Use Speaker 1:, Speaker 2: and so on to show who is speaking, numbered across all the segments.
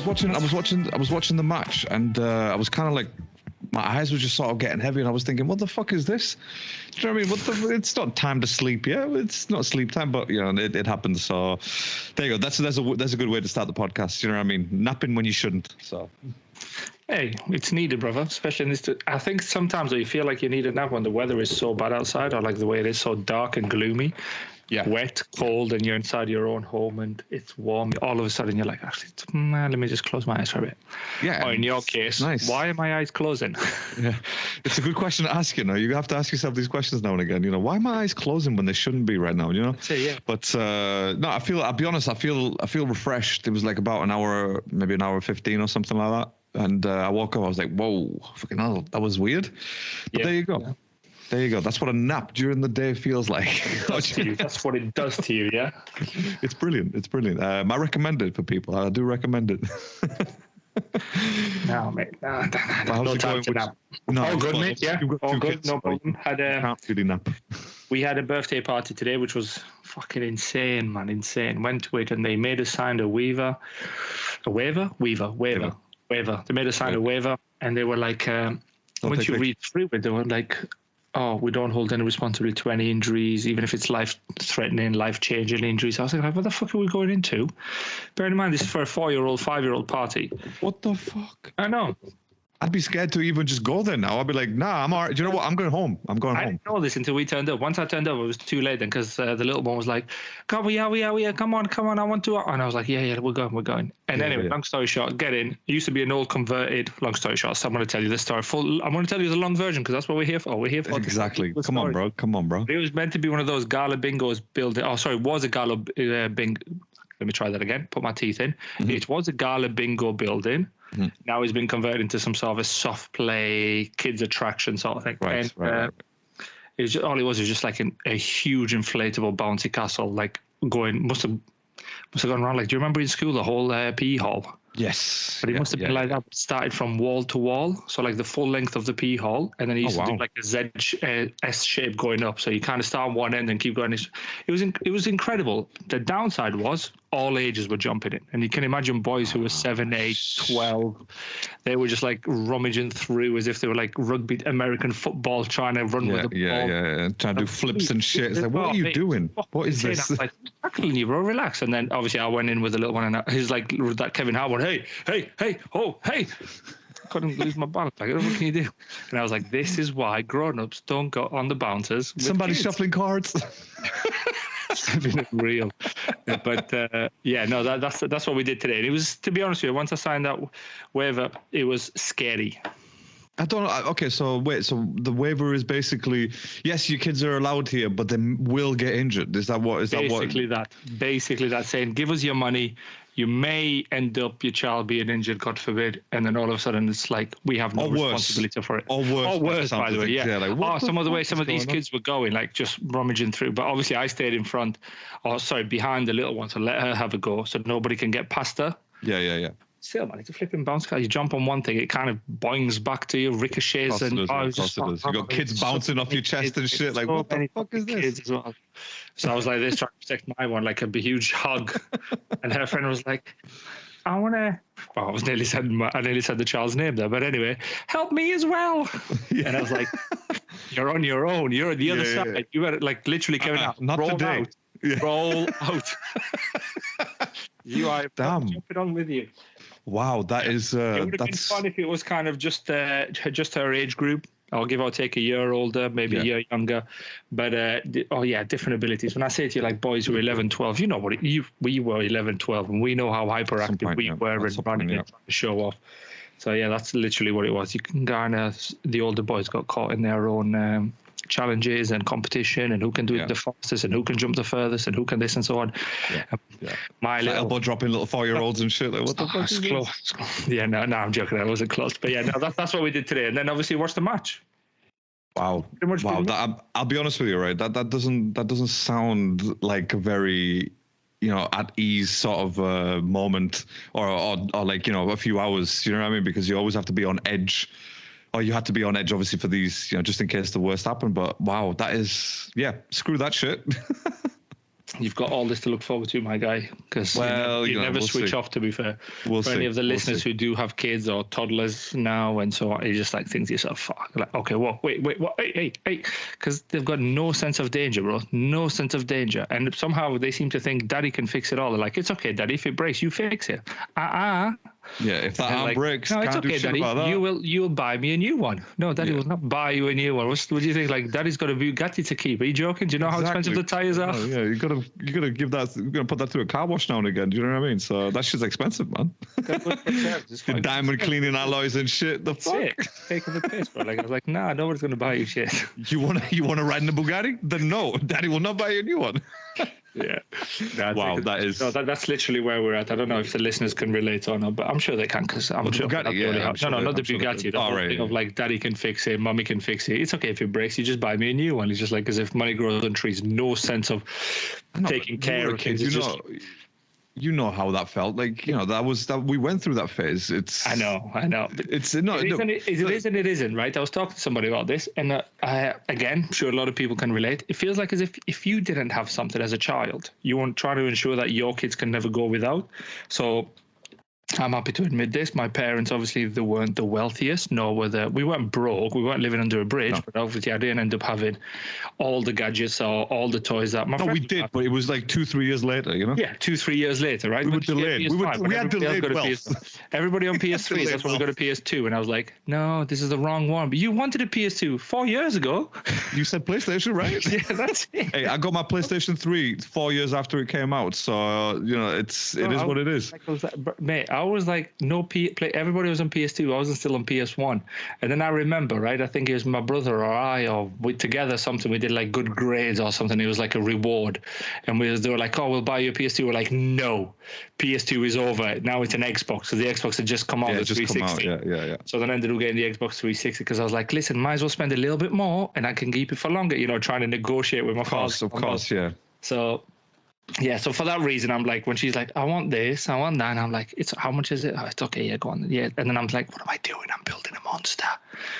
Speaker 1: was watching the match, and I was kind of like, my eyes were just sort of getting heavy, and I was thinking, what the fuck is this? Do you know what I mean? It's not time to sleep yet. It's not sleep time, but you know, it happens. So there you go. That's a good way to start the podcast. You know what I mean? Napping when you shouldn't. So.
Speaker 2: Hey, it's needed, brother. Especially in this. I think sometimes you feel like you need a nap when the weather is so bad outside, or like the way it is so dark and gloomy, wet, cold, and you're inside your own home and it's warm. All of a sudden, you're like, actually, let me just close my eyes for a bit.
Speaker 1: Yeah.
Speaker 2: Or in your case, nice. Why are my eyes closing?
Speaker 1: Yeah, it's a good question to ask. You know, you have to ask yourself these questions now and again. You know, why are my eyes closing when they shouldn't be right now? You know.
Speaker 2: That's it, yeah.
Speaker 1: But no, I'll be honest. I feel refreshed. It was like about an hour, maybe an hour 15 or something like that. And I woke up, I was like, whoa, fucking hell, that was weird. But there you go. Yeah. There you go. That's what a nap during the day feels like.
Speaker 2: That's what it does to you, yeah?
Speaker 1: It's brilliant. It's brilliant. I recommend it for people. I do recommend it.
Speaker 2: No, mate. No time to nap.
Speaker 1: No,
Speaker 2: all good, mate. Yeah, all good. Kids, no problem.
Speaker 1: Can't really nap.
Speaker 2: We had a birthday party today, which was fucking insane, man. Insane. Went to it and they made us sign a waiver. A waiver? Waiver. They made us sign a waiver, and they were like, once you read through it, they were like, oh, we don't hold any responsibility to any injuries, even if it's life-threatening, life-changing injuries. I was like, what the fuck are we going into? Bear in mind, this is for a 4-year-old, 5-year-old party.
Speaker 1: What the fuck?
Speaker 2: I know.
Speaker 1: I'd be scared to even just go there now. I'd be like, nah, I'm all right. Do you know what? I'm going home. I
Speaker 2: didn't know this until we turned up. Once I turned up, it was too late then because the little one was like, come on, come on, I want to. And I was like, yeah, we're going. And anyway, long story short, get in. It used to be an old converted, long story short, so I'm going to tell you the story. I'm going to tell you the long version because that's what we're here for. We're here for
Speaker 1: exactly. Come on, bro.
Speaker 2: It was meant to be one of those gala bingos building. Oh, sorry, it was a gala bingo. Let me try that again. Put my teeth in. Mm-hmm. It was a gala bingo building. Mm-hmm. Now it's been converted into some sort of a soft play kids attraction sort of thing. Right. It was just, all it was just like a huge inflatable bouncy castle, like must have gone around. Like, do you remember in school the whole PE hall?
Speaker 1: Yes.
Speaker 2: But it must have been like that. It started from wall to wall, so like the full length of the PE hall, and then it used to do like a S shape going up. So you kind of start on one end and keep going. It was incredible. The downside was all ages were jumping in, and you can imagine boys who were 7, 8, 12. They were just like rummaging through as if they were like rugby, American football, trying to run with the ball.
Speaker 1: Yeah, trying to do flips and shit. It's like, what are you doing? What is this?
Speaker 2: I'm like, tackling you, bro, relax. And then obviously I went in with the little one, and he's like that Kevin Hart one. Hey, oh, hey. I couldn't lose my balance. Like, what can you do? And I was like, this is why grown-ups don't go on the bouncers.
Speaker 1: Somebody shuffling cards.
Speaker 2: It's real. But that's what we did today. And it was, to be honest with you, once I signed that waiver, it was scary.
Speaker 1: I don't know. Okay, so wait. So the waiver is basically, yes, your kids are allowed here, but they will get injured. Is that what?
Speaker 2: Basically that saying, give us your money. You may end up your child being injured, God forbid, and then all of a sudden it's like we have no responsibility for it.
Speaker 1: Or worse, by the way. Yeah.
Speaker 2: Like, some of the way some of these kids were going, like just rummaging through. But obviously I stayed behind the little one to let her have a go, so nobody can get past her.
Speaker 1: Yeah.
Speaker 2: Still, man, it's a flipping bounce car. You jump on one thing, it kind of boings back to you, ricochets, and
Speaker 1: you got kids bouncing off your chest and shit. Like, what the fuck is this?
Speaker 2: Well. So I was like this, trying to protect my one, like a huge hug. And her friend was like, I want to. Well, I nearly said the child's name there, but anyway, help me as well. Yeah. And I was like, you're on your own. You're at the other side. Yeah. You were like literally coming out.
Speaker 1: Not
Speaker 2: roll
Speaker 1: today.
Speaker 2: Out. Yeah. Roll out. You are jumping on with you.
Speaker 1: Wow, that is.
Speaker 2: It would have been fun if it was kind of just her age group. I'll give or take a year older, maybe a year younger. But different abilities. When I say to you, like boys who are 11, 12, you know what we were 11, 12, and we know how hyperactive we were and running and trying to show off. So yeah, that's literally what it was. You can garner the older boys got caught in their own challenges and competition, and who can do it the fastest, and who can jump the furthest, and who can this and so on. My little
Speaker 1: elbow dropping little 4-year-olds and shit. Like, what the fuck is
Speaker 2: close. Yeah, no, I'm joking. I wasn't close, but yeah, no, that's what we did today. And then obviously watch the match.
Speaker 1: Wow. I'll be honest with you, right? That doesn't sound like a very, at ease sort of moment or like, a few hours. You know what I mean? Because you always have to be on edge. Or you had to be on edge, obviously, for these, just in case the worst happened. But wow, that is, screw that shit.
Speaker 2: you've got all this to look forward to, my guy, because you never
Speaker 1: we'll
Speaker 2: switch
Speaker 1: see.
Speaker 2: off, to be fair.
Speaker 1: We'll
Speaker 2: For
Speaker 1: see.
Speaker 2: any of the
Speaker 1: We'll
Speaker 2: listeners
Speaker 1: see.
Speaker 2: who do have kids or toddlers now and so on, you just like think to yourself, fuck, like, okay, what, wait, what, hey, because they've got no sense of danger, bro. No sense of danger. And somehow they seem to think daddy can fix it all. They're like, it's okay, daddy, if it breaks, you fix it.
Speaker 1: Yeah, if that arm breaks,
Speaker 2: no, it's
Speaker 1: can't do
Speaker 2: okay,
Speaker 1: shit
Speaker 2: daddy.
Speaker 1: about that.
Speaker 2: You'll buy me a new one. No, daddy
Speaker 1: Yeah.
Speaker 2: will not buy you a new one. What do you think? Like, daddy's got a Bugatti to keep. Are you joking? Do you know how expensive the tires are?
Speaker 1: Oh, yeah, you gotta give that. You gotta put that through a car wash now and again. Do you know what I mean? So that shit's expensive, man. The diamond cleaning alloys and shit. The fuck?
Speaker 2: Sick. Taking the piss, bro. Like, I was like, nah, nobody's gonna buy you shit.
Speaker 1: You wanna ride in a Bugatti? Then no, daddy will not buy you a new one.
Speaker 2: Yeah.
Speaker 1: Wow,
Speaker 2: that's literally where we're at. I don't know if the listeners can relate or not, but I'm sure they can, because I'm sure.
Speaker 1: Bugatti, I'm sure
Speaker 2: not the Bugatti. The whole thing of like, daddy can fix it, mommy can fix it. It's okay if it breaks, you just buy me a new one. It's just like as if money grows on trees. No sense of taking care of things.
Speaker 1: You know how that felt. Like, that we went through that phase.
Speaker 2: I know.
Speaker 1: It's no.
Speaker 2: It is and it isn't, right? I was talking to somebody about this, and again, I'm sure a lot of people can relate. It feels like as if you didn't have something as a child, you want to try to ensure that your kids can never go without. So I'm happy to admit this. My parents, obviously, they weren't the wealthiest, nor were we weren't broke. We weren't living under a bridge, but obviously I didn't end up having all the gadgets or all the toys that my friends
Speaker 1: we did, but it was like 2-3 years later,
Speaker 2: Yeah, 2-3 years later, right?
Speaker 1: We were delayed. We had delayed wealth.
Speaker 2: Everybody on PS3, that's when we got a PS2, and I was like, no, this is the wrong one. But you wanted a PS2 4 years ago.
Speaker 1: You said PlayStation, right?
Speaker 2: Yeah, that's it.
Speaker 1: Hey, I got my PlayStation 3 4 years after it came out, so it is what it is.
Speaker 2: Mate, I was like, everybody was on PS2. I wasn't still on PS1. And then I remember, right, I think it was my brother or I, or we together something, we did like good grades or something. It was like a reward. And they were like, oh, we'll buy you a PS2. We're like, no, PS2 is over. Now it's an Xbox. So the Xbox had just come out, the 360.
Speaker 1: Yeah.
Speaker 2: So then I ended up getting the Xbox 360 because I was like, listen, might as well spend a little bit more and I can keep it for longer, trying to negotiate with my father.
Speaker 1: Of course, yeah.
Speaker 2: So for that reason, I'm like, when she's like, I want this, I want that, and I'm like, how much is it? Oh, it's okay, yeah, go on. Yeah. And then I'm like, what am I doing? I'm building a monster.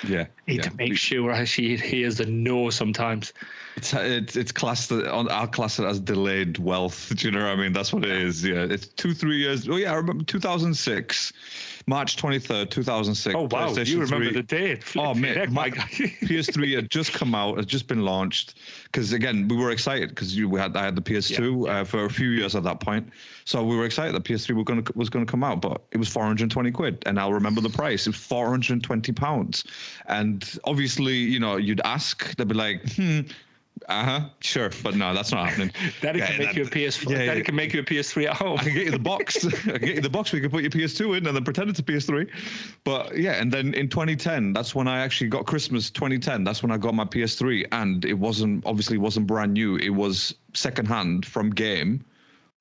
Speaker 1: Yeah.
Speaker 2: Need to make sure she hears the no sometimes.
Speaker 1: It's classed, I'll class it as delayed wealth. Do you know what I mean? That's what it is. Yeah. It's 2-3 years. Oh yeah, I remember 2006. March 23rd, 2006.
Speaker 2: Oh, wow.
Speaker 1: PlayStation
Speaker 2: You remember
Speaker 1: 3.
Speaker 2: the date.
Speaker 1: Oh, man. My PS3 had just come out, had just been launched. Because, again, we were excited because I had the PS2 for a few years at that point. So we were excited that PS3 was going to come out, but it was 420 quid. And I'll remember the price. It was 420 pounds. And obviously, you'd ask, they'd be like, sure, but no, that's not happening.
Speaker 2: Daddy can make you a PS4.
Speaker 1: Yeah,
Speaker 2: Daddy can make you a PS3 at home.
Speaker 1: I can get you the box. We can put your PS2 in and then pretend it's a PS3. But yeah, and then in 2010, that's when I actually got Christmas 2010. That's when I got my PS3, and it wasn't brand new. It was secondhand from Game.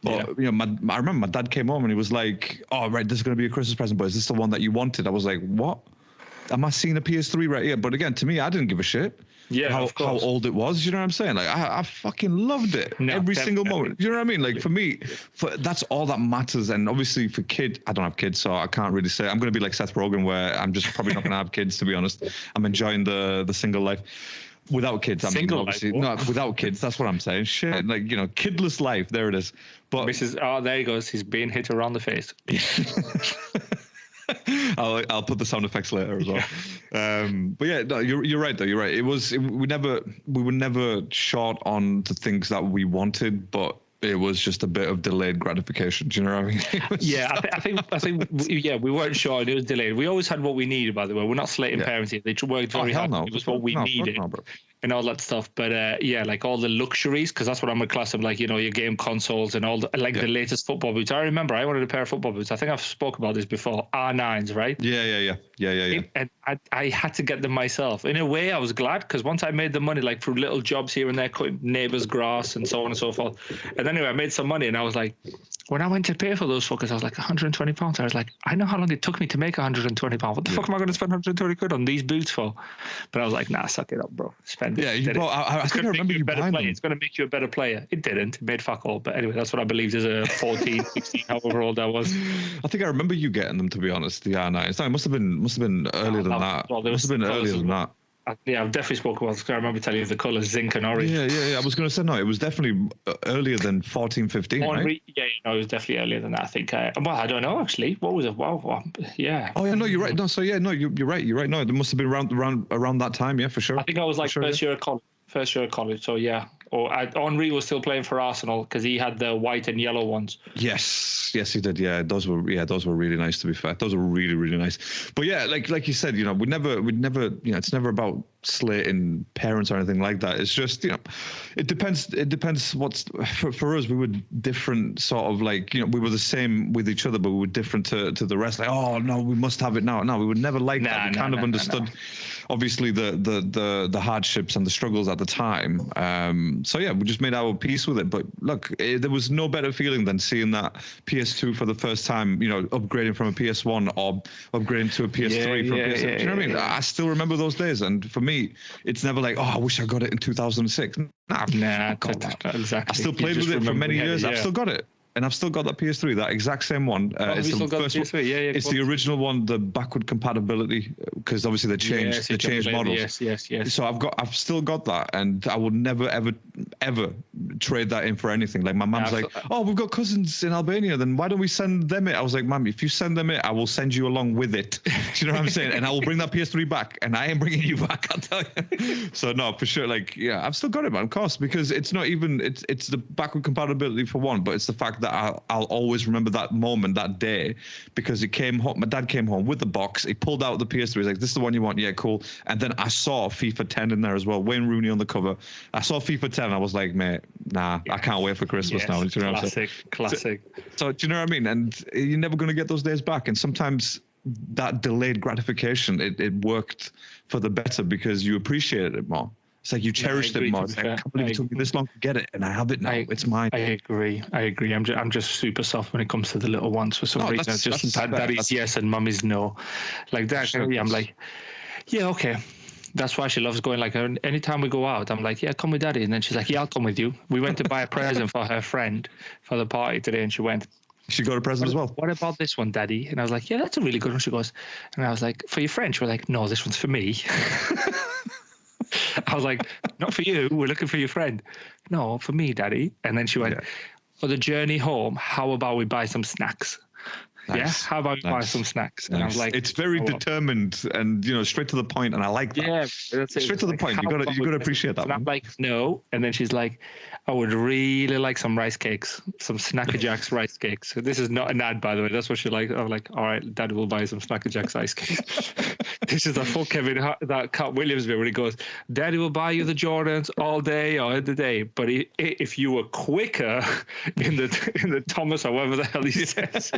Speaker 1: But I remember my dad came home and he was like, "Oh, right, this is going to be a Christmas present, but is this the one that you wanted?" I was like, "What? Am I seeing a PS3 right here?" But again, to me, I didn't give a shit.
Speaker 2: Yeah,
Speaker 1: how old it was, you know what I'm saying? Like I fucking loved it every single moment. You know what I mean? Like for me, that's all that matters. And obviously for I don't have kids, so I can't really say. I'm going to be like Seth Rogen, where I'm just probably not going to have kids. To be honest, I'm enjoying the single life. Without kids, without kids. That's what I'm saying. Shit, like kidless life. There it is. But
Speaker 2: there he goes. He's being hit around the face.
Speaker 1: I'll put the sound effects later as well. But yeah, no, you're right though. You're right. We were never short on the things that we wanted, but it was just a bit of delayed gratification. Do you know what I mean?
Speaker 2: I think we weren't short. It was delayed. We always had what we needed. By the way, we're not slating parents here. They worked very hard. No. It was what we needed. And all that stuff, but like all the luxuries, because that's what I'm gonna class them, like your game consoles and all the the latest football boots. I remember I wanted a pair of football boots. I think I've spoke about this before. R9s, right?
Speaker 1: Yeah.
Speaker 2: And I had to get them myself. In a way, I was glad, because once I made the money, like through little jobs here and there, cutting neighbors' grass and so on and so forth. And anyway, I made some money, and I was like, when I went to pay for those fuckers, I was like, £120. I was like, I know how long it took me to make £120. What the fuck am I going to spend 120 quid on these boots for? But I was like, nah, suck it up, bro. Spend it.
Speaker 1: Yeah, I think I remember you buying them.
Speaker 2: It's going to make you a better player. It didn't. It made fuck all. But anyway, that's what I believed as a 14, 16, however old I was.
Speaker 1: I think I remember you getting them, to be honest. The R9s. No, it must have been earlier than that. Well, must have been earlier than that.
Speaker 2: I've definitely spoken about. I remember telling you the colours zinc and orange.
Speaker 1: Yeah. I was going to say no. It was definitely earlier than 14, 15, right?
Speaker 2: Yeah, it was definitely earlier than that. I think. Well, I don't know actually. What was it? Wow. Yeah.
Speaker 1: Oh yeah, no, you're right. No, so yeah, no, you're right. You're right. No, it must have been around that time. Yeah, for sure.
Speaker 2: I think I was like first year of college. So yeah. Or Henri was still playing for Arsenal because he had the white and yellow ones.
Speaker 1: Yes, he did. Yeah, those were really nice. To be fair, those were really, really nice. But yeah, like you said, we'd never, it's never about slating parents or anything like that. It's just, it depends. It depends what's for us. We were different, sort of like, we were the same with each other, but we were different to the rest. Like, oh no, we must have it now. No, we would never like that. We kind of understood, obviously, the hardships and the struggles at the time. So yeah, we just made our peace with it. But look, there was no better feeling than seeing that PS2 for the first time, upgrading from a PS1 or upgrading to a PS3 from a PS2. Do you know what I mean? I still remember those days. And for me, it's never like, oh, I wish I got it in 2006. Nah,
Speaker 2: exactly.
Speaker 1: I still played with it for many years. I've still got it. And I've still got that PS3, that exact same one. It's the first one. It's the original one, the backward compatibility, because obviously they changed models.
Speaker 2: Yes.
Speaker 1: So I've still got that, and I will never ever trade that in for anything. Like my mum's like, oh, we've got cousins in Albania, then why don't we send them it? I was like, Mum, if you send them it, I will send you along with it. Do you know what I'm saying? And I will bring that PS3 back, and I am bringing you back. I'll tell you. So no, for sure. Like I've still got it, man. Of course, because it's not even it's the backward compatibility for one, but it's the fact that I'll always remember that moment, that day, because it came home. My dad came home with the box. He pulled out the PS3. He's like, "This is the one you want? Yeah, cool." And then I saw FIFA 10 in there as well. Wayne Rooney on the cover. I saw FIFA 10. And I was like, "Mate, nah, I can't wait for Christmas now." You know
Speaker 2: classic.
Speaker 1: So do you know what I mean? And you're never going to get those days back. And sometimes that delayed gratification, it worked for the better because you appreciated it more. It's like you cherished it more. It's like, I can't believe it took me this long to get it, and I have it now. It's mine.
Speaker 2: I agree. I'm just super soft when it comes to the little ones for some reason. It's just daddy's yes and mummy's no. Like that. Sure, I'm like, yeah, okay. That's why she loves going. Like anytime we go out, I'm like, yeah, come with daddy, and then she's like, yeah, I'll come with you. We went to buy a present for her friend for the party today, and she went.
Speaker 1: She got a present as well.
Speaker 2: What about this one, Daddy? And I was like, yeah, that's a really good one. She goes, and I was like, for your friend? She was like, no, this one's for me. I was like, not for you. We're looking for your friend. No, for me, Daddy. And then she went, for the journey home, how about we buy some snacks? Nice. Yeah, how about we buy some snacks? And I was like,
Speaker 1: it's very determined and straight to the point, and I like that. Yeah, that's it. Straight to the point. You got to appreciate that.
Speaker 2: And I'm like, no. And then she's like, I would really like some rice cakes, some Snacker Jacks rice cakes. This is not an ad, by the way. That's what she likes. I'm like, all right, Dad will buy some Snacker Jacks ice cakes. This is the full Kevin that Cat Williams bit where he goes, Daddy will buy you the Jordans all day or the day, but if you were quicker in the Thomas or whatever the hell he says.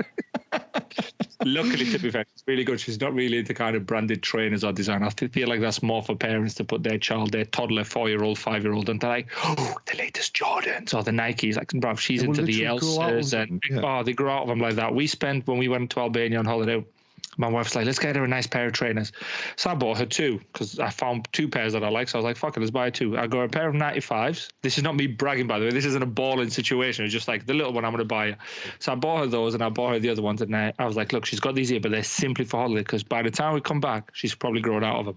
Speaker 2: Luckily, to be fair, it's really good. She's not really into kind of branded trainers or design. I feel like that's more for parents to put their child, their toddler, 4-year-old, 5-year-old, and they're like, oh, the latest Jordans or the Nikes. Like, bruv, she's into the Elsas and they grow out of them like that. When we went to Albania on holiday, my wife's like, let's get her a nice pair of trainers. So I bought her two because I found two pairs that I like. So I was like, fuck it, let's buy two. I got a pair of 95s. This is not me bragging, by the way. This isn't a balling situation. It's just like the little one I'm going to buy her. So I bought her those and I bought her the other ones. And I was like, look, she's got these here, but they're simply for holiday because by the time we come back, she's probably grown out of them.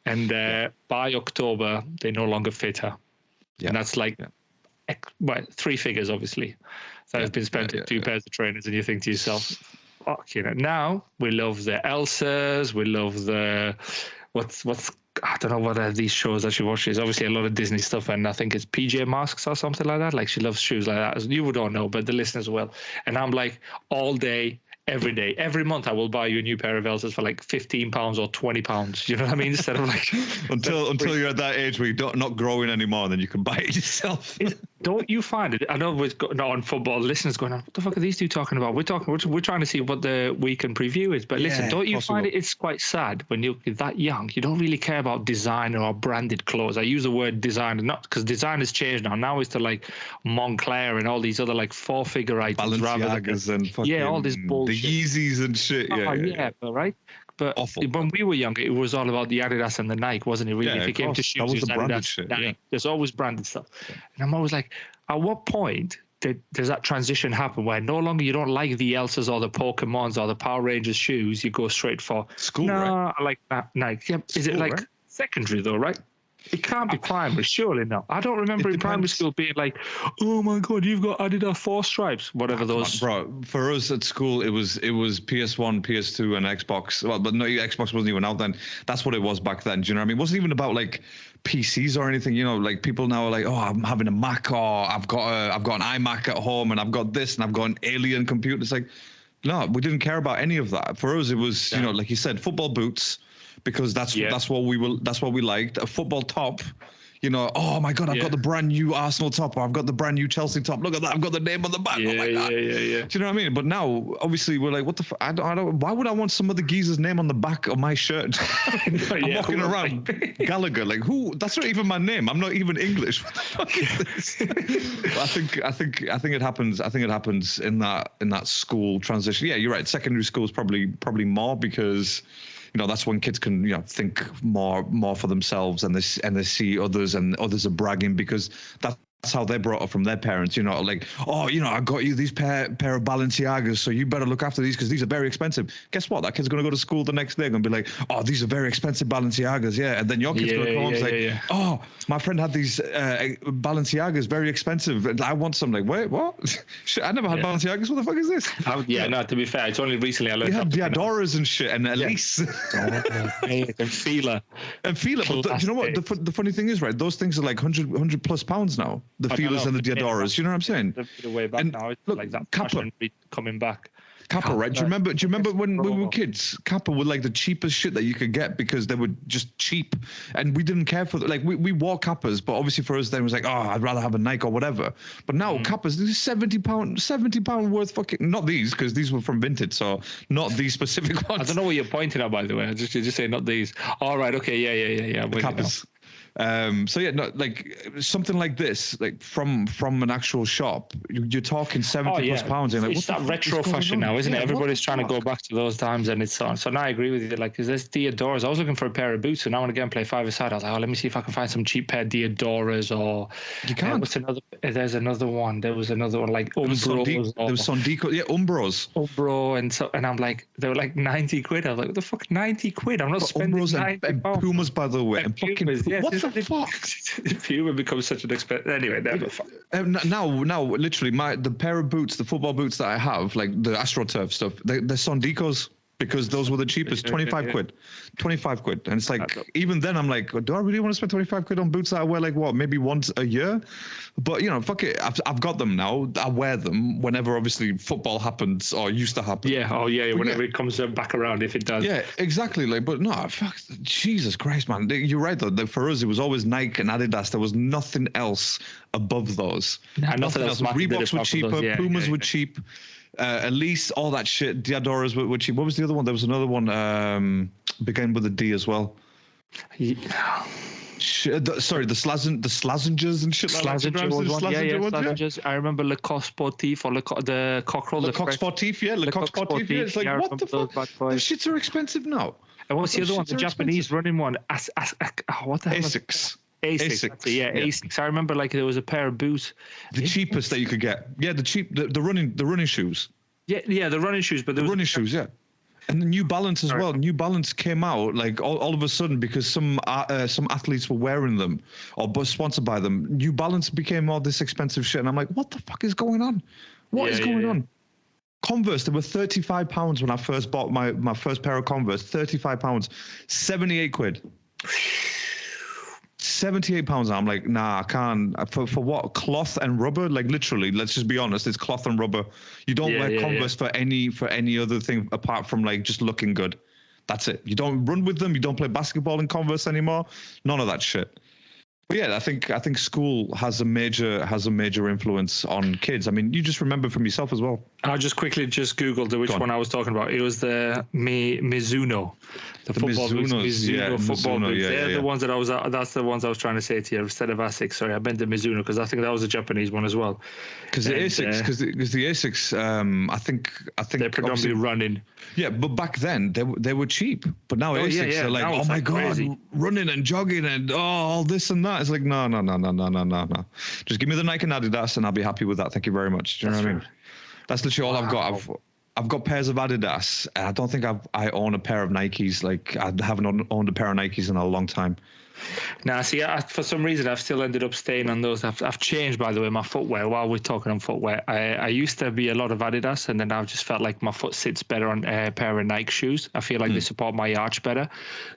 Speaker 2: And by October, they no longer fit her. Yeah. And that's like, well, 3 figures, obviously. That has been spent on 2 pairs of trainers. And you think to yourself, now we love the Elsas, we love the what's I don't know what are these shows that she watches. Obviously a lot of Disney stuff, and I think it's PJ Masks or something like that. Like she loves shoes like that. You would all know, but the listeners will. And I'm like, all day, every day, every month I will buy you a new pair of Elsas for like £15 or £20. You know what I mean? Instead of like
Speaker 1: until you're at that age where you're not growing anymore, then you can buy it yourself.
Speaker 2: Don't you find it? I know we're not on football. Listeners going on, what the fuck are these two talking about? We're trying to see what the weekend preview is. But listen, don't you find it's quite sad when you're that young? You don't really care about designer or branded clothes. I use the word designer not because design has changed now. Now it's to like Moncler and all these other like 4-figure items rather than
Speaker 1: and fucking,
Speaker 2: all this bullshit.
Speaker 1: The Yeezys and shit.
Speaker 2: Right. But when we were younger, it was all about the Adidas and the Nike, wasn't it? Really, if it came to shoes, it was Adidas, shit, Nike. There's always branded stuff. And I'm always like, at what point does that transition happen where no longer you don't like the Elsas or the Pokemons or the Power Rangers shoes, you go straight for
Speaker 1: school? No,
Speaker 2: I like that Nike. Yeah, is it like secondary though, right? It can't be primary, surely not. I don't remember in primary school being like, "Oh my God, you've got Adidas 4 stripes," whatever those.
Speaker 1: Bro, for us at school, it was PS1, PS2, and Xbox. Well, but no, Xbox wasn't even out then. That's what it was back then. Do you know what I mean? It wasn't even about like PCs or anything. You know, like people now are like, "Oh, I'm having a Mac, or I've got an iMac at home, and I've got this, and I've got an alien computer." It's like, no, we didn't care about any of that. For us, it was you know, like you said, football boots. Because that's what we liked. A football top, you know. Oh my God, I've got the brand new Arsenal top, or I've got the brand new Chelsea top. Look at that, I've got the name on the back.
Speaker 2: Yeah,
Speaker 1: oh my God.
Speaker 2: yeah.
Speaker 1: Do you know what I mean? But now, obviously, we're like, what the? I don't. Why would I want some other geezer's name on the back of my shirt? I'm walking around Gallagher, like who? That's not even my name. I'm not even English. What the fuck is this? I think it happens. I think it happens in that school transition. Yeah, you're right. Secondary school is probably more because. You know, that's when kids can, you know, think more for themselves, and they see others, and others are bragging because that's how they're brought up from their parents. You know, like, oh, you know, I got you these pair of Balenciagas, so you better look after these because these are very expensive. Guess what? That kid's going to go to school the next day and be like, oh, these are very expensive Balenciagas, yeah. And then your kid's going to come home and say, oh, my friend had these Balenciagas, very expensive, and I want some. Like, wait, what? Shit, I never had Balenciagas. What the fuck is this?
Speaker 2: No, to be fair, it's only recently I learned.
Speaker 1: You had Diadoras and shit, and Elise.
Speaker 2: And Fila.
Speaker 1: But do you know what? The funny thing is, right? Those things are like 100 plus pounds now. The Filas and the Diadoras. You know what I'm saying?
Speaker 2: The way back now, it's
Speaker 1: look,
Speaker 2: like that
Speaker 1: Kappa.
Speaker 2: fashion coming back.
Speaker 1: Kappa, right? Do you remember when we were kids? Kappa were like the cheapest shit that you could get because they were just cheap, and we didn't care for like we wore Kappas, but obviously for us then it was like, oh, I'd rather have a Nike or whatever. But now Kappas, this is £70 worth fucking, not these because these were from vintage, so not these specific ones.
Speaker 2: I don't know what you're pointing at, by the way. You just say not these. All right, okay, yeah.
Speaker 1: The Kappas. So yeah, no, like something like this, like from an actual shop, you're talking 70 plus pounds. And like,
Speaker 2: it's that retro fashion now, isn't it? Everybody's trying to go back to those times, and it's on. So now I agree with you. Like, is this Diadoras? I was looking for a pair of boots, and now I want to go and play five-a-side. I was like, oh, let me see if I can find some cheap pair of Diadoras, or
Speaker 1: you can't.
Speaker 2: What's another? There's another one. There was another one like Umbros.
Speaker 1: There was Sondico, Umbros.
Speaker 2: Umbro, and I'm like, they were like 90 quid. I was like, what the fuck, 90 quid? I'm not spending
Speaker 1: Umbros
Speaker 2: 90
Speaker 1: and Pumas, by the way, and
Speaker 2: Pumas,
Speaker 1: fucking what the fuck?
Speaker 2: Puma becomes such an expensive. Anyway, never fun.
Speaker 1: Now, literally, the pair of boots, the football boots that I have, like the AstroTurf stuff, they're Sondicos because those were the cheapest, 25 quid, and it's like even then I'm like, do I really want to spend 25 quid on boots that I wear like what, maybe once a year? But you know, fuck it, I've got them now. I wear them whenever obviously football happens or used to happen.
Speaker 2: Whenever it comes back around, if it does.
Speaker 1: Yeah, exactly. Like, but no, fuck, Jesus Christ, man. You're right though. For us, it was always Nike and Adidas. There was nothing else above those.
Speaker 2: Nothing else.
Speaker 1: Reeboks were cheaper. Pumas were cheap. Elise, all that shit. Diadoras were cheap. What was the other one? There was another one began with a D as well. Sorry, the Slazengers and shit.
Speaker 2: Slazengers. I remember Le Coq Sportif or the Cockerel.
Speaker 1: Le Coq Sportif, yeah. Le Coq Sportif, yeah. It's like, what the fuck? The shits are expensive now.
Speaker 2: And what's the other one? The Japanese running one. What the hell?
Speaker 1: Asics.
Speaker 2: Asics. I remember like there was a pair of boots.
Speaker 1: The cheapest that you could get. Yeah, the running shoes.
Speaker 2: Yeah, the running shoes. But
Speaker 1: the running shoes, yeah. And the New Balance as well. New Balance came out like all of a sudden because some athletes were wearing them or sponsored by them. New Balance became all this expensive shit, and I'm like, what the fuck is going on? What is going on? Converse, they were £35 when I first bought my first pair of Converse. £35, 78 quid. 78 pounds. I'm like, nah, I can't. For what? Cloth and rubber? Like literally, let's just be honest, it's cloth and rubber. You don't wear Converse for any other thing apart from like just looking good. That's it. You don't run with them. You don't play basketball in Converse anymore. None of that shit. But yeah, I think school has a major influence on kids. I mean, you just remember from yourself as well.
Speaker 2: I just quickly Googled which one I was talking about. It was the Mizuno, the football boots. Mizuno football boots. They're the ones that that's the ones I was trying to say to you instead of Asics. Sorry, I meant the Mizuno because I think that was a Japanese one as well.
Speaker 1: Because the Asics, I think
Speaker 2: they're predominantly running.
Speaker 1: Yeah, but back then they were cheap. But now Asics are like, oh my god, crazy. Running and jogging and all this and that. It's like no. Just give me the Nike and Adidas and I'll be happy with that. Thank you very much. Do you know what I mean? That's literally all I've got. I've got pairs of Adidas, and I don't think I own a pair of Nikes. Like, I haven't owned a pair of Nikes in a long time.
Speaker 2: Now, see, for some reason, I've still ended up staying on those. I've changed, by the way, my footwear. While we're talking on footwear, I used to be a lot of Adidas, and then I've just felt like my foot sits better on a pair of Nike shoes. I feel like they support my arch better.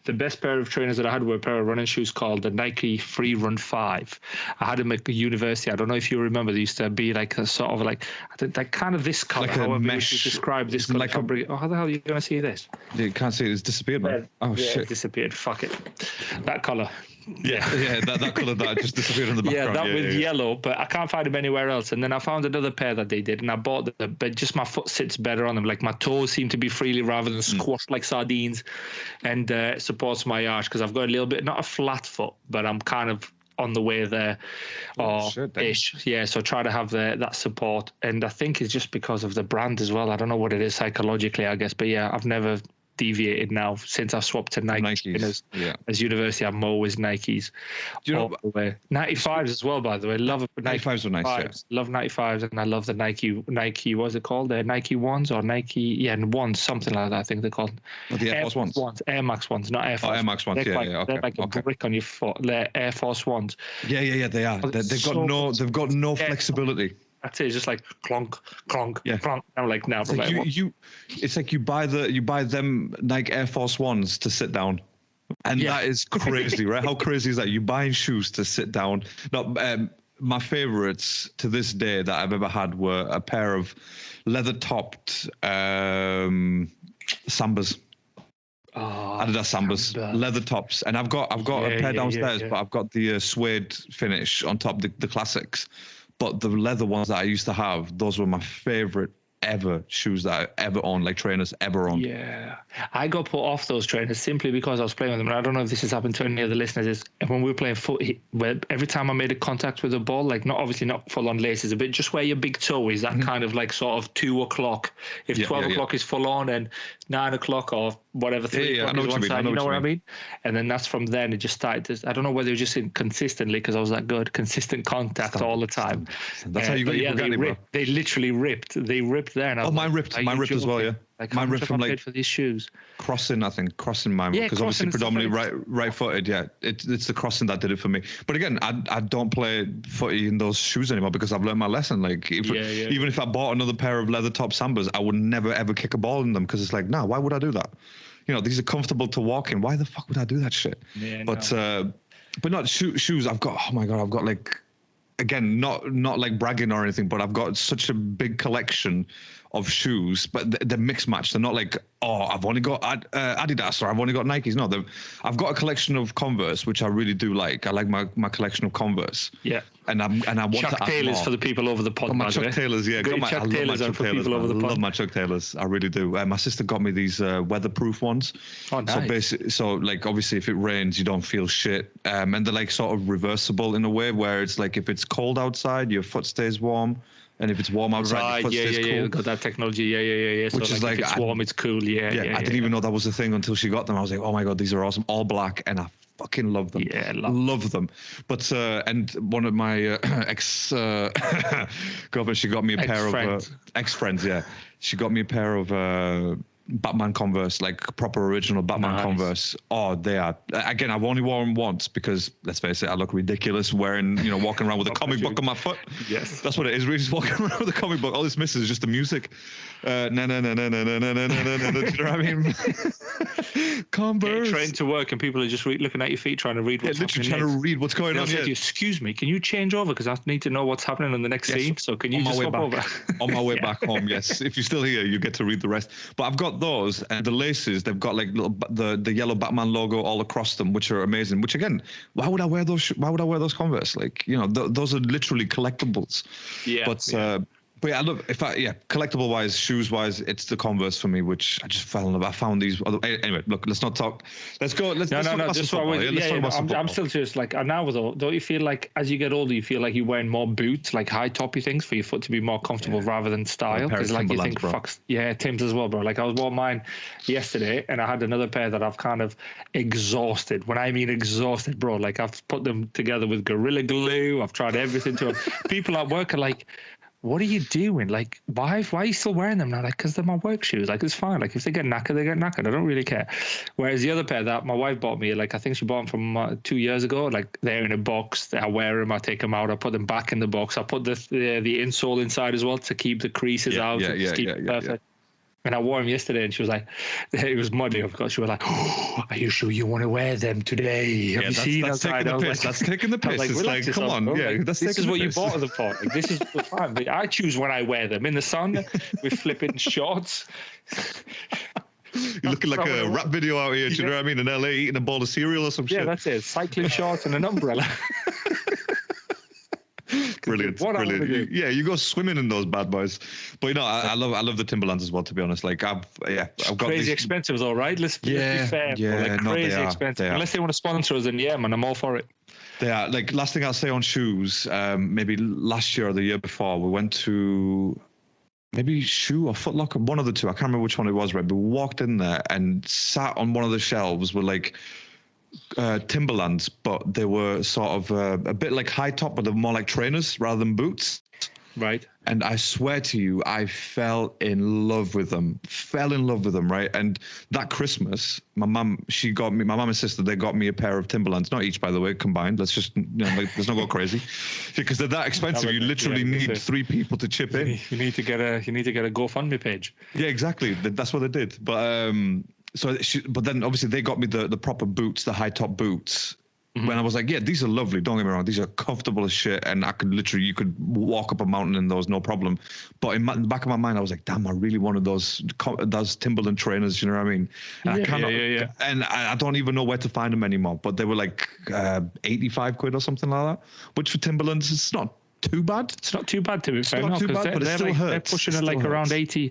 Speaker 2: The best pair of trainers that I had were a pair of running shoes called the Nike Free Run 5. I had them at university. I don't know if you remember. They used to be like a sort of like, I think like kind of this color.
Speaker 1: Like a
Speaker 2: however
Speaker 1: mesh.
Speaker 2: you describe this color.
Speaker 1: Like
Speaker 2: oh, how the hell are you going to see this?
Speaker 1: You can't see it. It's disappeared, man.
Speaker 2: Yeah,
Speaker 1: Shit.
Speaker 2: It disappeared. Fuck it. That color.
Speaker 1: Yeah, that colour that just disappeared in the background.
Speaker 2: Yeah, that was yellow, but I can't find them anywhere else. And then I found another pair that they did, and I bought them, but just my foot sits better on them. Like my toes seem to be freely rather than squashed like sardines, and supports my arch because I've got a little bit, not a flat foot, but I'm kind of on the way there, ish. Yeah, so try to have that support, and I think it's just because of the brand as well. I don't know what it is psychologically, I guess, but yeah, I've never deviated now since I've swapped to Nike. As university, I'm always Nikes.
Speaker 1: Do you know
Speaker 2: 95s as well, by the way. Love
Speaker 1: 95s are nice. Yeah.
Speaker 2: Love 95s, and I love the Nike. What's it called? The Nike ones or Nike? Ones, something like that. I think they're called.
Speaker 1: Oh, the Air Force ones.
Speaker 2: Air Max ones, not Air Force.
Speaker 1: Air Max ones.
Speaker 2: They're like a brick on your foot. They're Air Force ones.
Speaker 1: Yeah. They are. They've got no flexibility.
Speaker 2: That's it. It's just like clonk, clonk. I'm like, now,
Speaker 1: it's like it's like you buy them Nike Air Force Ones to sit down, and that is crazy, right? How crazy is that? You buying shoes to sit down. No, my favorites to this day that I've ever had were a pair of leather-topped Sambas. Adidas Sambas, leather tops, and I've got a pair downstairs, but I've got the suede finish on top, the classics. But the leather ones that I used to have, those were my favorite ever shoes that I ever owned, like trainers ever owned.
Speaker 2: Yeah, I got put off those trainers simply because I was playing with them. And I don't know if this has happened to any of the listeners. Is when we were playing footy, where every time I made a contact with the ball, like not full on laces, a bit just where your big toe is, that kind of like sort of 2 o'clock. If 12 o'clock is full on, and 9 o'clock or whatever, 3 o'clock is one side, you know what I mean? And then that's from then it just started to, I don't know whether it was just consistently because I was that good, consistent contact all the time.
Speaker 1: That's how you got your Bugatti, bro.
Speaker 2: They literally ripped. They ripped there. And
Speaker 1: mine ripped as well, yeah.
Speaker 2: Like,
Speaker 1: mine ripped from like
Speaker 2: for these shoes.
Speaker 1: Crossing mine, because obviously predominantly right-footed. Yeah, it's the crossing that did it for me. But again, I don't play footy in those shoes anymore because I've learned my lesson. Like even if I bought another pair of leather top Sambas, I would never ever kick a ball in them because it's like, no, why would I do that? You know, these are comfortable to walk in. Why the fuck would I do that shit? Yeah, but not shoes. I've got like, again, not like bragging or anything, but I've got such a big collection of shoes, but they're mixed match. They're not like, oh, I've only got Adidas or I've only got Nikes. No, I've got a collection of Converse, which I really do like. I like my collection of Converse.
Speaker 2: Yeah.
Speaker 1: And I want
Speaker 2: Chuck
Speaker 1: to add
Speaker 2: Taylors
Speaker 1: more.
Speaker 2: For the people over the pod.
Speaker 1: My Chuck Taylors, yeah. I love my Chuck Taylors. I really do. My sister got me these weatherproof ones.
Speaker 2: Oh, nice.
Speaker 1: So like obviously if it rains, you don't feel shit. And they're like sort of reversible in a way where it's like if it's cold outside, your foot stays warm. And if it's warm outside, the foot stays cool.
Speaker 2: Got that technology, yeah.
Speaker 1: Which
Speaker 2: so
Speaker 1: is like
Speaker 2: if it's warm, it's cool, I
Speaker 1: didn't even know that was a thing until she got them. I was like, oh my god, these are awesome, all black, and I fucking love them.
Speaker 2: Yeah,
Speaker 1: love them. But and one of my ex girlfriend, she got me a pair of ex-friends. Yeah, she got me a pair of Batman Converse, like proper original Batman Converse. Oh, they are. Again, I've only worn them once because, let's face it, I look ridiculous wearing, walking around with a comic book on my foot.
Speaker 2: Yes.
Speaker 1: That's what it is. We're just walking around with a comic book. All this misses is just the music. No. Do you know what I mean? Converse.
Speaker 2: Getting trained to work and people are just looking at your feet trying to read what's happening.
Speaker 1: Literally trying to read what's going on.
Speaker 2: Say to you, excuse me, can you change over? Because I need to know what's happening on the next scene. So can you just hop over?
Speaker 1: On my way back home, yes. If you're still here, you get to read the rest. But I've got those, and the laces, they've got like the yellow Batman logo all across them, which are amazing. Which again, why would I wear those Converse? Like, those are literally collectibles.
Speaker 2: Yeah.
Speaker 1: But yeah, look, collectible wise, shoes wise, it's the Converse for me, which I just fell in love. I found these. Anyway, look, let's not talk. Let's go. Let's talk about some football.
Speaker 2: I'm still just like, now though, don't you feel like as you get older, you feel like you're wearing more boots, like high toppy things for your foot to be more comfortable rather than style? Because like you think, Tim's as well, bro. Like I was wearing mine yesterday, and I had another pair that I've kind of exhausted. When I mean exhausted, bro, like I've put them together with Gorilla Glue. I've tried everything to them. People at work are like, what are you doing? Like, why are you still wearing them now? Like, because they're my work shoes. Like, it's fine. Like, if they get knackered, they get knackered. I don't really care. Whereas the other pair that my wife bought me, like, I think she bought them from 2 years ago. Like, they're in a box. I wear them. I take them out. I put them back in the box. I put the insole inside as well to keep the creases out. Keep it perfect. Yeah. And I wore them yesterday, and she was like, it was muddy, of course. She was like, oh, are you sure you want to wear them today? Have you seen
Speaker 1: that's taking the piss. That's taking the piss.
Speaker 2: Like,
Speaker 1: it's like, come on. Yeah,
Speaker 2: like, this is what you bought them for. Like, this is fine. Like, I choose when I wear them. In the sun, with flipping shorts.
Speaker 1: You're looking like a rap video out here. Do you know what I mean? In LA, eating a bowl of cereal or some shit.
Speaker 2: Yeah, that's it. Cycling shorts and an umbrella.
Speaker 1: Brilliant. Yeah, you go swimming in those bad boys. But I love the Timberlands as well, to be honest. Like I've got
Speaker 2: crazy expensive though, right? Let's be fair. Like crazy expensive. Unless they want to sponsor us, then yeah, man, I'm all for it.
Speaker 1: They are. Like, last thing I'll say on shoes, maybe last year or the year before, we went to maybe Shoe or Foot Locker, one of the two. I can't remember which one it was, right? But we walked in there and sat on one of the shelves with like Timberlands, but they were sort of a bit like high top, but they're more like trainers rather than boots.
Speaker 2: Right.
Speaker 1: And I swear to you, I fell in love with them, right? And that Christmas, my mum and sister, they got me a pair of Timberlands, not each, by the way, combined. Let's just, let's not go crazy, because they're that expensive. You literally need 3 people to chip in.
Speaker 2: You need to get a GoFundMe page.
Speaker 1: Yeah, exactly. That's what they did. But but then obviously they got me the proper boots, the high top boots. Mm-hmm. When I was like, yeah, these are lovely. Don't get me wrong. These are comfortable as shit. And you could walk up a mountain in those, no problem. But in the back of my mind, I was like, damn, I really wanted those Timberland trainers. You know what I mean? And And I don't even know where to find them anymore. But they were like 85 quid or something like that, which for Timberlands, it's not too bad.
Speaker 2: It's not too bad, to be fair.
Speaker 1: Not too bad, but it still hurts.
Speaker 2: They're pushing it like around 80,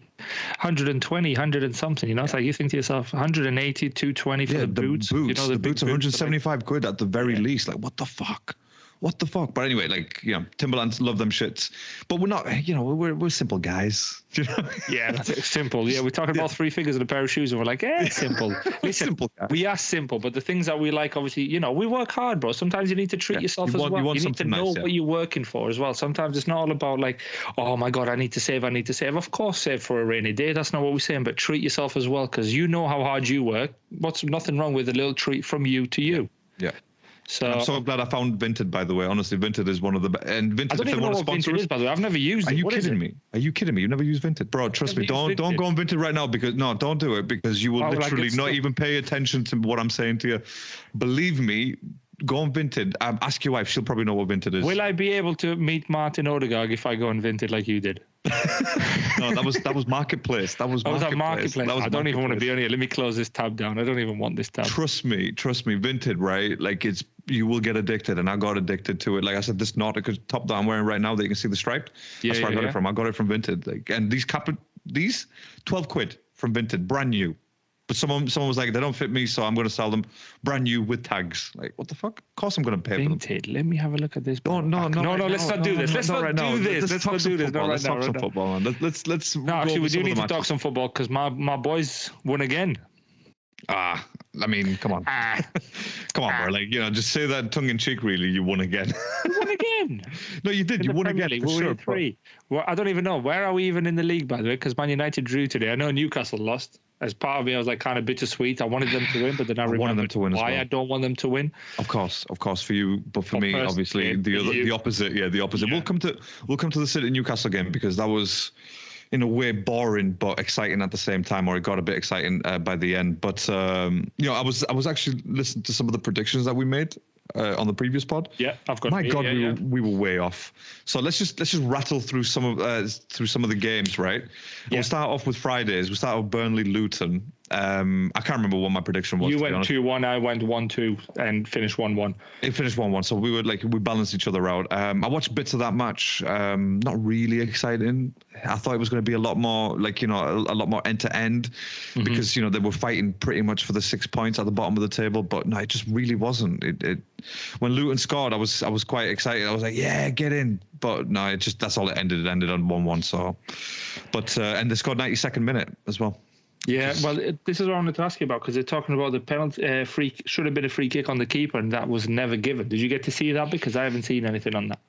Speaker 2: 120, 100 and something. It's like you think to yourself, 180, 220 for the boots.
Speaker 1: The boots, 175 quid at the very least. Like, what the fuck? But anyway, like, Timberlands, love them shits. But we're not, we're simple guys.
Speaker 2: Yeah, that's it. Simple. Yeah, we're talking about 3 figures and a pair of shoes, and we're like, simple. Listen, simple guys. We are simple, but the things that we like, obviously, we work hard, bro. Sometimes you need to treat yourself as well. You need to know what you're working for as well. Sometimes it's not all about like, oh my God, I need to save. Of course, save for a rainy day. That's not what we're saying, but treat yourself as well, because you know how hard you work. What's nothing wrong with a little treat from you to you.
Speaker 1: Yeah. So I'm so glad I found Vinted, by the way. Honestly, Vinted is one of the and Vinted.
Speaker 2: I don't even know what Vinted is, by the way. I've never used it.
Speaker 1: Are you kidding me? You've never used Vinted, bro? Trust me. Don't go on Vinted right now, because don't do it, because you will literally not even pay attention to what I'm saying to you. Believe me. Go on Vinted. Ask your wife; she'll probably know what Vinted is.
Speaker 2: Will I be able to meet Martin Odegaard if I go on Vinted like you did?
Speaker 1: No, that was Marketplace. That was
Speaker 2: Marketplace. I don't even want to be on here. Let me close this tab down. I don't even want this tab.
Speaker 1: Trust me. Vinted, right? Like, you will get addicted, and I got addicted to it. Like I said, this Nautica top that I'm wearing right now that you can see the stripe. That's where I got it from. I got it from Vinted. Like, and these 12 quid from Vinted, brand new. But someone was like, they don't fit me, so I'm going to sell them brand new with tags. Like, what the fuck? Of course I'm going to pay for them.
Speaker 2: Vinted. Let me have a look at this.
Speaker 1: No,
Speaker 2: let's not do this. Let's not do this. Let's not do this.
Speaker 1: Let's talk some football, man. Let's.
Speaker 2: No, actually, we do need to talk some football, because my boys won again.
Speaker 1: I mean, come on. Come on, bro. Like, just say that tongue in cheek, really. You won again.
Speaker 2: You won again.
Speaker 1: No, you did. You won again.
Speaker 2: League. We're in 3. Well, I don't even know. Where are we even in the league, by the way? Because Man United drew today. I know Newcastle lost. As part of me, I was like kind of bittersweet. I wanted them to win, but then I remembered why I don't want them to win.
Speaker 1: Of course, for you, but for me, obviously, the opposite. Yeah, the opposite. Yeah. We'll come to the City Newcastle game, because that was, in a way, boring but exciting at the same time, or it got a bit exciting by the end. But I was actually listening to some of the predictions that we made on the previous pod.
Speaker 2: Yeah, I've got.
Speaker 1: My God, we were way off. So let's just rattle through some of the games, right? Yeah. We'll start off with Fridays. We'll start with Burnley Luton. I can't remember what my prediction was.
Speaker 2: You went 2-1, I went 1-2, and finished 1-1.
Speaker 1: It finished 1-1, so we balanced each other out. I watched bits of that match. Not really exciting. I thought it was going to be a lot more a lot more end to end, because they were fighting pretty much for the 6 points at the bottom of the table. But no, it just really wasn't. When Luton scored, I was quite excited. I was like, yeah, get in. But no, that's all it ended. It ended on 1-1. So, but and they scored 92nd minute as well.
Speaker 2: Yeah, well, this is what I wanted to ask you about, because they're talking about the penalty should have been a free kick on the keeper, and that was never given. Did you get to see that? Because I haven't seen anything on that.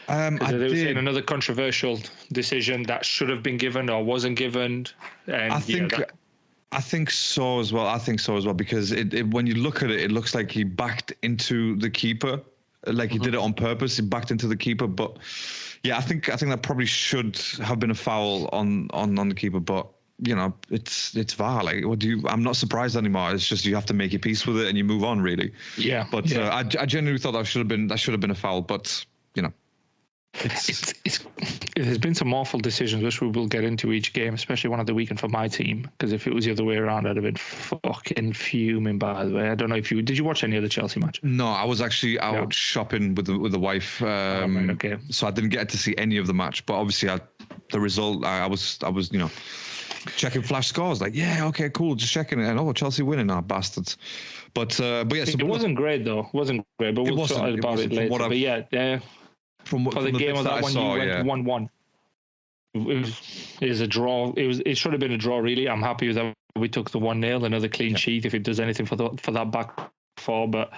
Speaker 2: Because they were saying another controversial decision that should have been given or wasn't given. And
Speaker 1: I think so as well. Because when you look at it, it looks like he backed into the keeper, like he did it on purpose. He backed into the keeper, but yeah, I think that probably should have been a foul on the keeper. But it's VAR. Like, I'm not surprised anymore. It's just you have to make your peace with it and you move on, really.
Speaker 2: Yeah.
Speaker 1: But I genuinely thought that should have been a foul. But
Speaker 2: there's been some awful decisions which we will get into each game, especially one of the weekend for my team, because if it was the other way around, I'd have been fucking fuming. By the way, I don't know if did you watch any of the Chelsea match?
Speaker 1: No, I was actually out shopping with the wife,
Speaker 2: right, okay.
Speaker 1: So I didn't get to see any of the match. But obviously, the result, I was checking flash scores, like, yeah, okay, cool, just checking it, and Chelsea winning, bastards. But yeah, so
Speaker 2: it wasn't great though. It wasn't great, but we'll talk about it later. But yeah. For the game of that one, you went 1-1. It was a draw. It should have been a draw, really. I'm happy that we took the 1-0, another clean sheet. If it does anything for that back four, but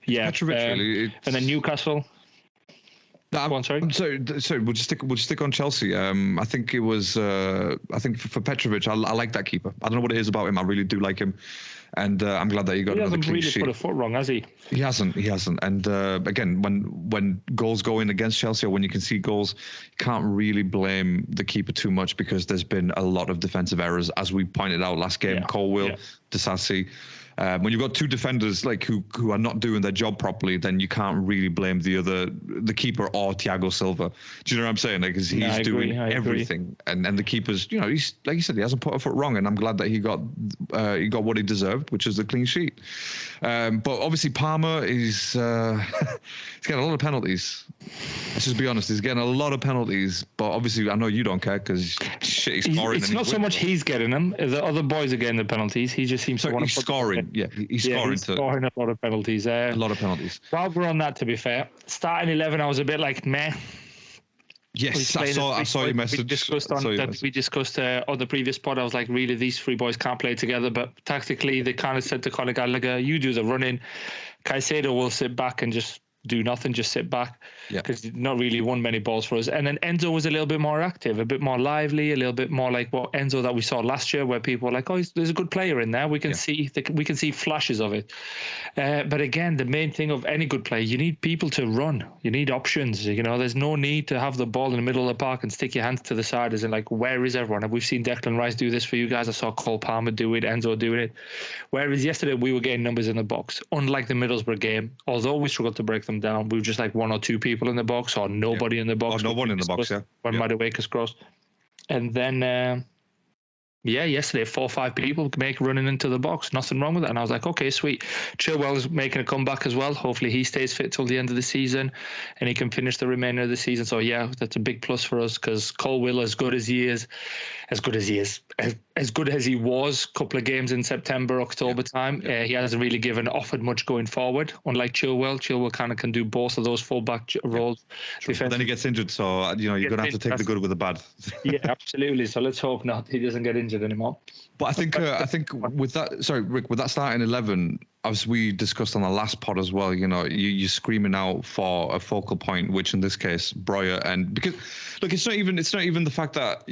Speaker 2: yeah.
Speaker 1: Really,
Speaker 2: and then Newcastle. Go on, sorry.
Speaker 1: Sorry. We'll just stick on Chelsea. I think it was. I think for Petrovic, I like that keeper. I don't know what it is about him. I really do like him, and I'm glad that he got another clean sheet. He hasn't really put a foot wrong, has he? He hasn't. And again, when goals go in against Chelsea, or when you can see goals, you can't really blame the keeper too much, because there's been a lot of defensive errors, as we pointed out last game. Colwill, Disasi. When you've got two defenders like who are not doing their job properly, then you can't really blame the keeper or Thiago Silva. Do you know what I'm saying? Like, he's doing everything, and the keeper's, he's, like you said, he hasn't put a foot wrong, and I'm glad that he got what he deserved, which is a clean sheet. But obviously Palmer is he's getting a lot of penalties. Let's just be honest, he's getting a lot of penalties. But obviously, I know you don't care, because he's scoring.
Speaker 2: It's not so much he's getting them; the other boys are getting the penalties. He just seems to want to put
Speaker 1: scoring. Yeah, he's scoring
Speaker 2: a lot of penalties.
Speaker 1: A lot of penalties.
Speaker 2: While we're on that, to be fair, starting 11, I was a bit like meh.
Speaker 1: Yes, I saw your message.
Speaker 2: We discussed on the previous pod. I was like, really, these three boys can't play together. But tactically, they kind of said to Conor Gallagher, you do the running. Caicedo will sit back and just do nothing, just sit back, because not really won many balls for us. And then Enzo was a little bit more active, a bit more lively, a little bit more like what Enzo that we saw last year, where people were like, there's a good player in there. We can see flashes of it. But again, the main thing of any good player, you need people to run. You need options. There's no need to have the ball in the middle of the park and stick your hands to the side as in like, where is everyone? And we've seen Declan Rice do this for you guys. I saw Cole Palmer do it, Enzo doing it. Whereas yesterday we were getting numbers in the box. Unlike the Middlesbrough game, although we struggled to break them down, we were just like one or two people in the box, or nobody in the box.
Speaker 1: Or no one in the box,
Speaker 2: when Madueka's crossed. And then yesterday 4 or 5 people running into the box, nothing wrong with it. And I was like, okay, sweet. Chilwell's making a comeback as well. Hopefully he stays fit till the end of the season and he can finish the remainder of the season. So yeah, that's a big plus for us, because Colwill, as good as he was a couple of games in September, October time, he hasn't really offered much going forward, unlike Chilwell kind of can do both of those fullback roles.
Speaker 1: But then he gets injured, so you're going to have to take the good with the bad.
Speaker 2: Yeah, absolutely. So let's hope not he doesn't get injured anymore.
Speaker 1: But I think with that, sorry, Rick, with that starting 11, as we discussed on the last pod as well, you're screaming out for a focal point, which in this case, Breuer, and because look, it's not even the fact that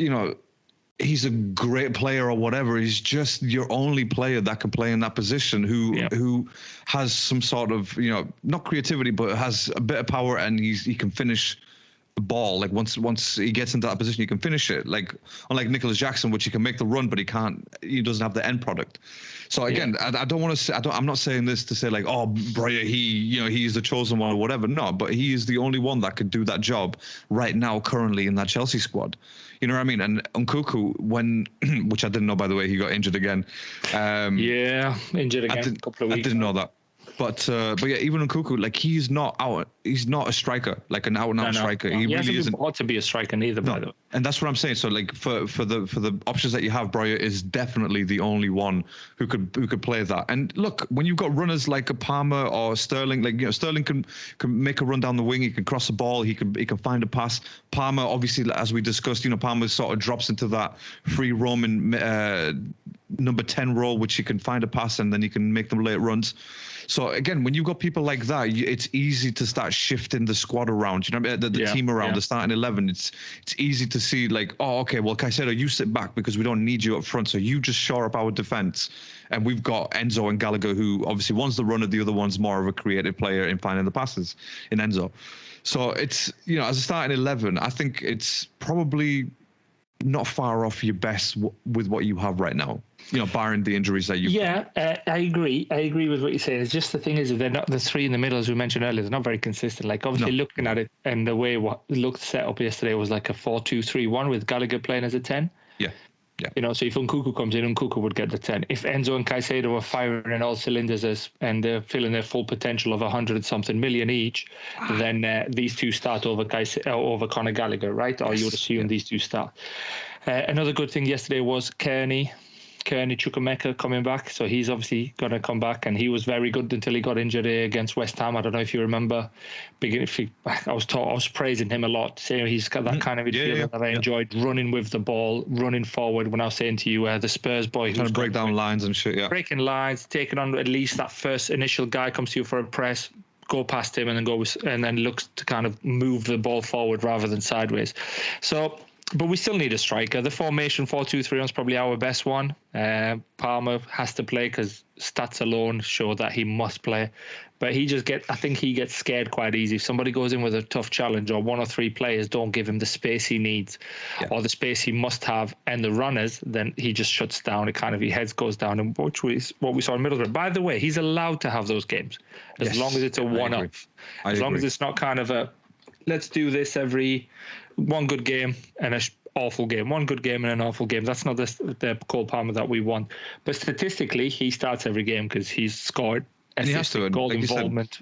Speaker 1: he's a great player or whatever. He's just your only player that can play in that position who has some sort of not creativity, but has a bit of power, and he can finish the ball. Like once he gets into that position, he can finish it. Like unlike Nicholas Jackson, which he can make the run, but he doesn't have the end product. So again, I don't want to say, I'm not saying this to say like, oh, Breuer, he's the chosen one or whatever. No, but he is the only one that could do that job right now, currently in that Chelsea squad. You know what I mean? And Nkunku, which I didn't know, by the way, he got injured again.
Speaker 2: Injured again. A couple of weeks.
Speaker 1: I didn't know that. But yeah, even Nkunku, like he's not a striker, like an out-and-out striker.
Speaker 2: He really isn't been to be a striker neither, by the way.
Speaker 1: And that's what I'm saying. So like for the options that you have, Breuer is definitely the only one who could play that. And look, when you've got runners like a Palmer or Sterling, like Sterling can make a run down the wing, he can cross the ball, he can find a pass. Palmer, obviously, as we discussed, Palmer sort of drops into that free roaming number 10 role, which he can find a pass and then he can make them late runs. So again, when you've got people like that, it's easy to start shifting the squad around. You know, the team around the starting 11. It's easy to see like, oh, okay, well, Caicedo, you sit back because we don't need you up front, so you just shore up our defense. And we've got Enzo and Gallagher, who obviously one's the runner, the other one's more of a creative player in finding the passes in Enzo. So it's, you know, as a starting 11, I think it's probably not far off your best with what you have right now. You know, barring the injuries that you.
Speaker 2: Yeah, I agree. I agree with what you're saying. It's just the thing is, they're not the three in the middle, as we mentioned earlier. They're not very consistent. Like obviously, looking at it and the way what looked set up yesterday was like a 4-2-3-1 with Gallagher playing as a 10.
Speaker 1: Yeah. Yeah.
Speaker 2: You know, so if Nkunku comes in, Nkunku would get the 10. If Enzo and Caicedo are firing in all cylinders and they're feeling their full potential of 100-something million each, then these two start over Conor Gallagher, right? Or you would assume these two start. Another good thing yesterday was Kearney Chukwuemeka coming back, so he's obviously going to come back, and he was very good until he got injured against West Ham. I don't know if you remember. I was praising him a lot, saying he's got that kind of midfielder that I enjoyed, running with the ball, running forward. When I was saying to you, the Spurs boy who's
Speaker 1: trying to break down lines and shit,
Speaker 2: breaking lines, taking on at least that first initial guy comes to you for a press, go past him, and then looks to kind of move the ball forward rather than sideways. So. But we still need a striker. The formation 4-2-3-1 is probably our best one. Palmer has to play because stats alone show that he must play. But I think he gets scared quite easy. If somebody goes in with a tough challenge or one or three players don't give him the space he needs or the space he must have and the runners, then he just shuts down. It kind of, his head goes down, and which was what we saw in Middlesbrough. By the way, he's allowed to have those games as long as it's a one-up. As long as it's not kind of a, let's do this every one good game and an awful game. One good game and an awful game. That's not the Cole Palmer that we want. But statistically, he starts every game because he's scored.
Speaker 1: And he has to.
Speaker 2: Goal involvement.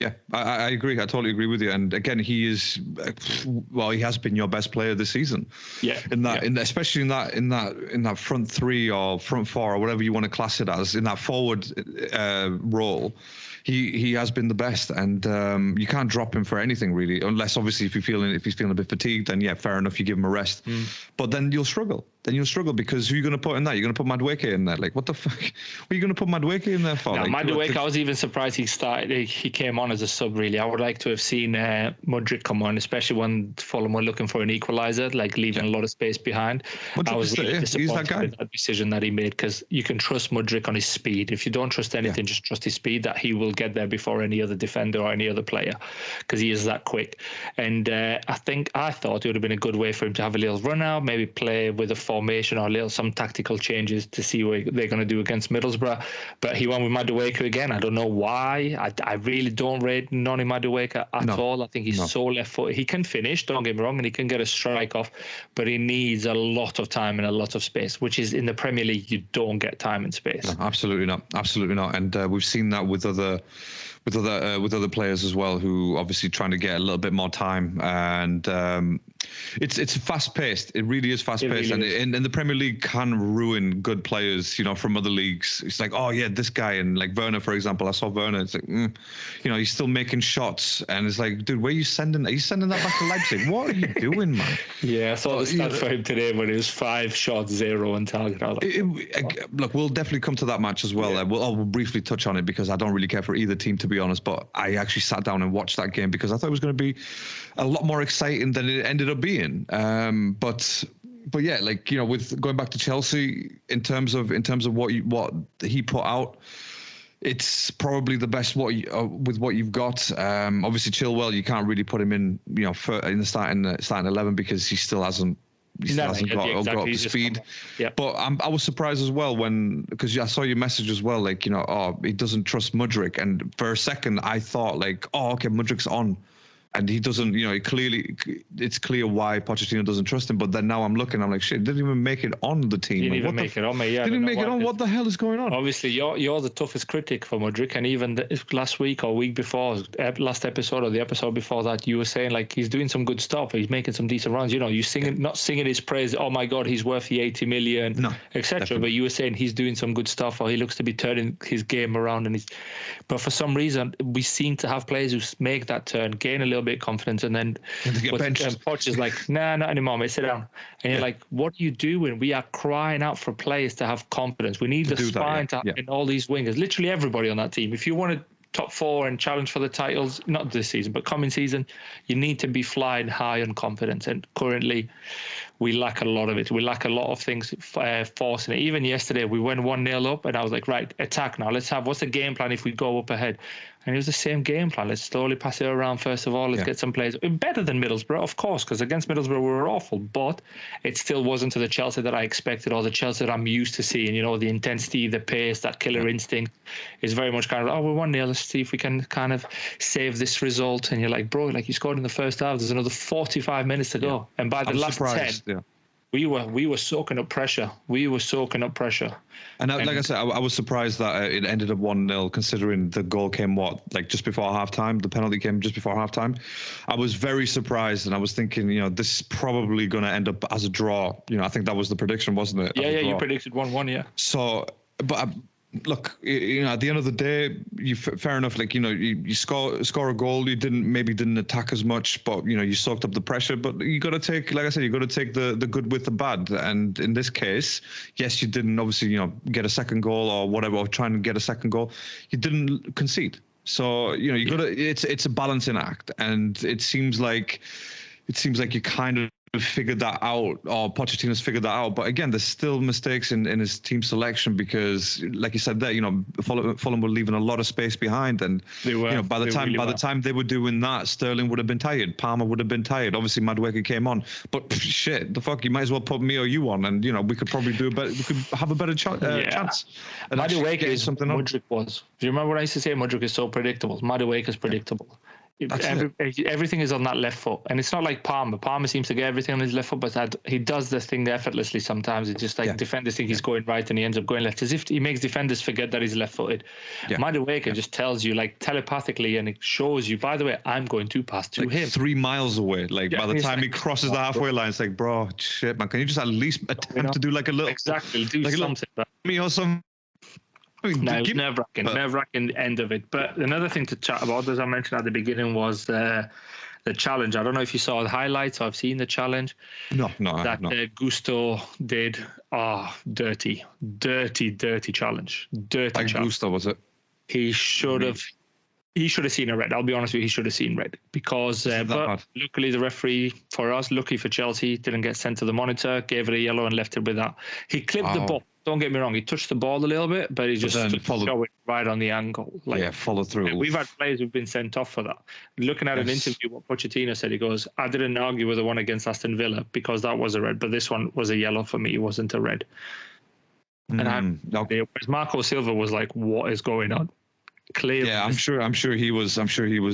Speaker 1: Yeah, I agree. I totally agree with you. And again, he is, well, he has been your best player this season.
Speaker 2: Yeah.
Speaker 1: Especially in that front three or front four or whatever you want to class it as, in that forward role. He has been the best, and you can't drop him for anything really, unless obviously if he's feeling a bit fatigued, then yeah, fair enough, you give him a rest. But then you'll struggle. Because who are you going to put in that? You're going to put Madueke in there? Like, what the fuck? What are you going to put Madueke in there for?
Speaker 2: No,
Speaker 1: like,
Speaker 2: Madueke, I was even surprised he came on as a sub, really. I would like to have seen Mudryk come on, especially when Fulham were looking for an equaliser, like leaving a lot of space behind. I was really disappointed with that decision that he made, because you can trust Mudryk on his speed. If you don't trust anything, just trust his speed, that he will get there before any other defender or any other player, because he is that quick. And I thought it would have been a good way for him to have a little run out, maybe play with a formation or some tactical changes to see what they're going to do against Middlesbrough. But he went with Madueke again. I don't know why. I really don't rate Noni Madueke at all. I think he's so left-footed. He can finish, don't get me wrong, and he can get a strike off, but he needs a lot of time and a lot of space, which is in the Premier League, you don't get time and space.
Speaker 1: No, absolutely not. And we've seen that with other players as well, who obviously trying to get a little bit more time. And it's fast paced. It really is fast paced, really, and the Premier League can ruin good players, from other leagues. It's like, oh yeah, this guy, and like Werner, for example. I saw Werner. It's like, he's still making shots, and it's like, dude, where are you sending? Are you sending that back to Leipzig? What are you doing, man?
Speaker 2: Yeah, I saw the stat for him today, but it was 5 shots, 0 on target.
Speaker 1: Look, we'll definitely come to that match as well. Yeah. We'll briefly touch on it, because I don't really care for either team, to be honest. But I actually sat down and watched that game because I thought it was going to be a lot more exciting than it ended up being. But yeah, with going back to Chelsea, in terms of what he put out, it's probably the best with what you've got. Obviously, Chilwell, you can't really put him in in the starting 11, because he still hasn't. He hasn't got up to speed. But I was surprised as well because I saw your message as well, he doesn't trust Mudryk, and for a second I thought okay, Mudryk's on. And he doesn't, it's clear why Pochettino doesn't trust him. But then now I'm looking, I'm like, shit, didn't even make it on the team.
Speaker 2: Didn't even make it on, mate. Yeah,
Speaker 1: didn't make it on. What the hell is going on?
Speaker 2: Obviously, you're the toughest critic for Mudryk, and even last week or week before, last episode or the episode before that, you were saying he's doing some good stuff. He's making some decent runs. You singing, not singing his praise. Oh my God, he's worth the 80 million, etc. But you were saying he's doing some good stuff, or he looks to be turning his game around. But for some reason, we seem to have players who make that turn, gain a little little bit of confidence, and then Poch is like, nah, not anymore, mate, sit down. And you're like, what are you doing? We are crying out for players to have confidence. We need the spine to have in all these wingers, literally everybody on that team. If you want to top 4 and challenge for the titles, not this season, but coming season, you need to be flying high on confidence. And currently, we lack a lot of it. We lack a lot of things forcing it. Even yesterday, we went 1-0 up, and I was like, right, attack now. What's the game plan if we go up ahead? And it was the same game plan. Let's slowly pass it around first of all. Let's get some players. Better than Middlesbrough, of course, because against Middlesbrough we were awful. But it still wasn't to the Chelsea that I expected, or the Chelsea that I'm used to seeing. You know, the intensity, the pace, that killer instinct is very much kind of, we're 1-0. Let's see if we can kind of save this result. And you're like, bro, like you scored in the first half. There's another 45 minutes to go. And by the last 10, we were soaking up pressure. And
Speaker 1: like I said, I was surprised that it ended up 1-0, considering the goal came just before halftime. The penalty came just before halftime. I was very surprised, and I was thinking, this is probably going to end up as a draw. I think that was the prediction, wasn't it?
Speaker 2: Yeah, you predicted 1-1, yeah.
Speaker 1: So, but look, at the end of the day, fair enough. Like, you score a goal. You didn't attack as much, but you soaked up the pressure. But you got to take, like I said, you got to take the good with the bad. And in this case, yes, you didn't obviously get a second goal or whatever, or trying to get a second goal. You didn't concede. So you got to. It's a balancing act, and it seems like you kind of figured that out, or Pochettino's figured that out. But again, there's still mistakes in his team selection, because, like you said there, Fulham were leaving a lot of space behind, and
Speaker 2: they were,
Speaker 1: by the time they were doing that, Sterling would have been tired, Palmer would have been tired. Obviously, Madueke came on, but shit, the fuck, you might as well put me or you on, and we could probably do better. We could have a better chance.
Speaker 2: Madueke is something Mudryk was. Do you remember when I used to say Mudryk is so predictable? Madueke is predictable. Everything is on that left foot, and it's not like Palmer. Palmer seems to get everything on his left foot, but he does this thing effortlessly sometimes. It's just like defenders think he's going right, and he ends up going left, as if he makes defenders forget that he's left-footed. Madueke just tells you, like, telepathically, and it shows you, by the way, I'm going to pass to him
Speaker 1: 3 miles away. By the time he crosses the halfway line, it's like, bro, shit, man, can you just at least attempt to do like a little
Speaker 2: do like something?
Speaker 1: Me or something.
Speaker 2: It was nerve-wracking end of it. But another thing to chat about, as I mentioned at the beginning, was the challenge. I don't know if you saw the highlights. I've seen the challenge.
Speaker 1: No,
Speaker 2: that Gusto did. Dirty challenge.
Speaker 1: Gusto, was it?
Speaker 2: He should have seen a red. I'll be honest with you, he should have seen red, because but luckily the referee, for us, lucky for Chelsea, didn't get sent to the monitor, gave it a yellow and left it with that. He clipped the ball. Don't get me wrong, he touched the ball a little bit, but he just followed it right on the angle.
Speaker 1: Follow through.
Speaker 2: We've had players who've been sent off for that. Looking at an interview, what Pochettino said, he goes, I didn't argue with the one against Aston Villa because that was a red, but this one was a yellow for me. It wasn't a red. Whereas Marco Silva was like, what is going on? Clearly.
Speaker 1: Yeah, I'm sure he was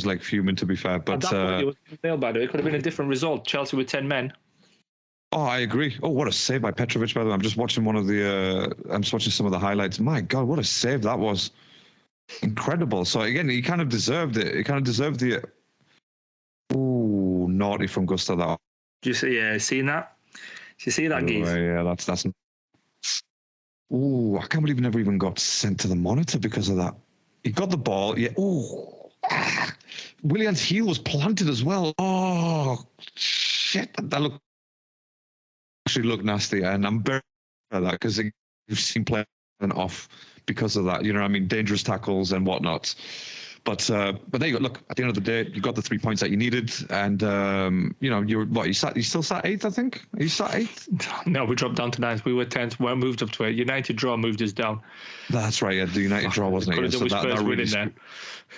Speaker 1: like fuming, to be fair. But
Speaker 2: at that point, it was nailed, by the way. It could have been a different result. Chelsea with 10 men.
Speaker 1: Oh, I agree. Oh, what a save by Petrovic, by the way. I'm just watching some of the highlights. My God, what a save that was. Incredible. So again, he kind of deserved it. He kind of deserved the naughty from Gusto that.
Speaker 2: Do you see seen that? Do you see that, Geese?
Speaker 1: Yeah, that's I can't believe he never even got sent to the monitor because of that. He got the ball. Yeah. Willian's heel was planted as well. Oh shit. That looked nasty, and I'm very proud of that, because you've seen players off because of that. You know what I mean? Dangerous tackles and whatnot. But there you go. Look, at the end of the day, you got the 3 points that you needed, and you still sat 8th, I think. Are you sat 8th?
Speaker 2: No, we dropped down to 9th. We were 10th. We moved up to 8th. United draw moved us down.
Speaker 1: That's right. Yeah, the United draw, wasn't it?
Speaker 2: So that really
Speaker 1: there.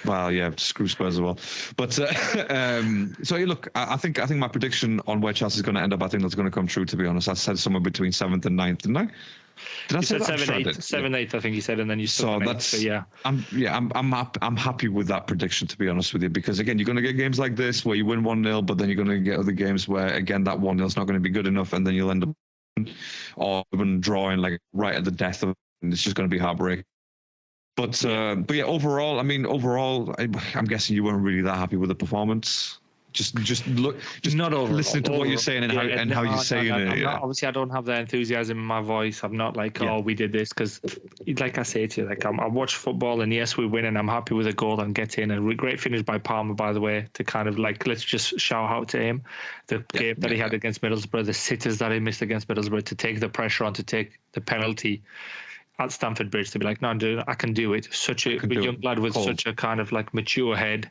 Speaker 1: Well, yeah, screw Spurs as well. But so look, I think my prediction on where Chelsea's going to end up, I think that's going to come true. To be honest, I said somewhere between 7th and 9th, didn't I? Did I say that?
Speaker 2: 7-8, I think you said, and then you.
Speaker 1: So that's I'm happy with that prediction, to be honest with you, because again, you're going to get games like this where you win 1-0, but then you're going to get other games where again that 1-0 is not going to be good enough, and then you'll end up or even drawing like right at the death of it, and it's just going to be heartbreaking. But yeah, overall, I'm guessing you weren't really that happy with the performance. Just look, just
Speaker 2: not overall.
Speaker 1: listening to what you're saying and how you're saying it.
Speaker 2: I'm
Speaker 1: Yeah.
Speaker 2: not, obviously, I don't have the enthusiasm in my voice. I'm not like, oh, we did this, because, like I say to you, like I watch football, and yes, we win, and I'm happy with a goal and get in. And great finish by Palmer, by the way, to kind of like, let's just shout out to him. The game that he had against Middlesbrough, the sitters that he missed against Middlesbrough, to take the pressure on, to take the penalty at Stamford Bridge, to be like, no, dude, I can do it. Such a young lad with such a kind of like mature head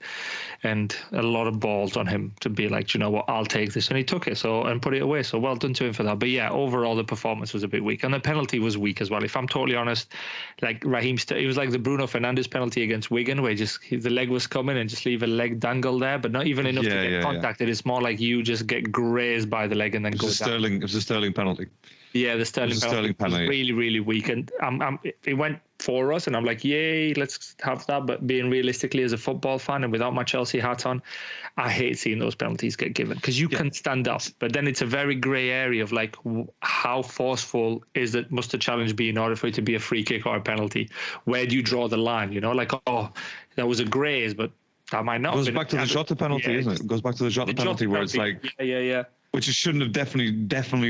Speaker 2: and a lot of balls on him to be like, you know what, I'll take this. And he took it and put it away. So well done to him for that. But yeah, overall the performance was a bit weak, and the penalty was weak as well. If I'm totally honest, like it was like the Bruno Fernandes penalty against Wigan, where the leg was coming and just leave a leg dangle there, but not even enough to get contacted. It's more like you just get grazed by the leg and then go down.
Speaker 1: It was a Sterling penalty.
Speaker 2: Yeah, the Sterling penalty was really, really weak, and it went for us, and I'm like, yay, let's have that. But being realistically, as a football fan and without my Chelsea hat on, I hate seeing those penalties get given, because you can stand up, but then it's a very grey area of like, how forceful must the challenge be in order for it to be a free kick or a penalty? Where do you draw the line? You know, like, oh, that was a graze, but that might not.
Speaker 1: It goes back to the Jota penalty, isn't it? It goes back to the Jota penalty, where it's like, which it shouldn't have definitely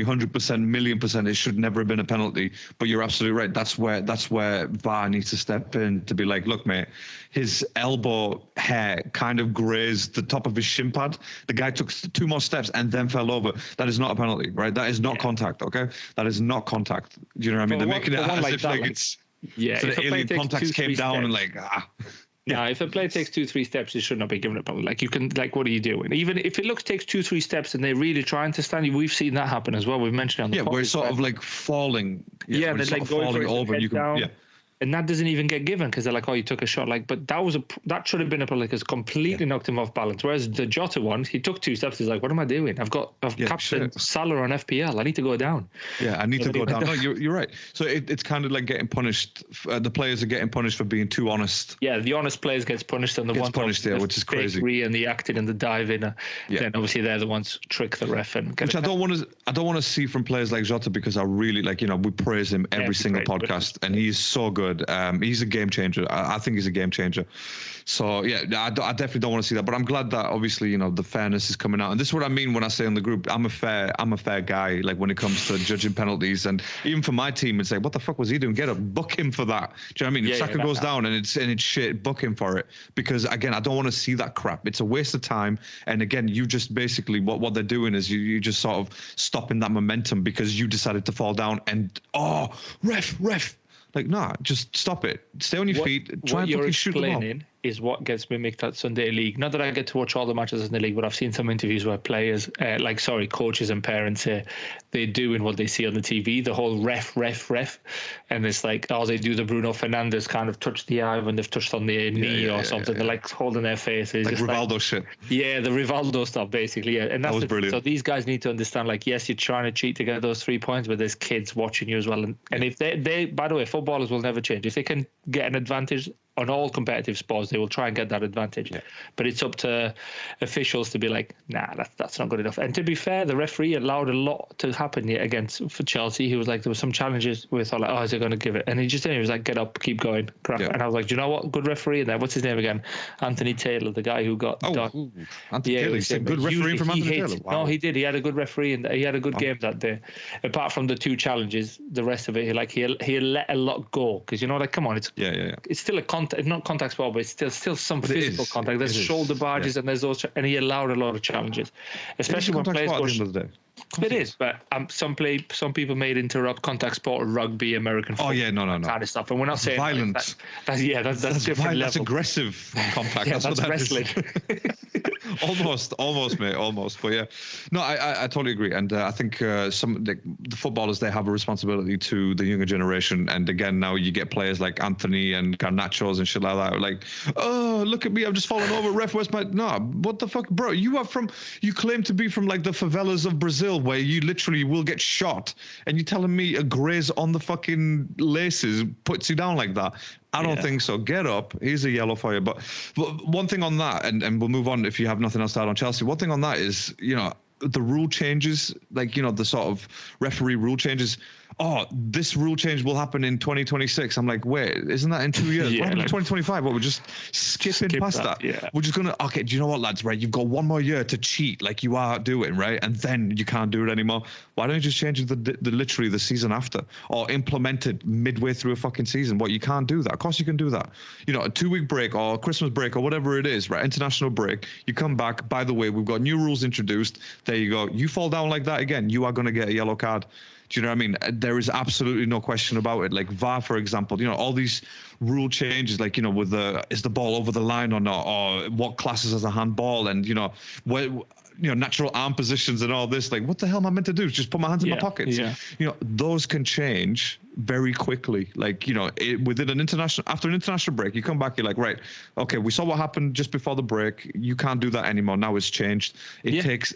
Speaker 1: 100%, million percent. It should never have been a penalty. But you're absolutely right. That's where VAR needs to step in to be like, look, mate, his elbow hair kind of grazed the top of his shin pad. The guy took 2 more steps and then fell over. That is not a penalty, right? That is not contact. Okay, that is not contact. Do you know what I mean? They're making it as if like it's so the alien contacts came down and like
Speaker 2: Yeah, if a player takes 2-3 steps, it should not be given a penalty. Like, you can, like, what are you doing? Even if it takes 2-3 steps and they're really trying to stand you, we've seen that happen as well. We've mentioned it on the podcast.
Speaker 1: Where it's sort of like falling.
Speaker 2: They're like
Speaker 1: falling over and you can
Speaker 2: down. And that doesn't even get given, because they're like, oh, you took a shot. Like, but that should have been a penalty, because completely knocked him off balance. Whereas the Jota one, he took 2 steps. He's like, what am I doing? I've captain Salah on FPL. I need to go down.
Speaker 1: Yeah, I need to go down. No, you're right. So it's kind of like getting punished. The players are getting punished for being too honest.
Speaker 2: Yeah, the honest players gets punished, and the ones
Speaker 1: which is crazy.
Speaker 2: And the acting and the diving, then obviously they're the ones trick the ref and
Speaker 1: which I don't want to see from players like Jota, because I really like, we praise him every single podcast, and he's so good. He's a game changer. I think he's a game changer. So yeah, I definitely don't want to see that. But I'm glad that obviously the fairness is coming out. And this is what I mean when I say on the group, I'm a fair guy. Like when it comes to judging penalties, and even for my team, it's like, what the fuck was he doing? Get up, book him for that. Do you know what I mean? If Saka goes down and it's shit, book him for it. Because again, I don't want to see that crap. It's a waste of time. And again, you just basically what they're doing is you just sort of stopping that momentum because you decided to fall down and ref. Like, nah, just stop it. Stay on your feet. Try and fucking shoot them up.
Speaker 2: Is what gets mimicked at Sunday League. Not that I get to watch all the matches in the league, but I've seen some interviews where players, coaches and parents say they're doing what they see on the TV, the whole ref. And it's like, they do the Bruno Fernandes kind of touch the eye when they've touched on the knee or something. They're like holding their faces.
Speaker 1: Like Rivaldo shit.
Speaker 2: Yeah, the Rivaldo stuff, basically. Yeah. And
Speaker 1: that was brilliant.
Speaker 2: So these guys need to understand, like, yes, you're trying to cheat to get those 3 points, but there's kids watching you as well. And if they, by the way, footballers will never change. If they can get an advantage on all competitive sports, they will try and get that advantage. Yeah. But it's up to officials to be like, nah, that's not good enough. And to be fair, the referee allowed a lot to happen for Chelsea. He was like, there were some challenges we thought like, is he going to give it? And he just didn't. He was like, get up, keep going, crap. Yeah. And I was like, do you know what? Good referee in there. What's his name again? Anthony Taylor, the guy who got done.
Speaker 1: Anthony Taylor. He's a good referee from Anthony Taylor. Wow.
Speaker 2: No, he did. He had a good referee and he had a good game that day. Apart from the 2 challenges, the rest of it, he let a lot go. Because, come on, it's still a contact, not contact sport, but it's still some physical contact. There's shoulder barges and there's those, and he allowed a lot of challenges, especially when players go.
Speaker 1: At the end of the day.
Speaker 2: It is, but some people may interrupt contact sport, rugby, American football.
Speaker 1: Oh yeah, no,
Speaker 2: kind of stuff, and we're not saying
Speaker 1: violence.
Speaker 2: That's different level.
Speaker 1: That's aggressive contact.
Speaker 2: Yeah, that's wrestling.
Speaker 1: almost, mate, almost. But yeah, no, I totally agree, and I think the footballers, they have a responsibility to the younger generation. And again, now you get players like Anthony and Garnachos and shit like that. Like, oh, look at me, I'm just falling over. Ref, where's my? No, what the fuck, bro? You claim to be from like the favelas of Brazil, where you literally will get shot, and you're telling me a graze on the fucking laces puts you down like that? I don't think so. Get up. Here's a yellow for you. But one thing on that, and we'll move on if you have nothing else to add on Chelsea. One thing on that is, the rule changes, like, the sort of referee rule changes. oh, this rule change will happen in 2026. I'm like, wait, isn't that in 2 years?
Speaker 2: Yeah,
Speaker 1: What happened in
Speaker 2: like-
Speaker 1: 2025? What, we're just skipping past that?
Speaker 2: Yeah.
Speaker 1: We're just going to, okay, do you know what, lads, right? You've got 1 more year to cheat like you are doing, right? And then you can't do it anymore. Why don't you just change it the literally the season after, or implement it midway through a fucking season? What, you can't do that? Of course you can do that. You know, a 2-week break or Christmas break or whatever it is, right? International break. You come back, by the way, we've got new rules introduced. There you go. You fall down like that again, you are going to get a yellow card. Do you know what I mean? There is absolutely no question about it. Like VAR, for example, you know, all these rule changes, like, you know, with is the ball over the line or not, or what classes as a handball, and, you know, where, you know, natural arm positions and all this. Like, what the hell am I meant to do? Just put my hands in my pockets.
Speaker 2: Yeah.
Speaker 1: You know, those can change very quickly. Like, you know, after an international break, you come back, you're like, right, okay, we saw what happened just before the break. You can't do that anymore. Now it's changed. It takes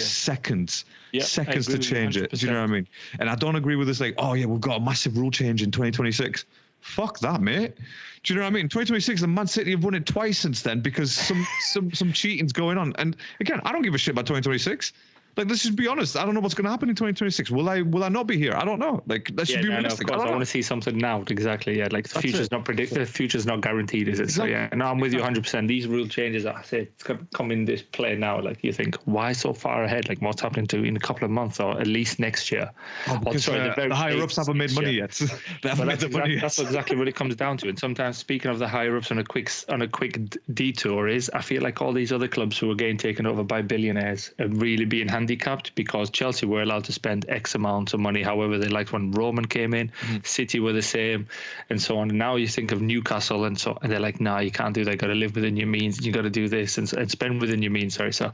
Speaker 1: seconds.
Speaker 2: Yeah,
Speaker 1: seconds to change it. Do you know what I mean? And I don't agree with this, like, oh yeah, we've got a massive rule change in 2026. Fuck that, mate. Do you know what I mean? 2026, and Man City have won it twice since then because some cheating's going on. And again, I don't give a shit about 2026. Like, let's just be honest. I don't know what's going to happen in 2026. Will I not be here? I don't know. Like, let's just be realistic.
Speaker 2: I want to see something now. Exactly. Yeah. Like, the future's not predicted. The future's not guaranteed, is it? Exactly. So yeah. No, I'm with you 100%. These rule changes, I say, it's going to come in this play now. Like, you think, why so far ahead? Like, what's happening to in a couple of months or at least next year?
Speaker 1: Oh, because the higher ups haven't made money yet. They haven't made the money yet.
Speaker 2: That's exactly what it comes down to. And sometimes, speaking of the higher ups on a quick detour, is I feel like all these other clubs who are getting taken over by billionaires are really being handicapped because Chelsea were allowed to spend X amount of money however they liked when Roman came in. City were the same, and so on. And now you think of Newcastle, and they're like, nah, you can't do that. You got to live within your means. You got to do this and spend within your means. Sorry. So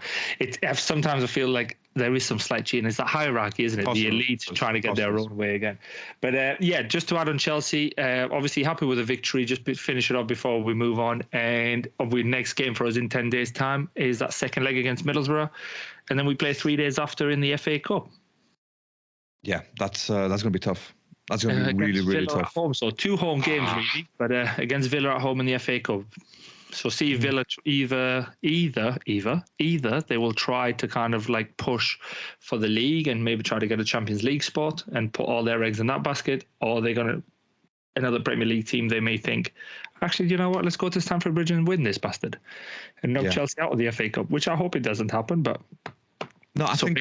Speaker 2: sometimes I feel like there is some slight cheating. It's that hierarchy, isn't it? The elite trying to get their own way again. But just to add on Chelsea, obviously happy with the victory. Just finish it up before we move on. And our next game for us in 10 days' time is that second leg against Middlesbrough. And then we play 3 days after in the FA Cup.
Speaker 1: Yeah, that's going to be tough. That's going to be really, really
Speaker 2: Villa
Speaker 1: tough.
Speaker 2: At home. So 2 home games, really. But against Villa at home in the FA Cup. So see Villa either they will try to kind of like push for the league and maybe try to get a Champions League spot and put all their eggs in that basket, or they're going to another Premier League team. They may think, actually, you know what? Let's go to Stamford Bridge and win this bastard and knock Chelsea out of the FA Cup, which I hope it doesn't happen. But
Speaker 1: no, I think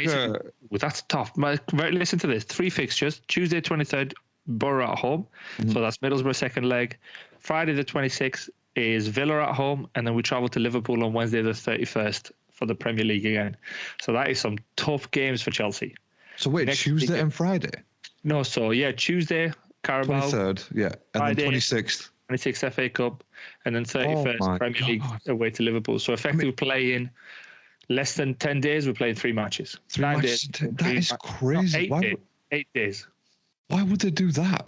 Speaker 2: that's tough. Listen to this: 3 fixtures: Tuesday 23rd, Borough at home. So that's Middlesbrough second leg. Friday the 26th. Is Villa at home, and then we travel to Liverpool on Wednesday the 31st for the Premier League again. So that is some tough games for Chelsea.
Speaker 1: So wait, Tuesday and Friday?
Speaker 2: No, so yeah, Tuesday, Carabao.
Speaker 1: 23rd, yeah. And
Speaker 2: Friday,
Speaker 1: then 26th.
Speaker 2: 26th FA Cup, and then 31st Premier League away to Liverpool. So effectively playing less than 10 days, we're playing 3 matches.
Speaker 1: 9 days. That is crazy.
Speaker 2: No, 8 days.
Speaker 1: Why would they do that?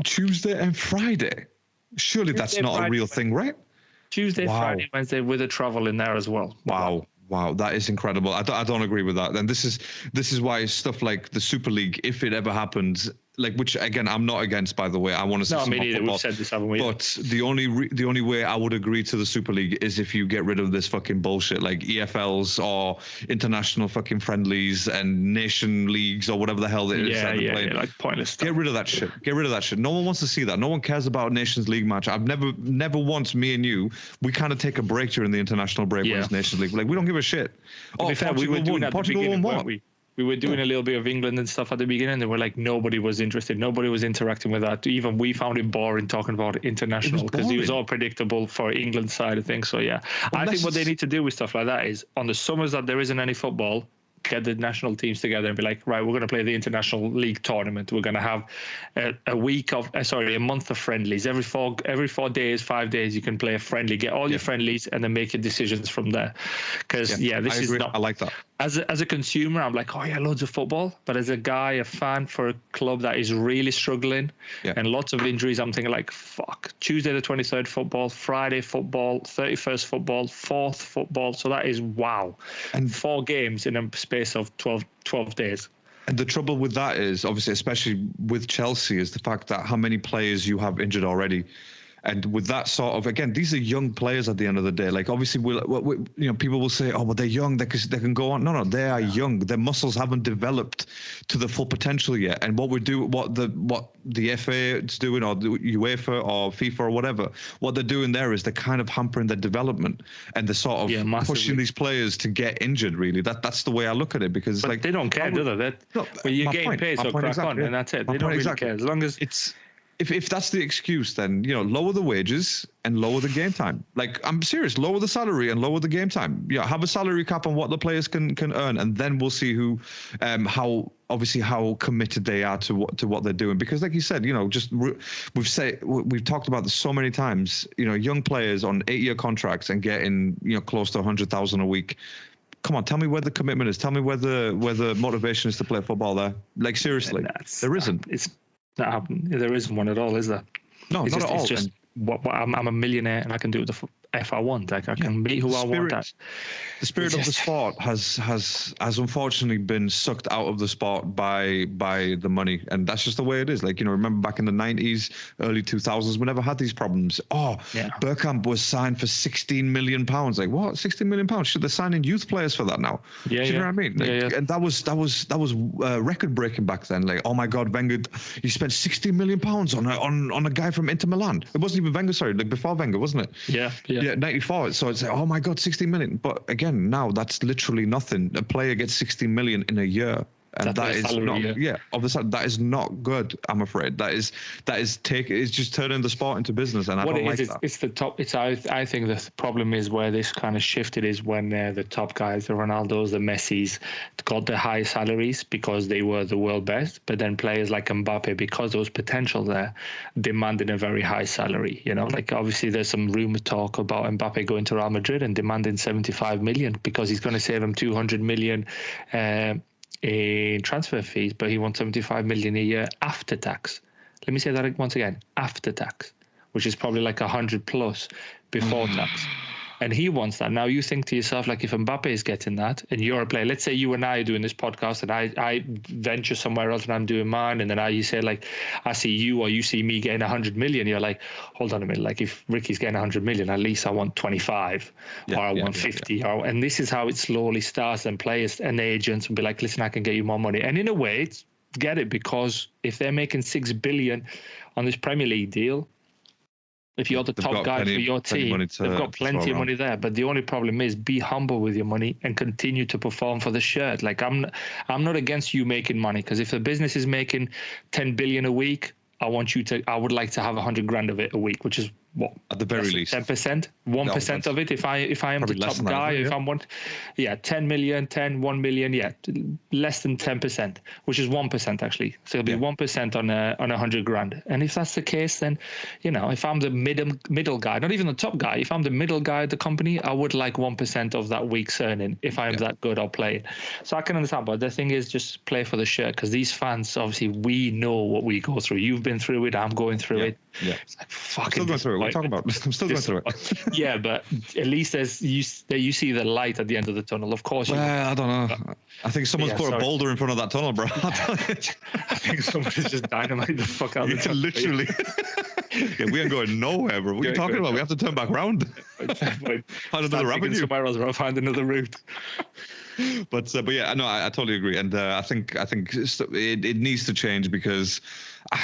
Speaker 1: Tuesday and Friday? Surely that's not a real thing, right?
Speaker 2: Tuesday, Friday, Wednesday with a travel in there as well.
Speaker 1: Wow, that is incredible. I don't agree with that. And this is why stuff like the Super League, if it ever happens, like, which again I'm not against, by the way. I want to see some more football.
Speaker 2: We've said this, haven't we?
Speaker 1: But the only way I would agree to the Super League is if you get rid of this fucking bullshit, like EFLs or international fucking friendlies and nation leagues or whatever the hell it is.
Speaker 2: Yeah, like pointless stuff.
Speaker 1: Get rid of that shit. No one wants to see that. No one cares about a Nations League match. I've never once, me and you, we kind of take a break during the international break when it's Nations League. Like, we don't give a shit.
Speaker 2: To be fair, we were doing that at the beginning, weren't we? We were doing a little bit of England and stuff at the beginning. They were like, nobody was interested. Nobody was interacting with that. Even we found it boring talking about international because it was all predictable for England's side of things. So, yeah, I think what they need to do with stuff like that is on the summers that there isn't any football, get the national teams together and be like, right, we're going to play the international league tournament. We're going to have a month of friendlies. Every 4 days, 5 days, you can play a friendly. Get all your friendlies and then make your decisions from there. Because this is not.
Speaker 1: I like that.
Speaker 2: As a consumer, I'm like, oh yeah, loads of football. But as a guy, a fan for a club that is really struggling and lots of injuries, I'm thinking like, fuck. Tuesday the 23rd football, Friday football, 31st football, 4th football. So that is wow. And 4 games in a space of 12 days.
Speaker 1: And the trouble with that is, obviously, especially with Chelsea, is the fact that how many players you have injured already. And with that sort of, again, these are young players at the end of the day. Like, obviously, people will say, oh, but they're young, they can go on. No, they are young. Their muscles haven't developed to the full potential yet. And what the FA is doing, or the UEFA or FIFA or whatever, what they're doing there is they're kind of hampering their development, and they're sort of pushing these players to get injured. Really, that's the way I look at it, because
Speaker 2: but
Speaker 1: like
Speaker 2: they don't care, do they? Well, you're getting paid, so crack on, and that's it. They don't really care as long as
Speaker 1: it's. If that's the excuse, then, lower the wages and lower the game time. Like, I'm serious, lower the salary and lower the game time. Have a salary cap on what the players can earn, and then we'll see how committed they are to what they're doing. Because, like you said, we've talked about this so many times. Young players on 8-year contracts and getting close to 100,000 a week. Come on, tell me where the commitment is. Tell me where the motivation is to play football there. Like, seriously, there isn't.
Speaker 2: It's not happening. There isn't one at all, is there?
Speaker 1: No, not at all.
Speaker 2: It's just I'm a millionaire and I can do the F I want. Like, I can meet who I want.
Speaker 1: The spirit of the sport has unfortunately been sucked out of the sport by the money, and that's just the way it is. Like, remember back in the 90s, early 2000s, we never had these problems. Bergkamp was signed for £16 million. Like, what? £16 million? Should they sign in youth players for that now?
Speaker 2: Yeah,
Speaker 1: do you know what I mean? Like, and that was record breaking back then. Like, oh my God, Wenger, he spent £16 million on a guy from Inter Milan. It wasn't even Wenger, sorry, like before Wenger, wasn't it?
Speaker 2: Yeah.
Speaker 1: 94. So it's like, oh my God, 16 million. But again, now that's literally nothing. A player gets 16 million in a year. And that is salary, obviously that is not good. I'm afraid it's just turning the sport into business, and I don't like that.
Speaker 2: It's the top. I think the problem is where this kind of shifted is when the top guys, the Ronaldos, the Messis, got the high salaries because they were the world best. But then players like Mbappe, because there was potential there, demanded a very high salary. Like, obviously there's some rumor talk about Mbappe going to Real Madrid and demanding 75 million because he's going to save him 200 million. In transfer fees, but he wants 75 million a year after tax. Let me say that once again, after tax, which is probably like 100 plus before tax. And he wants that. Now you think to yourself, like, if Mbappe is getting that and you're a player, let's say you and I are doing this podcast and I venture somewhere else and I'm doing mine, and then you say, like, I see you or you see me getting 100 million, you're like, hold on a minute, like, if Ricky's getting 100 million, at least I want 25 or I want 50. And this is how it slowly starts, and players and agents will be like, listen, I can get you more money. And in a way, it's get it, because if they're making 6 billion on this Premier League deal, if you're the top guy for your team, they've got plenty of money there. But the only problem is, be humble with your money and continue to perform for the shirt. Like, I'm not against you making money, because if the business is making 10 billion a week, I would like to have 100 grand of it a week, which is what,
Speaker 1: at the very least
Speaker 2: 10%, 1% of it. If I am the top guy, if I want 10 million, 1 million, less than 10%, which is 1% actually. So it'll be 1% on 100 grand. And if that's the case, then if I'm the middle guy, not even the top guy, if I'm the middle guy at the company, I would like 1% of that week's earning. If I am that good, I'll play it. So I can understand, but the thing is, just play for the shirt, because these fans, obviously, we know what we go through. You've been through it, I'm going through it. It's like, fucking,
Speaker 1: I'm still going through it. We're talking about. I'm still going through it.
Speaker 2: Yeah, but at least you see the light at the end of the tunnel. Of course.
Speaker 1: I don't know. I think someone's put a boulder in front of that tunnel, bro.
Speaker 2: I think someone's just dynamite the fuck out of the tunnel.
Speaker 1: Literally. We ain't going nowhere, bro. What are you talking about? We have to turn back round.
Speaker 2: Find another avenue. Somewhere else, or find another route.
Speaker 1: But yeah, no, I totally agree, and I think it needs to change, because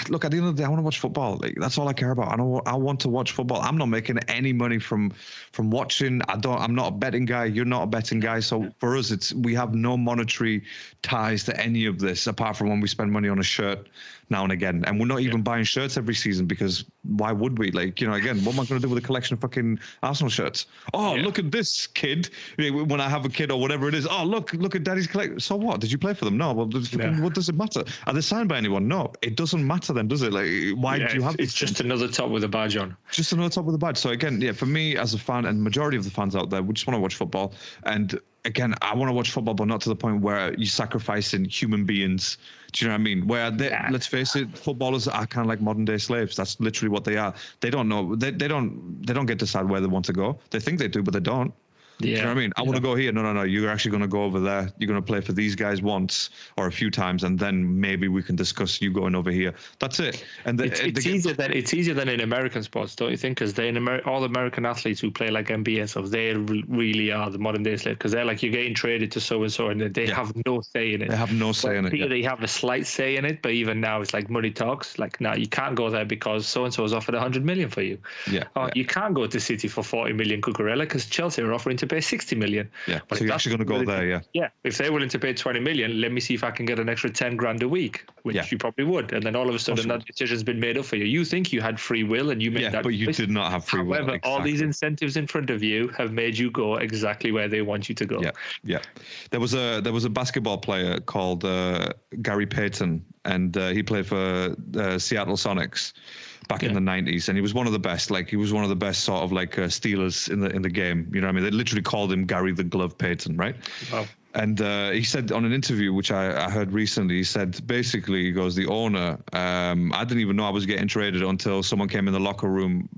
Speaker 1: look, at the end of the day, I want to watch football. Like, that's all I care about. I want to watch football. I'm not making any money from watching. I'm not a betting guy. You're not a betting guy. So for us, we have no monetary ties to any of this, apart from when we spend money on a shirt now and again. And we're not even buying shirts every season, because why would we? Like, again, what am I going to do with a collection of fucking Arsenal shirts? Look at this kid. When I have a kid or whatever it is, look at daddy's collection. So what? Did you play for them? No. Well, what does it matter? Are they signed by anyone? No. It doesn't matter then, does it? Like, why do you have
Speaker 2: it's just another top with a badge on.
Speaker 1: Just another top with a badge. So again, for me as a fan, and majority of the fans out there, we just want to watch football. And again, I want to watch football, but not to the point where you're sacrificing human beings. Do you know what I mean? Where let's face it, footballers are kind of like modern day slaves. That's literally what they are. They don't know. They don't get to decide where they want to go. They think they do, but they don't. Do you know what I mean? I want to go here. No. You're actually going to go over there. You're going to play for these guys once or a few times, and then maybe we can discuss you going over here. That's it. And
Speaker 2: it's easier than in American sports, don't you think? Because all American athletes who play like NBA stuff, they really are the modern day slave, because they're like, you're getting traded to so and so, and they have no say in it.
Speaker 1: They have no say in it.
Speaker 2: Here they have a slight say in it, but even now it's like money talks. Like, no, you can't go there because so and so has offered 100 million for you. You can't go to City for 40 million Cucurella because Chelsea are offering to pay 60 million.
Speaker 1: Yeah, but so you're actually going to go there,
Speaker 2: Yeah, if they're willing to pay 20 million, let me see if I can get an extra 10 grand a week, which you probably would. And then all of a sudden that decision's been made up for you. You think you had free will and you made that
Speaker 1: but you did not have free will.
Speaker 2: However, all these incentives in front of you have made you go exactly where they want you to go.
Speaker 1: Yeah. There was a basketball player called Gary Payton, and he played for Seattle Sonics back in the 90s, and he was one of the best. Like, he was one of the best sort of like stealers in the game. You know what I mean? They literally called him Gary the Glove Payton, right?
Speaker 2: Wow.
Speaker 1: And he said on an interview, which I heard recently, he said basically, he goes, the owner, I didn't even know I was getting traded until someone came in the locker room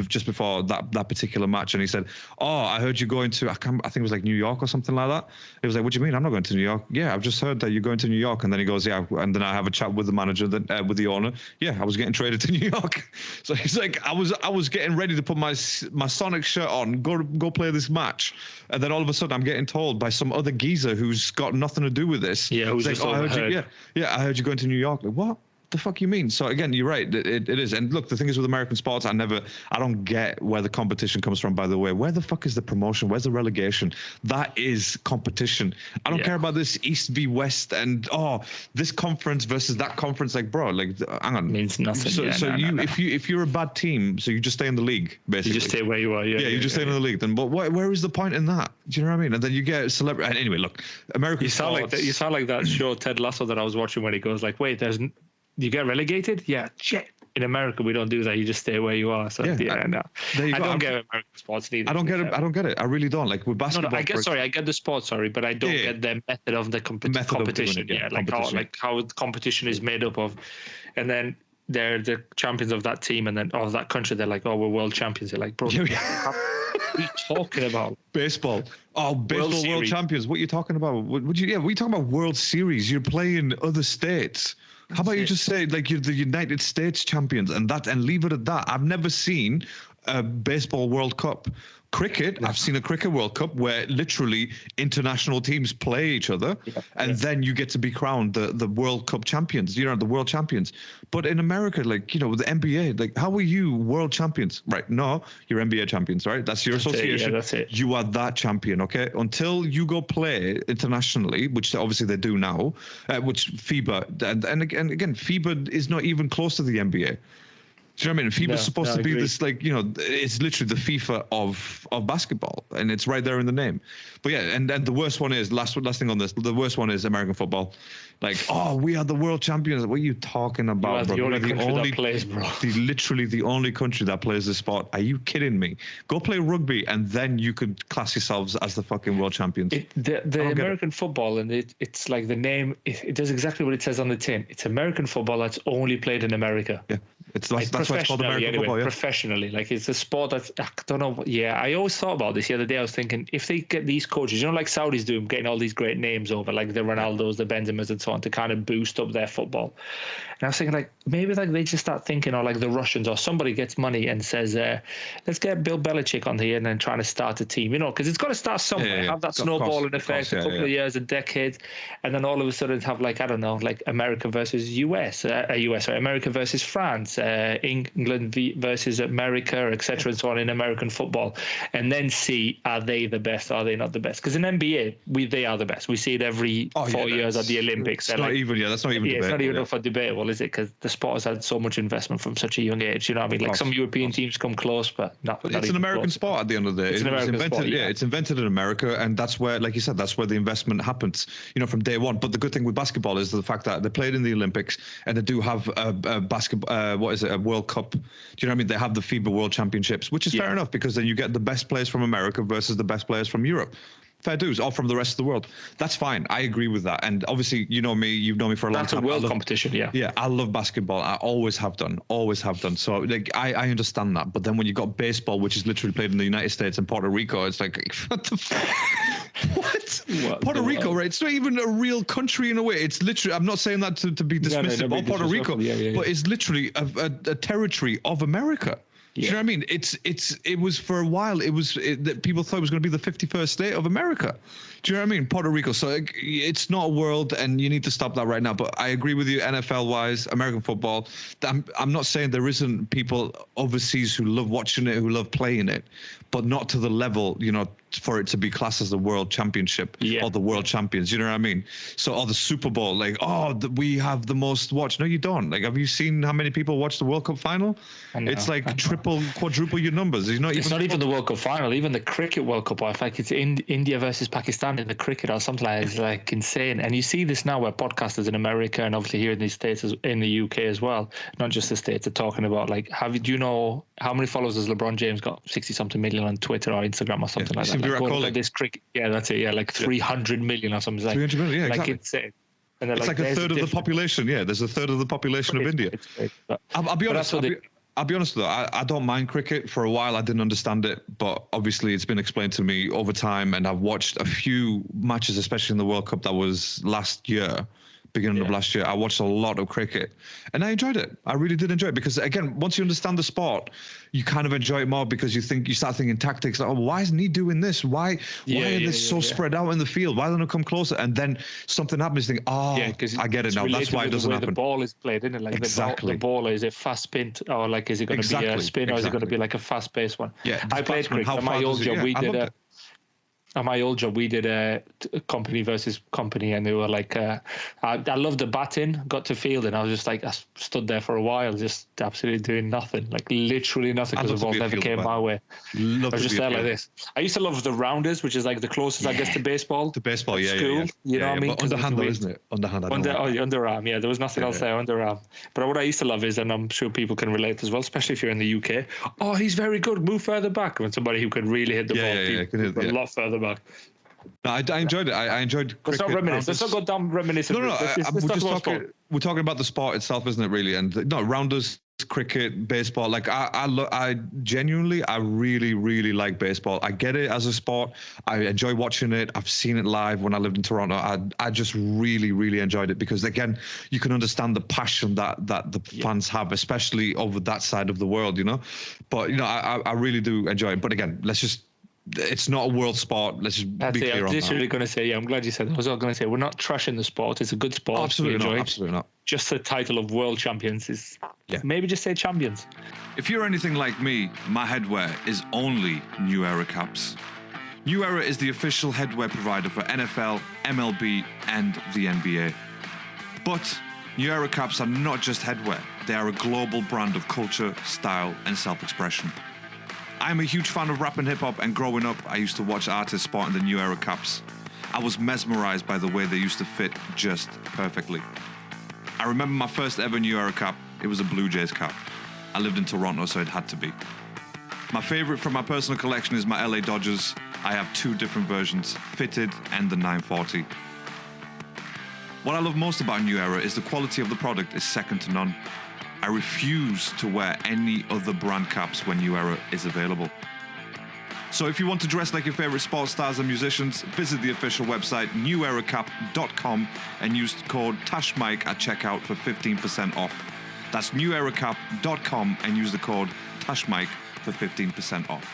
Speaker 1: just before that particular match. And he said, oh, I heard you're going to, I think it was like New York or something like that. He was like, what do you mean? I'm not going to New York. Yeah, I've just heard that you're going to New York. And then he goes, yeah. And then I have a chat with the manager, with the owner. Yeah, I was getting traded to New York. So he's like, I was getting ready to put my Sonic shirt on, go play this match. And then all of a sudden I'm getting told by some other geezer who's got nothing to do with this.
Speaker 2: Yeah, who's
Speaker 1: like,
Speaker 2: just overheard.
Speaker 1: I heard you going to New York. Like, what the fuck you mean? So again, you're right. It is. And look, the thing is with American sports, I don't get where the competition comes from, by the way. Where the fuck is the promotion? Where's the relegation? That is competition. I don't care about this East v West and this conference versus that conference. Like, bro, like, hang on.
Speaker 2: It means nothing.
Speaker 1: If you're a bad team, so you just stay in the league, basically.
Speaker 2: You just stay where you are.
Speaker 1: You just stay in the league. Then, but where is the point in that? Do you know what I mean? And then you get celebrity. And anyway, look, American sports.
Speaker 2: You sound like that show Ted Lasso that I was watching when he goes like, wait, you get relegated? Yeah, shit. In America, we don't do that. You just stay where you are. So no. I don't get American sports either.
Speaker 1: I don't get it. I really don't. Like with basketball.
Speaker 2: No, I get the sport, but I don't get the method of the competition. How the competition is made up of, and then they're the champions of that team, and then of that country. They're like, oh, we're world champions. They're like, bro, what are you talking about?
Speaker 1: Baseball. Oh, baseball world champions. What are you talking about? What are you talking about? World Series. You're playing other states. How about you just say like you're the United States champions and leave it at that? I've never seen a baseball World Cup. Cricket, I've seen a cricket World Cup where literally international teams play each other, and then you get to be crowned the World Cup champions. The world champions. But in America, like, with the NBA, like, how are you world champions? Right? No, you're NBA champions, right? That's your association.
Speaker 2: That's it.
Speaker 1: You are that champion, okay? Until you go play internationally, which obviously they do now, which FIBA, and again, FIBA is not even close to the NBA. Do you know what I mean? FIBA's supposed to be this, like, it's literally the FIFA of basketball, and it's right there in the name. But yeah, and the worst one is, last thing on this, the worst one is American football. Like, we are the world champions. What are you talking about, bro?
Speaker 2: The only country that plays, bro.
Speaker 1: Literally the only country that plays this sport. Are you kidding me? Go play rugby, and then you could class yourselves as the fucking world champions.
Speaker 2: The American football, and it's like the name, it does exactly what it says on the tin. It's American football that's only played in America.
Speaker 1: Yeah. That's why it's called American football,
Speaker 2: professionally. Like, it's a sport that's, I don't know. Yeah, I always thought about this the other day. I was thinking, if they get these coaches, like Saudis do, getting all these great names over, like the Ronaldos, the Benzemas, and so on, to kind of boost up their football. And I was thinking, like, maybe like they just start thinking, or like the Russians, or somebody gets money and says, let's get Bill Belichick on here and then trying to start a team, because it's got to start somewhere. Have that snowballing effect, a couple of years, a decade, and then all of a sudden have, like, I don't know, like America versus America versus France, England versus America, etc., and so on in American football, and then see, are they the best? Are they not the best? Because in NBA, they are the best. We see it every 4 years at the Olympics.
Speaker 1: That's not even debatable.
Speaker 2: It's not even up for debatable, is it? Because the sport has had so much investment from such a young age. You know what I mean? Like, some European teams come close, but not.
Speaker 1: It's an American sport at the end of the day.
Speaker 2: It's an American sport.
Speaker 1: Yeah, it's invented in America, and that's where, like you said, that's where the investment happens. From day one. But the good thing with basketball is the fact that they played in the Olympics, and they do have a basketball. A World Cup? Do you know what I mean? They have the FIBA World Championships, which is fair enough, because then you get the best players from America versus the best players from Europe. fair dues, or from the rest of the world. That's fine. I agree with that. And obviously, you know me, you've known me for a long time.
Speaker 2: That's a world competition, yeah.
Speaker 1: Yeah, I love basketball. I always have done. So like, I understand that. But then when you got baseball, which is literally played in the United States and Puerto Rico, it's like, what the what? Puerto Rico, right? It's not even a real country in a way. It's literally, I'm not saying that to be dismissive of Puerto Rico, but it's literally a territory of America. Do you know what I mean? It was for a while. That people thought it was going to be the 51st state of America. Do you know what I mean? Puerto Rico. So it's not a world, and you need to stop that right now. But I agree with you, NFL wise, American football. I'm not saying there isn't people overseas who love watching it, who love playing it, but not to the level, you know, for it to be classed as the world championship or the world champions. You know what I mean? So, or the Super Bowl, like, we have the most watched. No, you don't. Like, have you seen how many people watch the World Cup final? It's like triple, quadruple your numbers. It's not
Speaker 2: even the World Cup final, even the cricket World Cup. I think it's India versus Pakistan in the cricket or something like that. It's like insane. And you see this now where podcasters in America and obviously here in the States, in the UK as well, not just the States, are talking about like, do you know how many followers has LeBron James got? 60 something million on Twitter or Instagram or something like that. Like, this cricket, that's it. Yeah, like 300 million or something.
Speaker 1: 300 million, yeah,
Speaker 2: like
Speaker 1: exactly.
Speaker 2: Insane. And
Speaker 1: it's like a third of the population. Yeah, there's a third of the population of India. I'll be honest. I'll be honest though, I don't mind cricket. For a while, I didn't understand it, but obviously it's been explained to me over time, and I've watched a few matches, especially in the World Cup that was last year. Beginning of last year, I watched a lot of cricket, and I enjoyed it. I really did enjoy it because, again, once you understand the sport, you kind of enjoy it more because you start thinking tactics. Like, why isn't he doing this? Why are they so spread out in the field? Why don't they come closer? And then something happens. You think, I get it now. That's why it doesn't happen.
Speaker 2: The ball is played, isn't it? Like
Speaker 1: exactly.
Speaker 2: The ball, is it fast spin or like is it going to be a spin or is it going to be like a fast paced one?
Speaker 1: Yeah,
Speaker 2: I played cricket. At my old job, we did a company versus company, and they were like, I loved the batting, got to field, and I was just like, I stood there for a while, just absolutely doing nothing, like literally nothing, because the ball never came my way. I was just there like this. I used to love the rounders, which is like the closest, I guess, to baseball.
Speaker 1: To baseball,
Speaker 2: school, you know what I mean?
Speaker 1: Underhand, isn't it? Underhand.
Speaker 2: Underarm, yeah. There was nothing else there, underarm. But what I used to love is, and I'm sure people can relate as well, especially if you're in the UK, he's very good, move further back. When somebody who could really hit the ball, a lot further back.
Speaker 1: No, I enjoyed it. I enjoyed cricket.
Speaker 2: Let's not reminisce. Let's not go down reminiscing.
Speaker 1: No. We're talking about the sport itself, isn't it? Really, and rounders, cricket, baseball. Like I genuinely, I really, really like baseball. I get it as a sport. I enjoy watching it. I've seen it live when I lived in Toronto. I just really, really enjoyed it because, again, you can understand the passion that the fans have, especially over that side of the world. You know, but I really do enjoy it. But again, it's not a world sport. Let's just be clear on that. I was literally
Speaker 2: going to say, I'm glad you said that. I was going to say, we're not trashing the sport. It's a good sport.
Speaker 1: Absolutely not.
Speaker 2: Just the title of world champions is maybe just say champions.
Speaker 3: If you're anything like me, my headwear is only New Era caps. New Era is the official headwear provider for NFL, MLB, and the NBA. But New Era caps are not just headwear. They are a global brand of culture, style, and self-expression. I'm a huge fan of rap and hip-hop, and growing up, I used to watch artists sporting the New Era caps. I was mesmerized by the way they used to fit just perfectly. I remember my first ever New Era cap. It was a Blue Jays cap. I lived in Toronto, so it had to be. My favorite from my personal collection is my LA Dodgers. I have two different versions, fitted and the 940. What I love most about New Era is the quality of the product is second to none. I refuse to wear any other brand caps when New Era is available. So if you want to dress like your favorite sports stars and musicians, visit the official website neweracap.com and use the code TASHMIKE at checkout for 15% off. That's neweracap.com and use the code TASHMIKE for 15% off.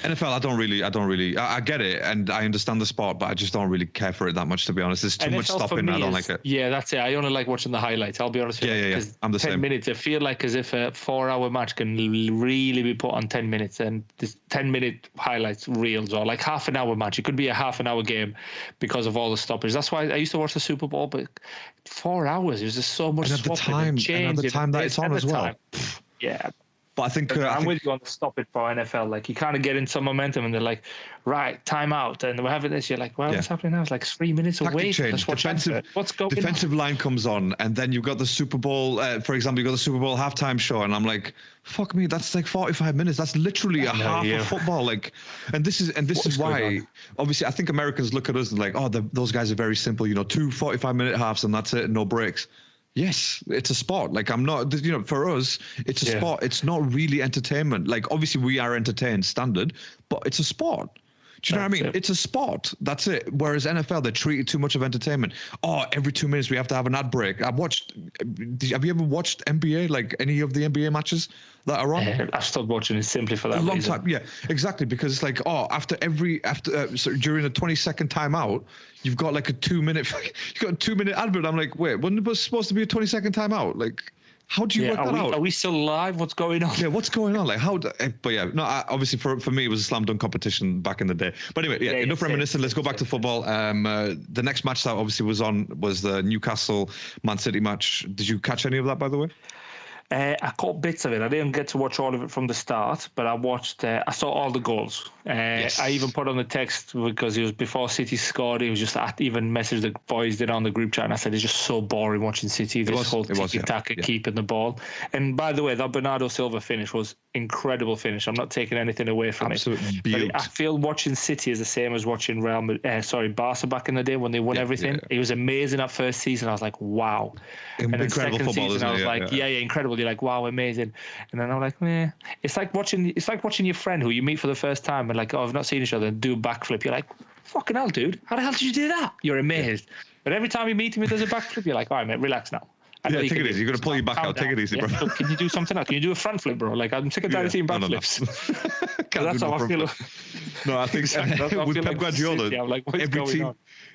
Speaker 1: NFL, I get it, and I understand the sport, but I just don't really care for it that much, to be honest. There's too much stopping, I don't like it.
Speaker 2: Yeah, that's it. I only like watching the highlights, I'll be honest with you.
Speaker 1: Yeah. I'm the
Speaker 2: 10
Speaker 1: same.
Speaker 2: 10 minutes, I feel like as if a 4-hour match can really be put on 10 minutes, and this 10-minute highlights reels, or like half an hour match. It could be a half an hour game because of all the stoppage. That's why I used to watch the Super Bowl, but 4 hours, there's just so much swapping and changing.
Speaker 1: And at the time that it's on as well.
Speaker 2: Yeah.
Speaker 1: But I think
Speaker 2: I'm with you on the stop it for NFL. Like, you kind of get in some momentum, and they're like, right, timeout, and we're having this. You're like, well, what's happening now? It's like 3 minutes away. Let's watch what's going on.
Speaker 1: Defensive line comes on, and then you've got the Super Bowl. For example, you've got the Super Bowl halftime show, and I'm like, fuck me, that's like 45 minutes. That's literally a half of football. Like, and this is why. Obviously, I think Americans look at us and like, oh, those guys are very simple. 2 45-minute halves, and that's it, no breaks. Yes, it's a sport. Like, I'm not, for us, it's a sport. It's not really entertainment. Like, obviously we are entertained standard, but it's a sport. Do you know what I mean? It's a sport. That's it. Whereas NFL, they treat it too much of entertainment. Oh, every 2 minutes we have to have an ad break. Have you ever watched NBA, like any of the NBA matches that are on?
Speaker 2: I've stopped watching it simply for that
Speaker 1: reason. A long
Speaker 2: reason.
Speaker 1: time. Yeah, exactly. Because it's like, oh, so during a 20-second timeout, you've got like a 2 minute, you've got a 2 minute advert. I'm like, wait, wasn't it supposed to be a 20-second timeout? Like, how do you work that out?
Speaker 2: Are we still live? What's going on?
Speaker 1: Yeah, what's going on? Like, but yeah, no, obviously for me, it was a slam dunk competition back in the day. But anyway, enough reminiscing. Let's go back to football. The next match that obviously was the Newcastle Man City match. Did you catch any of that, by the way?
Speaker 2: I caught bits of it. I didn't get to watch all of it from the start, but I watched. I saw all the goals. I even put on the text because it was before City scored. It was just I even messaged the boys did on the group chat, and I said it's just so boring watching City. This whole tiki-taka keeping the ball. And by the way, that Bernardo Silva finish was incredible finish. I'm not taking anything away from it. But I feel watching City is the same as watching Barca back in the day when they won everything. It was amazing that first season. I was like, wow. And then second season, I was like, incredible. You're like, wow, amazing. And then I'm like, meh. It's like watching your friend who you meet for the first time and like, oh, I've not seen each other, and do a backflip. You're like, fucking hell, dude. How the hell did you do that? You're amazed. But every time you meet him, he does a backflip. You're like, all right, mate, relax now.
Speaker 1: Take it easy. You're going to pull your back out. Take it easy, bro.
Speaker 2: So can you do something else? Can you do a front flip, bro? Like, I'm sick of seeing backflips. That's how I feel.
Speaker 1: No, I think with Pep Guardiola,
Speaker 2: I'm like, what's going on?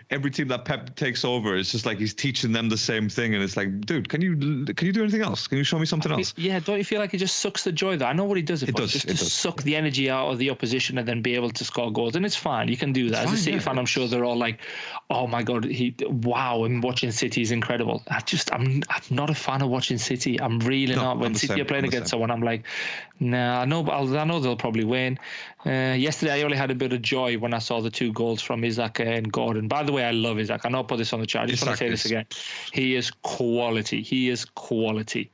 Speaker 1: Every team that Pep takes over, it's just like he's teaching them the same thing, and it's like, dude, can you do anything else? Can you show me something else?
Speaker 2: Yeah, don't you feel like it just sucks the joy? Though I know what he does. It does. Just to suck the energy out of the opposition and then be able to score goals, and it's fine. You can do that. As a City fan, I'm sure they're all like, "Oh my god, wow!" And watching City is incredible. I'm not a fan of watching City. I'm really not. When City are playing against someone, I'm like, nah. I know they'll probably win. Yesterday, I only had a bit of joy when I saw the 2 goals from Isaac and Gordon. By the way, I love Isaac. I know I put this on the chat. I just want to say this again. He is quality.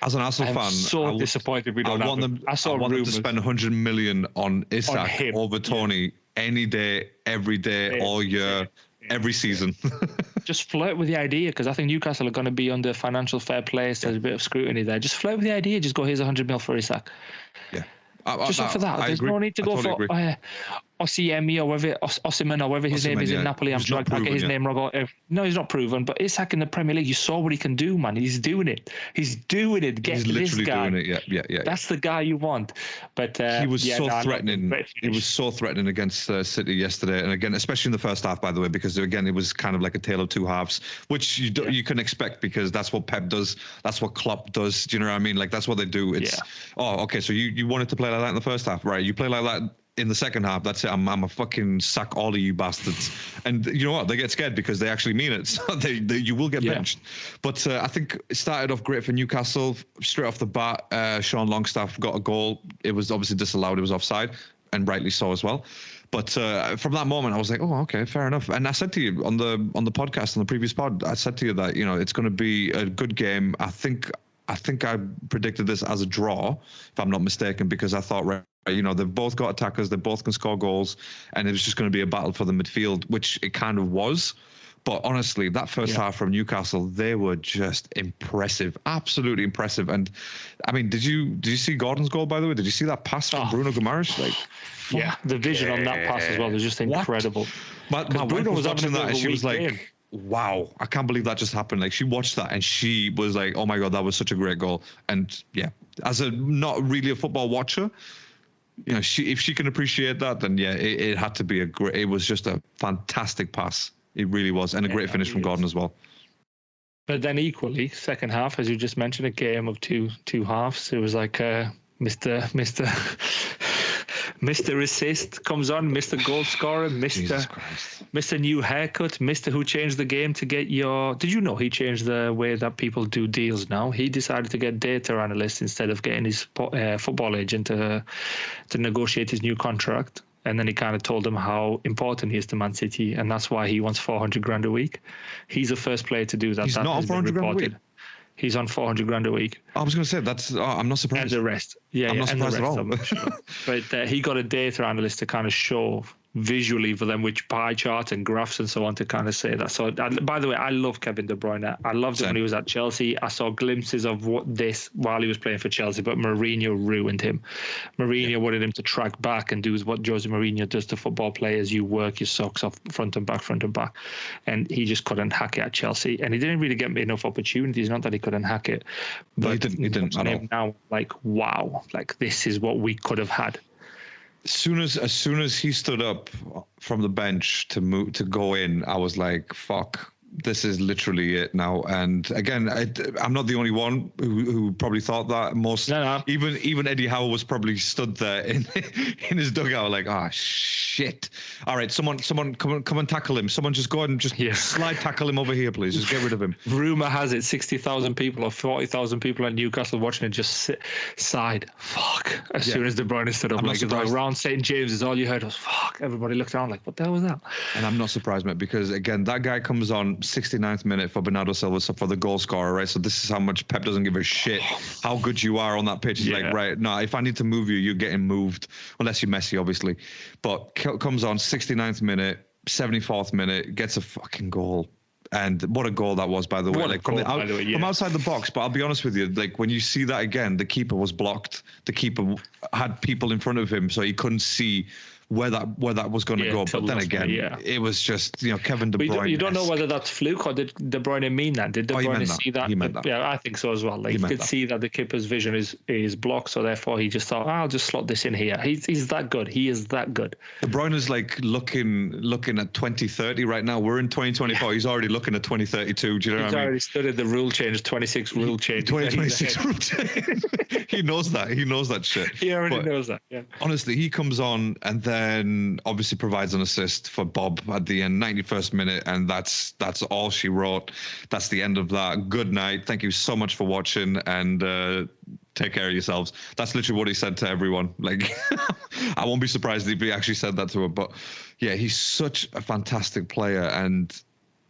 Speaker 1: As an Arsenal fan,
Speaker 2: I'm so disappointed we don't have him.
Speaker 1: I want them to spend 100 million on Isaac over Tony any day, every day, all year, every season.
Speaker 2: Just flirt with the idea, because I think Newcastle are going to be under financial fair play, so there's a bit of scrutiny there. Just flirt with the idea. Just go, here's 100 mil for Isaac.
Speaker 1: Yeah.
Speaker 2: Just for that. There's no need to go for Osimhen or whatever, Osimhen or whatever his name is in Napoli. I'm sure I get his name wrong. No, he's not proven, but Isaac in the Premier League, you saw what he can do, man. He's doing it. He's literally this guy.
Speaker 1: Doing it. Yeah.
Speaker 2: That's the guy you want. But
Speaker 1: he was so threatening. He was so threatening against City yesterday, and again, especially in the first half, by the way, because again, it was kind of like a tale of two halves, which you can expect because that's what Pep does. That's what Klopp does. Do you know what I mean? Like that's what they do. It's okay. So you wanted to play like that in the first half, right? You play like that in the second half, that's it. I'm a fucking sack all of you bastards. And you know what? They get scared because they actually mean it. So you will get benched. But I think it started off great for Newcastle. Straight off the bat, Sean Longstaff got a goal. It was obviously disallowed. It was offside, and rightly so as well. But from that moment, I was like, oh, okay, fair enough. And I said to you on the podcast, on the previous pod, I said to you that, it's going to be a good game. I think I predicted this as a draw, if I'm not mistaken, because I thought, they've both got attackers, they both can score goals, and it was just going to be a battle for the midfield, which it kind of was. But honestly, that first half from Newcastle, they were just impressive, absolutely impressive. And I mean, did you see Gordon's goal, by the way? Did you see that pass from Bruno Guimaraes?
Speaker 2: The vision on that pass as well was just incredible.
Speaker 1: My wife was watching that, and she was like, wow, I can't believe that just happened. Like, she watched that and she was like, oh my God, that was such a great goal. And as a not really a football watcher, if she can appreciate that, then it had to be it was just a fantastic pass. It really was. And a great finish from Gordon as well.
Speaker 2: But then equally, second half, as you just mentioned, a game of two halves. It was like Mr. Mr. Assist comes on, Mr. Goal Scorer, Mr. New Haircut, Mr. Who changed the game to get your. Did you know he changed the way that people do deals now? He decided to get data analysts instead of getting his football agent to negotiate his new contract. And then he kind of told him how important he is to Man City, and that's why he wants 400 grand a week. He's the first player to do that.
Speaker 1: He's not on 400 grand a week.
Speaker 2: He's on 400 grand a week.
Speaker 1: I was going to say that's. I'm not surprised.
Speaker 2: And the rest, I'm
Speaker 1: not surprised at all.
Speaker 2: Sure. But he got a data analyst to kind of show visually for them which pie chart and graphs and so on to kind of say that. So, by the way, I love Kevin De Bruyne. I loved him when he was at Chelsea. I saw glimpses of this while he was playing for Chelsea, but Mourinho ruined him. Mourinho wanted him to track back and do what Jose Mourinho does to football players. You work your socks off front and back. And he just couldn't hack it at Chelsea. And he didn't really get enough opportunities. Not that he couldn't hack it. But
Speaker 1: he didn't at all.
Speaker 2: Now, like, wow, like this is what we could have had.
Speaker 1: As soon as he stood up from the bench to go in, I was like, "Fuck, this is literally it now." And again, I'm not the only one who probably thought that. Even Eddie Howe was probably stood there in his dugout like, "Ah, shit! All right, someone come and tackle him. Someone just go ahead and just slide tackle him over here, please. Just get rid of him."
Speaker 2: Rumor has it 60,000 people or 40,000 people at Newcastle watching it just sighed. Fuck! As soon as De Bruyne stood up, like around St. James's, all you heard was fuck. Everybody looked around like, what the hell was that?
Speaker 1: And I'm not surprised, mate, because again, that guy comes on 69th minute for Bernardo Silva, so for the goal scorer, right? So this is how much Pep doesn't give a shit how good you are on that pitch. He's like, right, no, if I need to move you, you're getting moved, unless you're Messi, obviously. But comes on 69th minute, 74th minute, gets a fucking goal. And what a goal that was, by the way. Like from outside the box. But I'll be honest with you, like when you see that again, the keeper was blocked. The keeper had people in front of him, so he couldn't see where that was going to go. But then again, it was just, Kevin De Bruyne.
Speaker 2: You don't know whether that's fluke or did De Bruyne mean that? Did De Bruyne see that?
Speaker 1: He meant that.
Speaker 2: Yeah, I think so as well. Like he could see that the keeper's vision is blocked, so therefore he just thought, I'll just slot this in here. He's that good. He is that good.
Speaker 1: De Bruyne is like looking at 2030 right now. We're in 2024. He's already looking at 2032. Do you know what I mean?
Speaker 2: He's already studied the rule change, 26 rule change.
Speaker 1: 2026 rule change. He knows that. He knows that shit.
Speaker 2: He already knows that. Yeah.
Speaker 1: Honestly, he comes on and then obviously provides an assist for Bob at the end, 91st minute, and that's all she wrote. That's the end of that. Good night. Thank you so much for watching, and take care of yourselves. That's literally what he said to everyone. Like, I won't be surprised if he actually said that to her. But yeah, he's such a fantastic player, and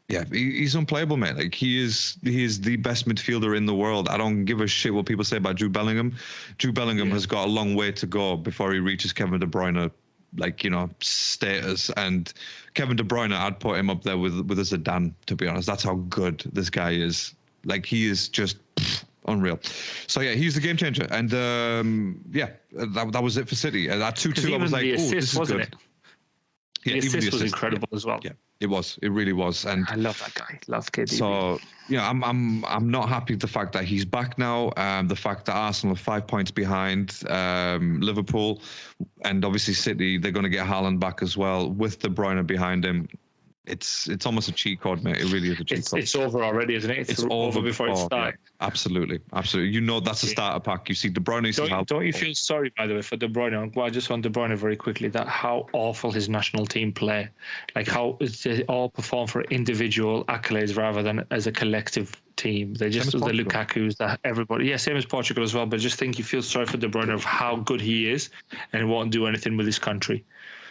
Speaker 1: yeah, he's unplayable, mate. Like he is the best midfielder in the world. I don't give a shit what people say about Jude Bellingham. Jude Bellingham has got a long way to go before he reaches Kevin De Bruyne, status. And Kevin De Bruyne, I'd put him up there with a Zidane, to be honest. That's how good this guy is. Like, he is just unreal. So yeah, he's the game changer. And that was it for City. That 2-2, I was like, oh, this is good.
Speaker 2: Yeah, the assist was incredible as well.
Speaker 1: Yeah, it was. It really was. And
Speaker 2: I love that guy. Love KDB.
Speaker 1: So I'm not happy with the fact that he's back now. The fact that Arsenal are 5 points behind Liverpool, and obviously City, they're going to get Haaland back as well with De Bruyne behind him. It's almost a cheat code, mate. It really is a cheat code.
Speaker 2: It's over already, isn't it? It's over before it starts.
Speaker 1: Yeah. Absolutely. That's a starter pack. You see De Bruyne.
Speaker 2: Don't you feel sorry, by the way, for De Bruyne? Well, just on De Bruyne very quickly, that how awful his national team play. Like how they all perform for individual accolades rather than as a collective team. They just the Lukaku's, that everybody. Yeah, same as Portugal as well. But just think you feel sorry for De Bruyne of how good he is, and he won't do anything with his country.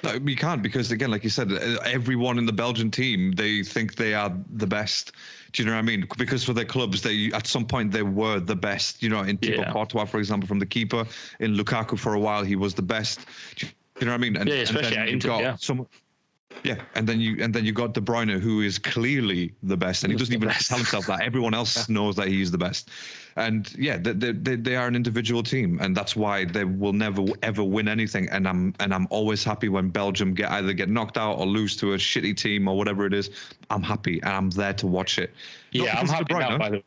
Speaker 1: No, we can't, because again, like you said, everyone in the Belgian team, they think they are the best. Do you know what I mean? Because for their clubs, they at some point they were the best. In Thibaut Courtois, for example, from the keeper. In Lukaku, for a while, he was the best. Do you know what I mean? And,
Speaker 2: especially
Speaker 1: and then and then you got De Bruyne, who is clearly the best, and he doesn't even tell himself that. Everyone else knows that he's the best. And yeah, they are an individual team, and that's why they will never ever win anything. And I'm always happy when Belgium either get knocked out or lose to a shitty team or whatever it is. I'm happy, and I'm there to watch it.
Speaker 2: Yeah, I'm happy now, by the way.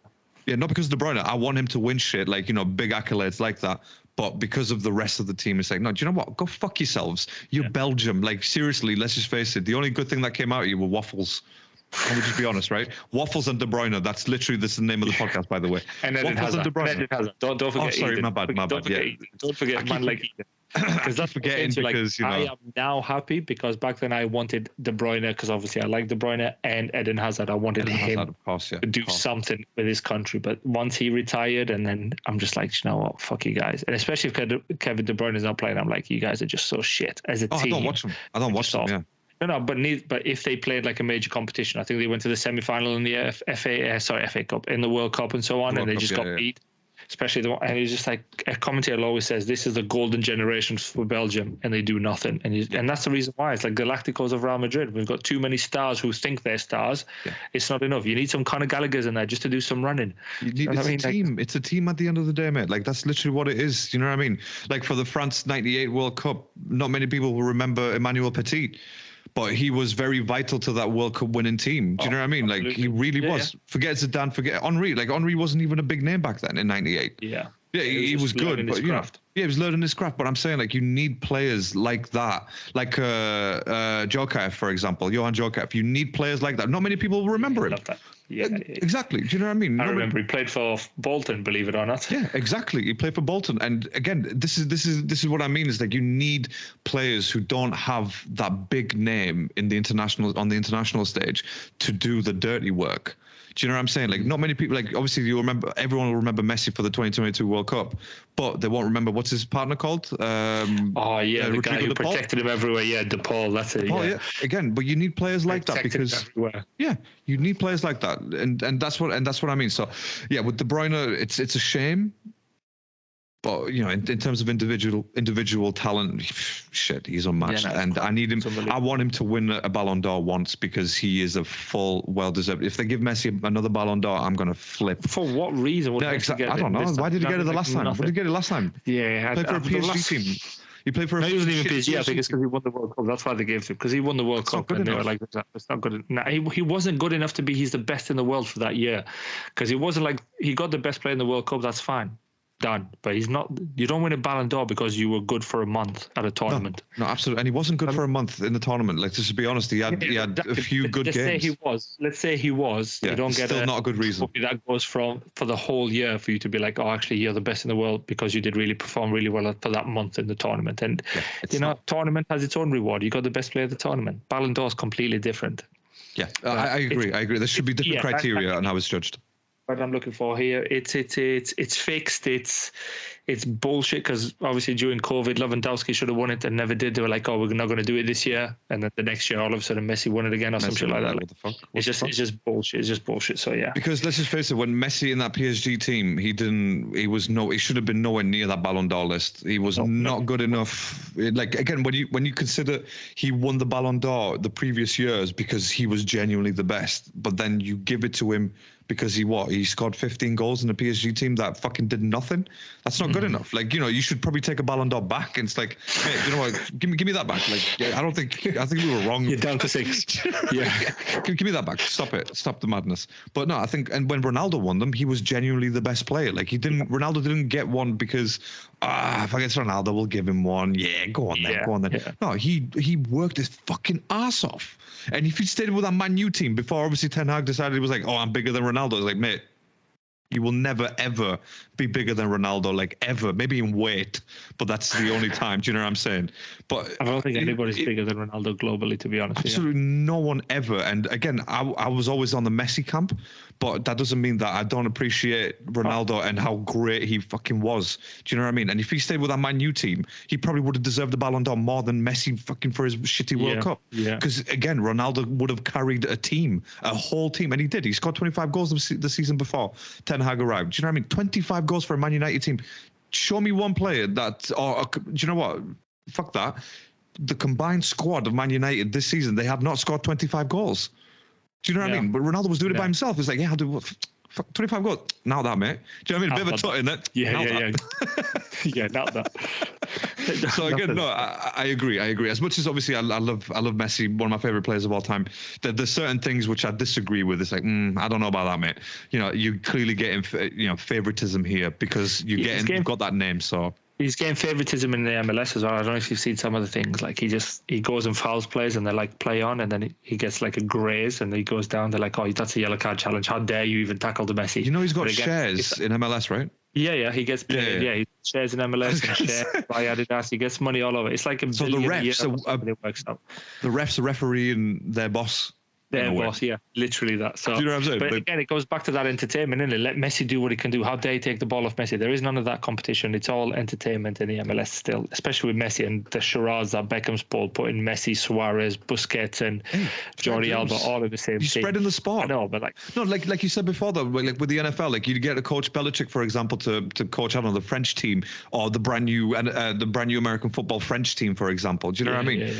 Speaker 1: Yeah, not because of De Bruyne. I want him to win shit, like, big accolades like that. But because of the rest of the team, it's like, no, do you know what? Go fuck yourselves. You're Belgium. Like, seriously, let's just face it. The only good thing that came out of you were Waffles. Let me just be honest, right? Waffles and De Bruyne. That's the name of the podcast, by the way.
Speaker 2: And then Waffles and De Bruyne. Don't forget.
Speaker 1: Oh, sorry,
Speaker 2: Eden.
Speaker 1: my bad.
Speaker 2: Don't forget man like Eden. Because that's
Speaker 1: forgetting because,
Speaker 2: I am now happy because back then I wanted De Bruyne because obviously I like De Bruyne and Eden Hazard. I wanted him
Speaker 1: Hazard, of course,
Speaker 2: to do something with his country. But once he retired, and then I'm just like, you know what, fuck you guys. And especially if Kevin De Bruyne is not playing, I'm like, you guys are just so shit as a team.
Speaker 1: I don't watch them. I don't watch them. Yeah.
Speaker 2: No, but if they played like a major competition, I think they went to the semi-final in the FA Cup, in the World Cup and so on, and they just got beat. Especially the one, and he's just like, a commentator always says, this is the golden generation for Belgium, and they do nothing. And that's the reason why. It's like Galacticos of Real Madrid. We've got too many stars who think they're stars. Yeah. It's not enough. You need some Conor Gallagher's in there just to do some running.
Speaker 1: It's a team. It's a team at the end of the day, mate. Like, that's literally what it is. You know what I mean? Like, for the France 98 World Cup, not many people will remember Emmanuel Petit. But he was very vital to that World Cup winning team. Do you know what I mean? Like, he really was. Yeah. Forget Zidane, forget Henry. Like, Henry wasn't even a big name back then in 98.
Speaker 2: Yeah.
Speaker 1: Yeah, he was good, but you know, he was learning his craft. But I'm saying, like, you need players like that, like Djokaev, for example, Johan Djokaev. You need players like that. Not many people will remember him.
Speaker 2: Love that. Yeah,
Speaker 1: exactly. Do you know what I mean?
Speaker 2: I remember he played for Bolton, believe it or not.
Speaker 1: Yeah, exactly. He played for Bolton, and again, this is what I mean. Is like, you need players who don't have that big name on the international stage to do the dirty work. Do you know what I'm saying? Like, not many people, like, obviously everyone will remember Messi for the 2022 World Cup, but they won't remember, what's his partner called?
Speaker 2: The guy who protected him everywhere. Yeah, De Paul, that's it.
Speaker 1: Yeah. Again, but you need players like that because you need players like that, and that's what I mean. So yeah, with De Bruyne, it's a shame. But, you know, in terms of individual talent, shit, he's unmatched. And I need him. I want him to win a Ballon d'Or once because he is a full, well-deserved. If they give Messi another Ballon d'Or, I'm going to flip.
Speaker 2: For what reason?
Speaker 1: Exactly. I don't know. Why did he get it the last time? What did he get it last time?
Speaker 2: Yeah.
Speaker 1: He played for a PSG team. He played for a
Speaker 2: wasn't even PSG. I think it's because he won the World Cup. That's why they gave it to him, because he won the World Cup. And they were like, it's not good. No, he wasn't good enough to be he's the best in the world for that year. Because he wasn't like, he got the best player in the World Cup, that's fine. Done, but he's not. You don't win a Ballon d'Or because you were good for a month at a tournament.
Speaker 1: No, absolutely, and he wasn't good for a month in the tournament. Like, just to be honest, he had a few good games.
Speaker 2: Let's say he was.
Speaker 1: Yeah,
Speaker 2: you don't get
Speaker 1: still not a good reason.
Speaker 2: That goes for the whole year for you to be like, oh, actually, you're the best in the world because you did perform really well for that month in the tournament. And tournament has its own reward. You got the best player of the tournament. Ballon d'Or is completely different.
Speaker 1: Yeah, I agree. There should be different criteria on how it's judged.
Speaker 2: What I'm looking for here, it's fixed. It's bullshit because obviously during COVID, Lewandowski should have won it and never did. They were like, oh, we're not going to do it this year, and then the next year, all of a sudden, Messi won it again or something like that. What the fuck? It's just bullshit. It's just bullshit. So yeah.
Speaker 1: Because let's just face it, when Messi in that PSG team, he should have been nowhere near that Ballon d'Or list. He was not good enough. Like, again, when you consider he won the Ballon d'Or the previous years because he was genuinely the best, but then you give it to him because he scored 15 goals in a PSG team that fucking did nothing. That's not good enough. Like, you know, you should probably take a Ballon d'Or back. And it's like, hey, you know what? Give me that back. Like, I think we were wrong.
Speaker 2: You're down to 6. Yeah.
Speaker 1: Give me that back. Stop it. Stop the madness. But no, I think, and when Ronaldo won them, he was genuinely the best player. Like, Ronaldo didn't get one because, if I get Ronaldo, we'll give him one. Yeah, go on then. Yeah. No, he worked his fucking ass off. And if he stayed with that Man U team before, obviously Ten Hag decided he was like, oh, I'm bigger than Ronaldo. It's like, mate, you will never, ever be bigger than Ronaldo, like, ever. Maybe in weight, but that's the only time. Do you know what I'm saying? But
Speaker 2: I don't think anybody's bigger than Ronaldo globally, to be honest.
Speaker 1: Absolutely no one ever. And again, I was always on the Messi camp, but that doesn't mean that I don't appreciate Ronaldo and how great he fucking was. Do you know what I mean? And if he stayed with that Man U team, he probably would have deserved the Ballon d'Or more than Messi fucking for his shitty World Cup. Yeah. Because again, Ronaldo would have carried a team, a whole team, and he did. He scored 25 goals the season before Ten Hag arrived. Do you know what I mean? 25 goals for a Man United team. Show me one player that, or do you know what? Fuck that. The combined squad of Man United this season, they have not scored 25 goals. Do you know what I mean? But Ronaldo was doing it by himself. It's like, I'll do what? 25 goals. Now that, mate. Do you know what I mean? A bit of a tut in it.
Speaker 2: Yeah, not that.
Speaker 1: So again, no, I agree. As much as obviously I love Messi, one of my favorite players of all time. There's certain things which I disagree with. It's like, I don't know about that, mate. You know, you clearly getting favoritism here because you've got that name. So
Speaker 2: he's getting favoritism in the MLS as well. I don't know if you've seen some of the things. Like, he goes and fouls players and they're like, play on, and then he gets like a graze and he goes down. They're like, oh, that's a yellow card challenge. How dare you even tackle the Messi?
Speaker 1: You know, he's got shares in MLS, right?
Speaker 2: Yeah, he gets paid. Yeah, he shares in MLS and shares by Adidas. He gets money all over. It's like a billion a year. It works out.
Speaker 1: The ref's a referee and their boss.
Speaker 2: Their boss, yeah, literally that. So,
Speaker 1: do you know what I'm saying?
Speaker 2: But again, it goes back to that entertainment, isn't it? Let Messi do what he can do. How dare he take the ball off Messi? There is none of that competition. It's all entertainment in the MLS still, especially with Messi and the charades that Beckham's ball putting Messi, Suarez, Busquets, and Jordi Alba all in the same team.
Speaker 1: Spreading the sport.
Speaker 2: I know, but
Speaker 1: like you said before, though, like with the NFL, like you get a coach Belichick, for example, to coach out on the French team or the brand new American football French team, for example. Do you know what I mean?
Speaker 2: Yeah.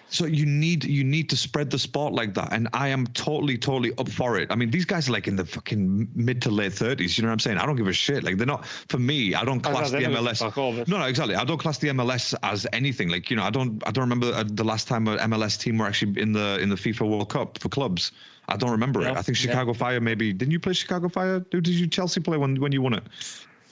Speaker 1: So you need to spread the sport like that, and I am totally up for it. I mean, these guys are like in the fucking mid to late 30s. You know what I'm saying? I don't give a shit. Like they're not, for me. I don't class the MLS. No, exactly. I don't class the MLS as anything. Like, you know, I don't remember the last time an MLS team were actually in the FIFA World Cup for clubs. I don't remember it. I think Chicago Fire maybe. Didn't you play Chicago Fire? Who did you Chelsea play when you won it?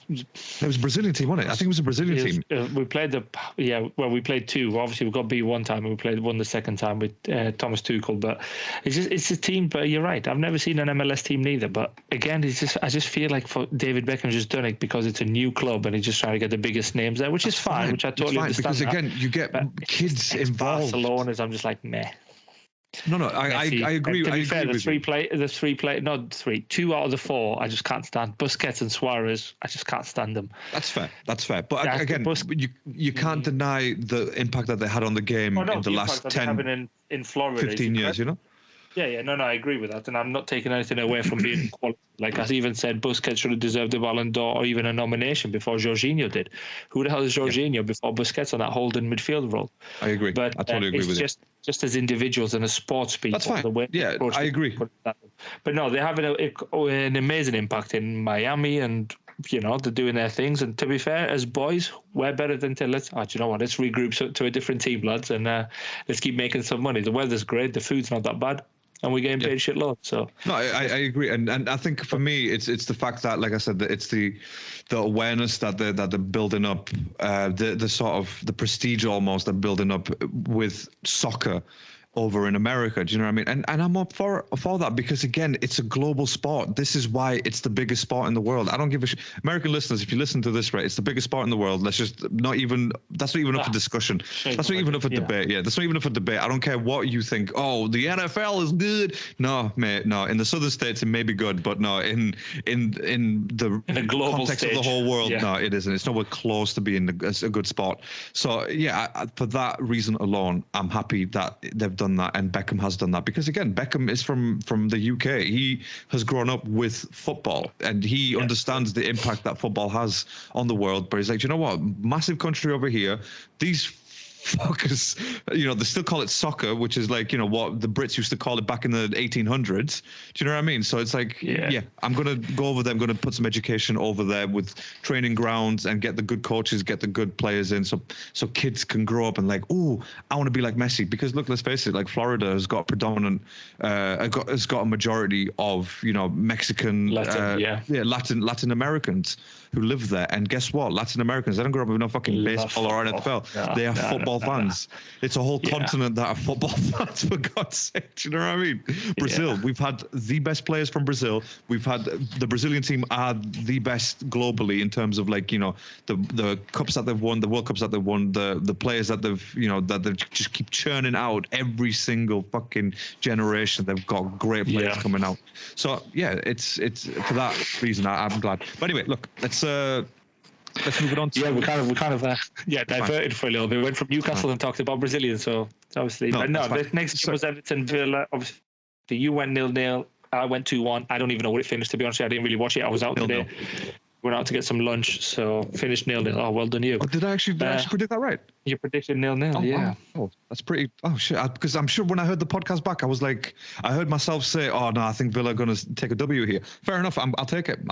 Speaker 1: It was a Brazilian team, wasn't it? I think it was a Brazilian team.
Speaker 2: We played we played two. Obviously, we got beat one time, and we won the second time with Thomas Tuchel. But it's a team. But you're right. I've never seen an MLS team neither. But again, I just feel like for David Beckham's just done it because it's a new club, and he's just trying to get the biggest names there, which is fine. Which I totally understand.
Speaker 1: Because again, you get kids involved.
Speaker 2: Barcelona's, I'm just like meh.
Speaker 1: No, I agree.
Speaker 2: To be fair, two out of the four, I just can't stand. Busquets and Suarez, I just can't stand them.
Speaker 1: That's fair. But again, you can't deny the impact that they had on the game in the last 10,
Speaker 2: in Florida,
Speaker 1: 15 years, you know?
Speaker 2: Yeah, no, I agree with that, and I'm not taking anything away from being quality. Like I even said, Busquets should have deserved the Ballon d'Or or even a nomination before Jorginho did. Who the hell is Jorginho before Busquets on that holding midfield role?
Speaker 1: I agree.
Speaker 2: But
Speaker 1: I totally agree with you.
Speaker 2: Just as individuals and as sports people.
Speaker 1: That's fine. I agree.
Speaker 2: But no, they're having an amazing impact in Miami, and you know they're doing their things. And to be fair, as boys, we're better than let's regroup to a different team, lads, and let's keep making some money. The weather's great, the food's not that bad. And we're getting paid shitload. So
Speaker 1: no, I agree, and I think for me, it's the fact that, like I said, that it's the awareness that they're building up, the sort of the prestige almost they're building up with soccer over in America. Do you know what I mean? And I'm up for that because again, it's a global sport. This is why it's the biggest sport in the world. I don't give a shit. American listeners, if you listen to this, right, it's the biggest sport in the world. Let's just that's not even up for discussion. That's not even up for debate. Yeah, that's not even up for debate. I don't care what you think. Oh, the NFL is good. No, mate, no. In the southern states, it may be good, but no, in the global context of the whole world, no, it isn't. It's nowhere close to being a good sport. So yeah, for that reason alone, I'm happy that they've done that, and Beckham has done that, because again, Beckham is from the UK. He has grown up with football, and he understands the impact that football has on the world. But he's like, you know what, massive country over here, these fuckers, you know, they still call it soccer, which is like, you know, what the Brits used to call it back in the 1800s. Do you know what I mean? So it's like, I'm going to go over there. I'm going to put some education over there with training grounds and get the good coaches, get the good players in, so kids can grow up and like, oh, I want to be like Messi. Because look, let's face it, like Florida has got predominant, has got a majority of, you know, Mexican, Latin Americans who live there. And guess what? Latin Americans, they don't grow up with no fucking baseball or NFL. They are football fans. It's a whole continent that are football fans, for God's sake. Do you know what I mean? Brazil, we've had the best players from Brazil. We've had the Brazilian team are the best globally in terms of, like, you know, the cups that they've won, the World Cups that they've won, the players that they've, you know, that they just keep churning out every single fucking generation. They've got great players coming out. So yeah, it's for that reason I'm glad. But anyway, look, let's move it on.
Speaker 2: We kind of diverted for a little bit. We went from Newcastle and talked about Brazilians. So obviously, the next game was Everton Villa. Obviously, you went 0-0. I went 2-1. I don't even know what it finished. To be honest, I didn't really watch it. I was out today. Went out to get some lunch, so finished 0-0. Oh, well done you.
Speaker 1: Oh, did I actually predict that right?
Speaker 2: You predicted 0-0. Yeah.
Speaker 1: Oh, that's pretty. Oh shit! Because I'm sure when I heard the podcast back, I was like, I heard myself say, "Oh no, I think Villa are going to take a W here." Fair enough. I'll take it.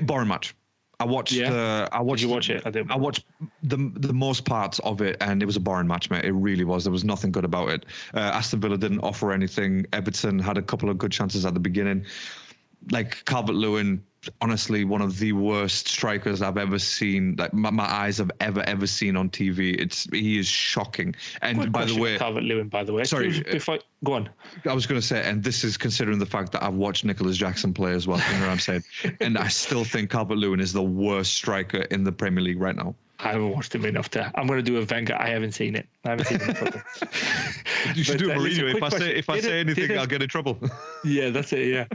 Speaker 1: Boring match. I watched. Did you watch it? I watched the most parts of it, and it was a boring match, mate. It really was. There was nothing good about it. Aston Villa didn't offer anything. Everton had a couple of good chances at the beginning. like Calvert-Lewin, honestly, one of the worst strikers I've ever seen. Like my eyes have ever seen on TV. He is shocking. And
Speaker 2: Good
Speaker 1: by the
Speaker 2: question,
Speaker 1: way,
Speaker 2: Calvert-Lewin, by the way.
Speaker 1: sorry,
Speaker 2: Before, go on.
Speaker 1: I was going to say, and this is considering the fact that I've watched Nicholas Jackson play as well. You know what I'm saying? And I still think Calvert-Lewin is the worst striker in the Premier League right now.
Speaker 2: I haven't watched him enough to. I'm going to do a Wenger. I haven't seen it. I haven't seen it.
Speaker 1: You should do a Mourinho.
Speaker 2: If
Speaker 1: I say anything, I'll get in trouble.
Speaker 2: Yeah, that's it. Yeah.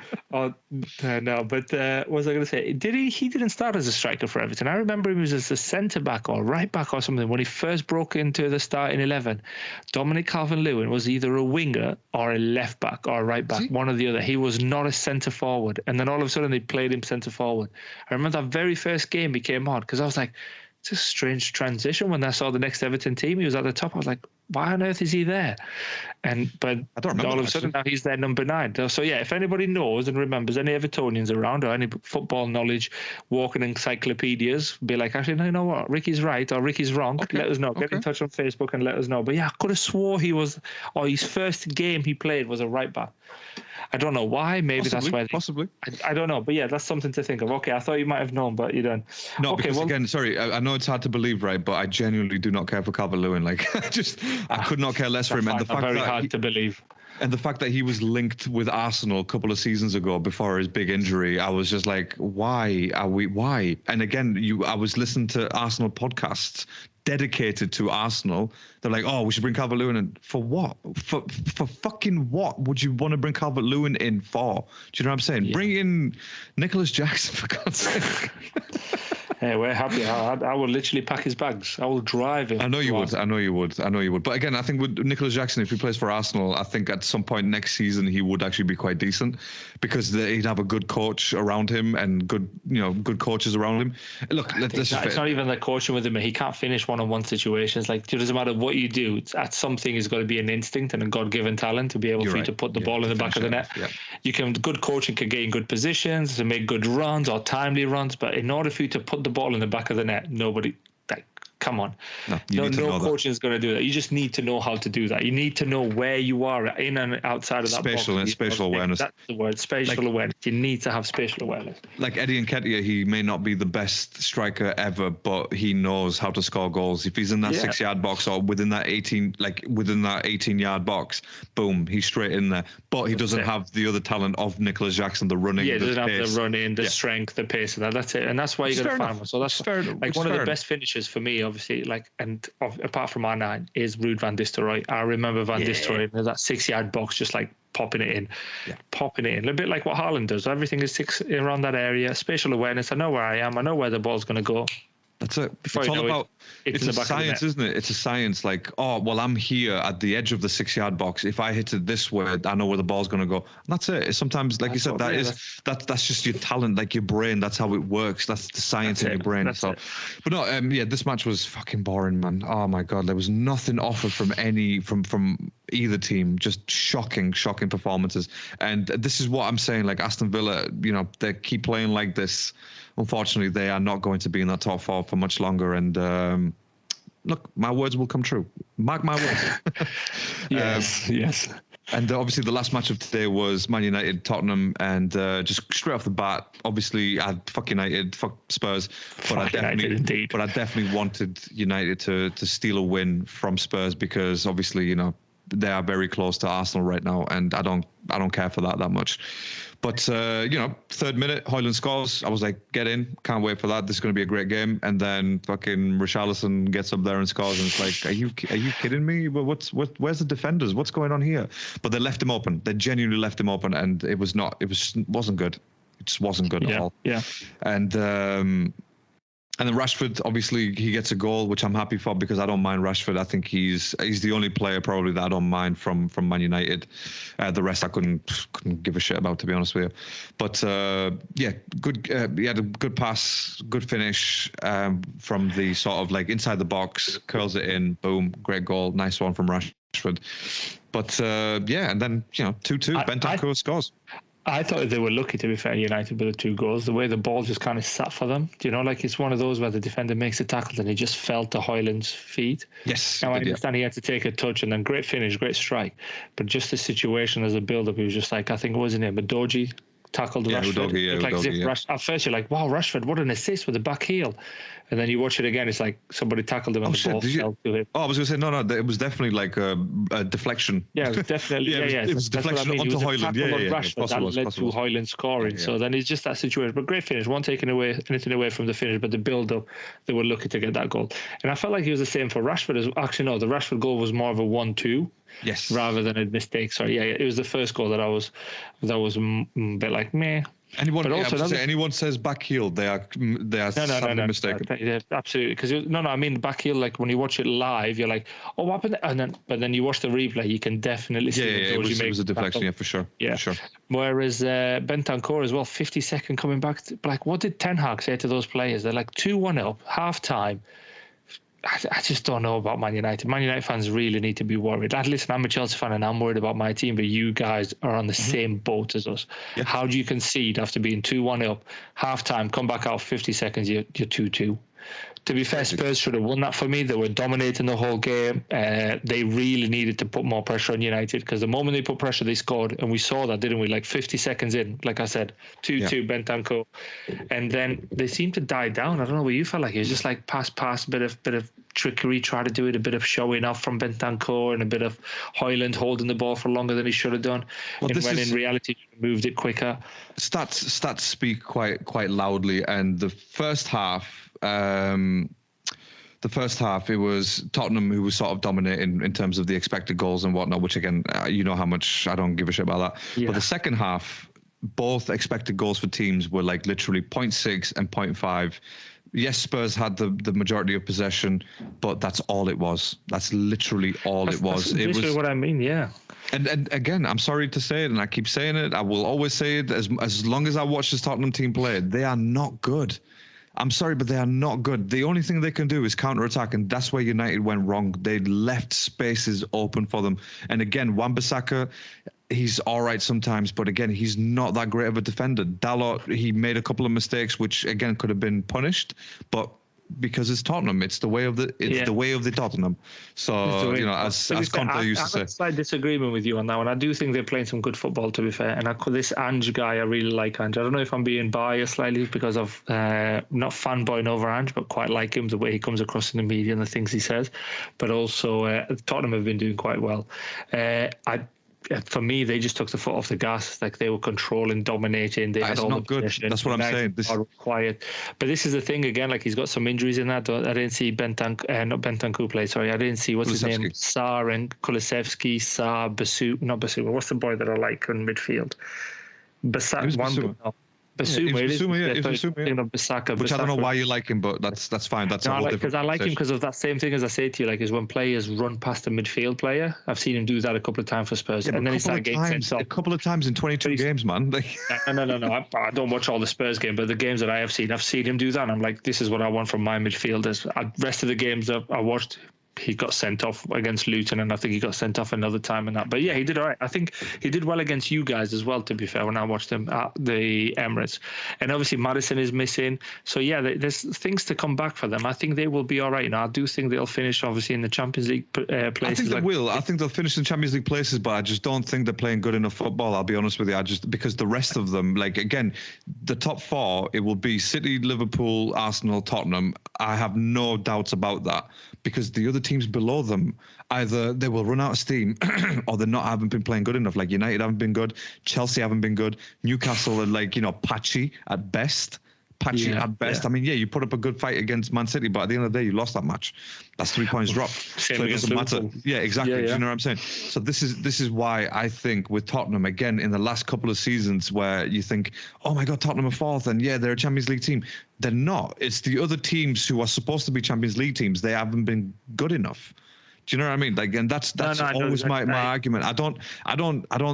Speaker 2: No, but what was I going to say? He didn't start as a striker for Everton. I remember him as a centre back or right back or something when he first broke into the starting 11. Dominic Calvert-Lewin was either a winger or a left back or a right back, one or the other. He was not a centre forward, and then all of a sudden they played him centre forward. I remember that very first game he came on because I was like, it's a strange transition. When I saw the next Everton team, he was at the top. I was like, why on earth is he there? But
Speaker 1: I don't remember
Speaker 2: all of a sudden now he's their number 9. So yeah, if anybody knows and remembers any Evertonians around or any football knowledge, walking encyclopedias, be like, actually, no, you know what? Ricky's right or Ricky's wrong. Okay. Let us know. Get in touch on Facebook and let us know. But yeah, I could have swore his first game he played was a right back. I don't know why. Maybe
Speaker 1: possibly.
Speaker 2: I don't know. But yeah, that's something to think of. Okay, I thought you might have known, but you don't.
Speaker 1: No, okay, because again, sorry, I know it's hard to believe, right? But I genuinely do not care for Calvert-Lewin. Like, I could not care less for him. And the fact
Speaker 2: very hard to believe.
Speaker 1: And the fact that he was linked with Arsenal a couple of seasons ago before his big injury, I was just like, why? And again, I was listening to Arsenal podcasts dedicated to Arsenal. They're like, oh, we should bring Calvert-Lewin in. For what? For fucking what would you want to bring Calvert-Lewin in for? Do you know what I'm saying? Yeah. Bring in Nicholas Jackson, for God's sake.
Speaker 2: Hey, we're happy. I will literally pack his bags. I will drive him.
Speaker 1: I know you would. But again, I think with Nicholas Jackson, if he plays for Arsenal, I think at some point next season he would actually be quite decent because he'd have a good coach around him and good coaches around him. Look, it's
Speaker 2: not even the coaching with him. He can't finish one-on-one situations. Like, it doesn't matter what you do. At something is got to be an instinct and a God-given talent to be able for you to put the ball in the back of the net. Yeah. Good coaching can get in good positions to make good runs or timely runs, but in order for you to put the ball in the back of the net, come on. No coaching is going to do that. You just need to know how to do that. You need to know where you are in and outside of that box.
Speaker 1: Spatial awareness.
Speaker 2: That's the word, spatial awareness. You need to have spatial awareness.
Speaker 1: Like Eddie Nketiah, he may not be the best striker ever, but he knows how to score goals. If he's in that 6-yard box or within that 18-yard box, boom, he's straight in there. But he doesn't have the other talent of Nicholas Jackson, the running.
Speaker 2: Yeah, he doesn't have the running, the strength, the pace, and that's it. And that's why you got to find one. So that's one of the best finishes for me, obviously, apart from R9, is Ruud van Nistelrooy. I remember Van Nistelrooy in that 6-yard box, just like popping it in, a bit like what Haaland does. Everything is 6 around that area. Spatial awareness. I know where I am. I know where the ball's going to go.
Speaker 1: That's it. It's all about. It's a science, isn't it? It's a science. Like, oh, well, I'm here at the edge of the 6-yard box. If I hit it this way, I know where the ball's going to go. And that's it. It's sometimes, like you said, that's just your talent, like your brain. That's how it works. That's the science in your brain. But no, this match was fucking boring, man. Oh my God, there was nothing offered from either team. Just shocking performances. And this is what I'm saying. Like Aston Villa, they keep playing like this. Unfortunately, they are not going to be in that top 4 for much longer. And look, my words will come true. Mark my words.
Speaker 2: Yes.
Speaker 1: And obviously, the last match of today was Man United, Tottenham, and just straight off the bat, obviously, fuck United, fuck Spurs, but I definitely wanted United to steal a win from Spurs because obviously, they are very close to Arsenal right now, and I don't care for that much. But, 3rd minute, Højlund scores. I was like, get in. Can't wait for that. This is going to be a great game. And then fucking Richarlison gets up there and scores. And it's like, are you kidding me? Where's the defenders? What's going on here? But they left him open. They genuinely left him open. And it wasn't good. It just wasn't good at all.
Speaker 2: Yeah.
Speaker 1: And then Rashford, obviously, he gets a goal, which I'm happy for because I don't mind Rashford. I think he's the only player probably that I don't mind from Man United. The rest I couldn't give a shit about, to be honest with you. But good. He had a good pass, good finish from the sort of like inside the box, curls it in, boom, great goal, nice one from Rashford. But and then 2-2, Bentancur scores.
Speaker 2: I thought they were lucky, to be fair, United with the 2 goals. The way the ball just kind of sat for them. It's one of those where the defender makes a tackle and he just fell to Højlund's feet.
Speaker 1: Yes.
Speaker 2: Now, I understand he had to take a touch and then great finish, great strike. But just the situation as a build-up, he was just like, I think it was in him, but Doji tackled Rashford.
Speaker 1: Udogie,
Speaker 2: It looked like as if at first you're like, wow, Rashford, what an assist with the back heel. And then you watch it again, it's like somebody tackled him and the ball fell to him.
Speaker 1: Oh, I was going to say, no, it was definitely like a deflection.
Speaker 2: Yeah, it was definitely,
Speaker 1: It was deflection onto Højlund.
Speaker 2: Rashford that led to Højlund scoring. So then it's just that situation. But great finish. One taking anything away from the finish, but the build-up, they were lucky to get that goal. And I felt like he was the same for Rashford as well. Actually, no, the Rashford goal was more of a 1-2.
Speaker 1: Yes.
Speaker 2: Rather than a mistake. Sorry, it was the first goal that was a bit like meh.
Speaker 1: Anyone says back heel, they are sadly mistaken.
Speaker 2: Yeah, absolutely. Because I mean the back heel. Like when you watch it live, you're like, oh, what happened? But then you watch the replay, you can definitely see.
Speaker 1: It was a deflection. Yeah, for sure.
Speaker 2: Yeah, for sure. Whereas Bentancur as well, 52nd coming back. Like, what did Ten Hag say to those players? They're like 2-1 up, half time. I just don't know about Man United. Man United fans really need to be worried. Listen, I'm a Chelsea fan and I'm worried about my team, but you guys are on the same boat as us. Yep. How do you concede after being 2-1 up, half time, come back out 50 seconds, you're 2-2? To be fair, Spurs should have won that for me. They were dominating the whole game. They really needed to put more pressure on United because the moment they put pressure, they scored. And we saw that, didn't we? Like 50 seconds in, like I said, 2-2, Bentancur. And then they seemed to die down. I don't know what you felt like. It was just like pass, a bit of trickery, try to do it, a bit of showing off from Bentancur and a bit of Højlund holding the ball for longer than he should have done. In reality, he moved it quicker.
Speaker 1: Stats speak quite loudly. And the first half, it was Tottenham who was sort of dominating in terms of the expected goals and whatnot, which again, you know how much I don't give a shit about that. Yeah. But the second half, both expected goals for teams were like literally 0.6 and 0.5. Yes, Spurs had the majority of possession, but that's all it was. That's literally all it was.
Speaker 2: That's literally what I mean, yeah.
Speaker 1: And again, I'm sorry to say it, and I keep saying it. I will always say it as long as I watch this Tottenham team play. They are not good. I'm sorry, but they are not good. The only thing they can do is counter-attack, and that's where United went wrong. They left spaces open for them. And again, Wan-Bissaka, he's all right sometimes, but again, he's not that great of a defender. Dalot, he made a couple of mistakes, which again could have been punished, but because it's Tottenham, it's the way of the way of the Tottenham. So as Conte used to say. I have a
Speaker 2: slight disagreement with you on that one. I do think they're playing some good football, to be fair. And this Ange guy, I really like Ange. I don't know if I'm being biased slightly because of not fanboying over Ange, but quite like him, the way he comes across in the media and the things he says. But also, Tottenham have been doing quite well. For me, they just took the foot off the gas. Like they were controlling, dominating. They had all the possession.
Speaker 1: That's what I'm saying.
Speaker 2: This is quiet. But this is the thing again. Like he's got some injuries in that. I didn't see not Bentancur play. Sorry, I didn't see what's his name. Sarr and Kulusevski, Sarr, Basuma. Not Basuma. What's the boy that I like in midfield? Basuma. Bissaka,
Speaker 1: which I don't know why you like him, but that's fine. That's
Speaker 2: because I like him because of that same thing as I say to you, like is when players run past a midfield player. I've seen him do that a couple of times for Spurs, and then
Speaker 1: a couple of times in 22 games, man.
Speaker 2: No. I don't watch all the Spurs games, but the games that I have seen, I've seen him do that. And I'm like, this is what I want from my midfielders. Rest of the games I watched, he got sent off against Luton, and I think he got sent off another time in that. But yeah, he did all right. I think he did well against you guys as well, to be fair, when I watched him at the Emirates. And obviously Maddison is missing. So yeah, there's things to come back for them. I think they will be all right. I do think they'll finish obviously in the Champions League places.
Speaker 1: I think they will. I think they'll finish in Champions League places, but I just don't think they're playing good enough football. I'll be honest with you. Because the rest of them, like again, the top four, it will be City, Liverpool, Arsenal, Tottenham. I have no doubts about that. Because the other teams below them, either they will run out of steam or they haven't been playing good enough. Like United haven't been good, Chelsea haven't been good, Newcastle are patchy at best. At best. Yeah. I mean, you put up a good fight against Man City, but at the end of the day, you lost that match. That's 3 points dropped. So it doesn't matter. Yeah, exactly. Do you know what I'm saying? So this is why I think with Tottenham, again, in the last couple of seasons where you think, oh my God, Tottenham are fourth, and they're a Champions League team. They're not. It's the other teams who are supposed to be Champions League teams. They haven't been good enough. Do you know what I mean? Like, and that's always my argument. I don't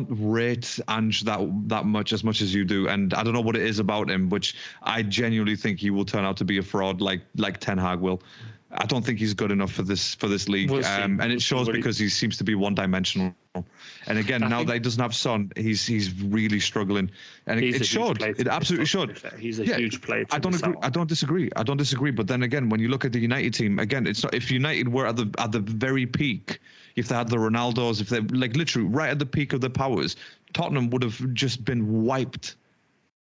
Speaker 1: rate Ange that much as you do, and I don't know what it is about him, which I genuinely think he will turn out to be a fraud, like Ten Hag will. I don't think he's good enough for this league, and it shows because he seems to be one-dimensional. And again, now that he doesn't have Son, he's really struggling, and it showed. It absolutely showed.
Speaker 2: He's a huge player.
Speaker 1: I don't disagree. But then again, when you look at the United team, again, it's not, if United were at the very peak, if they had the Ronaldos, if they literally right at the peak of their powers, Tottenham would have just been wiped.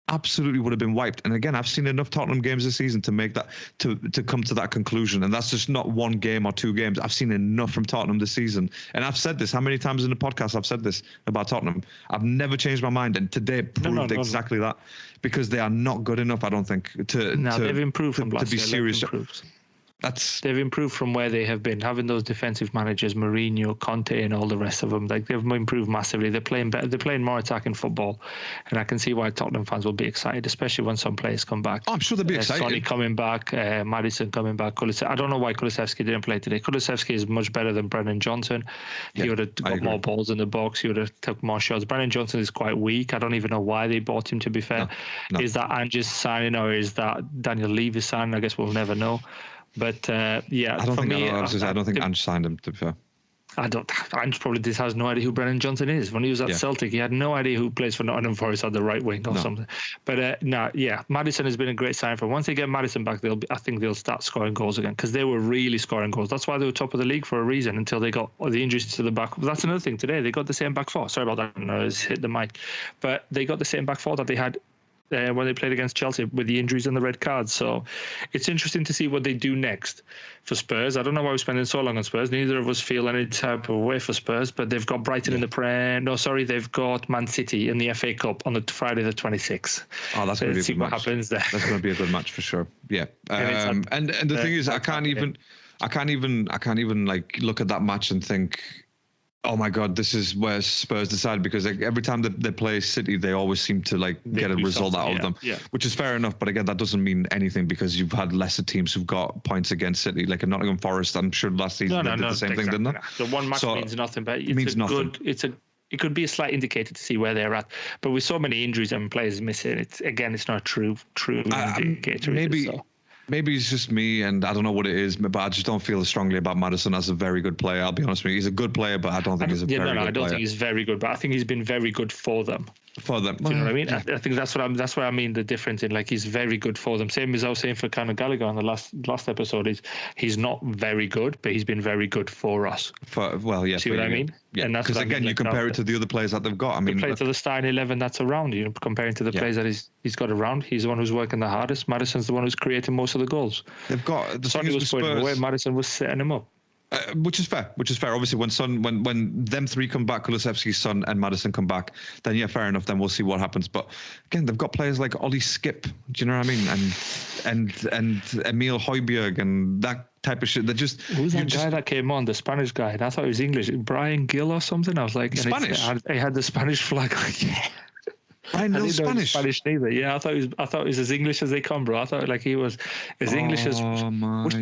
Speaker 1: absolutely would have been wiped. And again, I've seen enough Tottenham games this season to make that to come to that conclusion. And that's just not one game or two games. I've seen enough from Tottenham this season. And I've said this, how many times in the podcast I've said this about Tottenham. I've never changed my mind. And today proved exactly that, because they are not good enough, I don't think,
Speaker 2: they've improved from last
Speaker 1: year. To be serious.
Speaker 2: They've improved from where they have been, having those defensive managers, Mourinho, Conte, and all the rest of them. Like, they've improved massively. They're playing better. They're playing more attacking football, and I can see why Tottenham fans will be excited, especially when some players come back.
Speaker 1: Oh, I'm sure they'll be excited.
Speaker 2: Sonny coming back, Maddison coming back. I don't know why Kulusevski didn't play today. Kulusevski is much better than Brennan Johnson. He would have got more balls in the box. He would have took more shots. Brennan Johnson is quite weak. I don't even know why they bought him, to be fair. No. Is that Ange's signing, or is that Daniel Levy's signing? I guess we'll never know. But
Speaker 1: I don't think Ange signed him, to be fair.
Speaker 2: Ange probably just has no idea who Brennan Johnson is. When he was at Celtic, he had no idea who plays for Nottingham Forest on the right wing or something. But Maddison has been a great sign for. Once they get Maddison back, I think they'll start scoring goals again, because they were really scoring goals. That's why they were top of the league for a reason, until they got the injuries to the back. That's another thing today. They got the same back four. Sorry about that. I just hit the mic. But they got the same back four that they had when they played against Chelsea, with the injuries and the red cards. So it's interesting to see what they do next for Spurs. I don't know why we're spending so long on Spurs. Neither of us feel any type of way for Spurs, but they've got Brighton in the Prem. No, sorry, they've got Man City in the FA Cup on the Friday the 26th.
Speaker 1: Oh, that's going to be a good match.
Speaker 2: What happens there.
Speaker 1: That's going to be a good match for sure. Yeah. And the thing is, I can't even like look at that match and think, oh my God, this is where Spurs decide, because every time that they play City, they always seem to get a result out of them, which is fair enough. But again, that doesn't mean anything, because you've had lesser teams who've got points against City, like in Nottingham Forest. I'm sure last season they did the same thing, didn't they?
Speaker 2: The one match means nothing, but it could be a slight indicator to see where they're at. But with so many injuries and players missing, it's not a true indicator.
Speaker 1: Maybe it's just me, and I don't know what it is, but I just don't feel as strongly about Maddison as a very good player. I'll be honest with you. He's a good player, but I don't think he's a very good player.
Speaker 2: I don't think he's very good, but I think he's been very good for them. Do you know what I mean? I think that's what I mean. The difference in, he's very good for them. Same as I was saying for Conor Gallagher on the last episode, is he's not very good, but he's been very good for us.
Speaker 1: See what I mean? Yeah,
Speaker 2: and
Speaker 1: because again, you compare it to the other players that they've got. I mean,
Speaker 2: play to the starting 11 that's around you. Comparing to the players that he's got around, he's the one who's working the hardest. Maddison's the one who's creating most of the goals.
Speaker 1: They've got the
Speaker 2: Sonny was putting away. Maddison was setting him up.
Speaker 1: Which is fair. Obviously, when them three come back, Kulusevski, Son, and Maddison come back, then fair enough. Then we'll see what happens. But again, they've got players like Ollie Skip. Do you know what I mean? And Emil Højbjerg and that type of shit. They're just
Speaker 2: who's that guy that came on, the Spanish guy? And I thought he was English. Brian Gill or something. I was like,
Speaker 1: Spanish.
Speaker 2: He had the Spanish flag. Yeah.
Speaker 1: I know Spanish.
Speaker 2: Spanish neither. Yeah, I thought he was as English as they come, bro. I thought he was as English as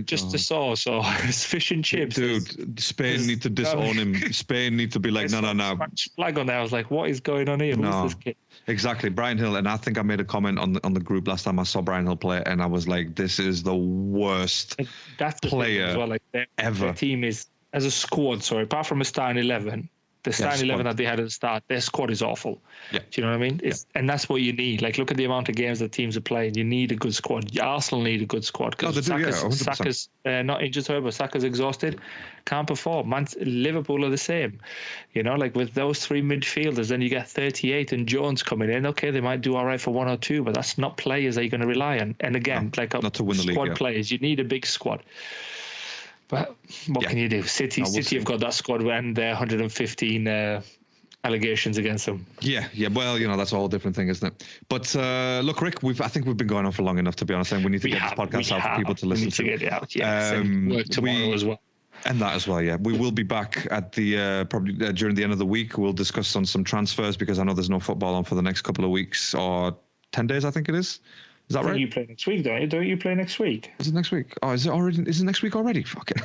Speaker 2: just a sauce or as fish and chips.
Speaker 1: Dude, Spain need to disown him. Spain need to be like, no.
Speaker 2: Spanish flag on there. I was like, what is going on here?
Speaker 1: No,
Speaker 2: who's this kid?
Speaker 1: Exactly, Brian Hill. And I think I made a comment on the group last time I saw Brian Hill play, and I was like, this is the worst player as well. Ever.
Speaker 2: Their team is, as a squad, apart from a starting 11. The starting 11 that they had at the start, their squad is awful.
Speaker 1: Yeah.
Speaker 2: Do you know what I mean? And that's what you need. Look at the amount of games that teams are playing. You need a good squad. Arsenal need a good squad, because Saka's not injured, but Saka's exhausted, can't perform. Liverpool are the same. With those three midfielders, then you get 38 and Jones coming in. Okay, they might do all right for one or two, but that's not players that you're going to rely on. And again,
Speaker 1: not to win the league,
Speaker 2: squad players, you need a big squad. But what can you do? City have got that squad and their 115 allegations against them.
Speaker 1: Yeah. Well, that's a whole different thing, isn't it? But look, Rick, I think we've been going on for long enough, to be honest, and we need to get this podcast out for people to listen to.
Speaker 2: We need to get it out, work tomorrow as well.
Speaker 1: And that as well, yeah. We will be back at the probably during the end of the week. We'll discuss on some transfers, because I know there's no football on for the next couple of weeks, or 10 days, I think it is. Is that right?
Speaker 2: You play next week, don't you? Don't you play next week?
Speaker 1: Is it next week? Oh, is it next week already? Fuck it.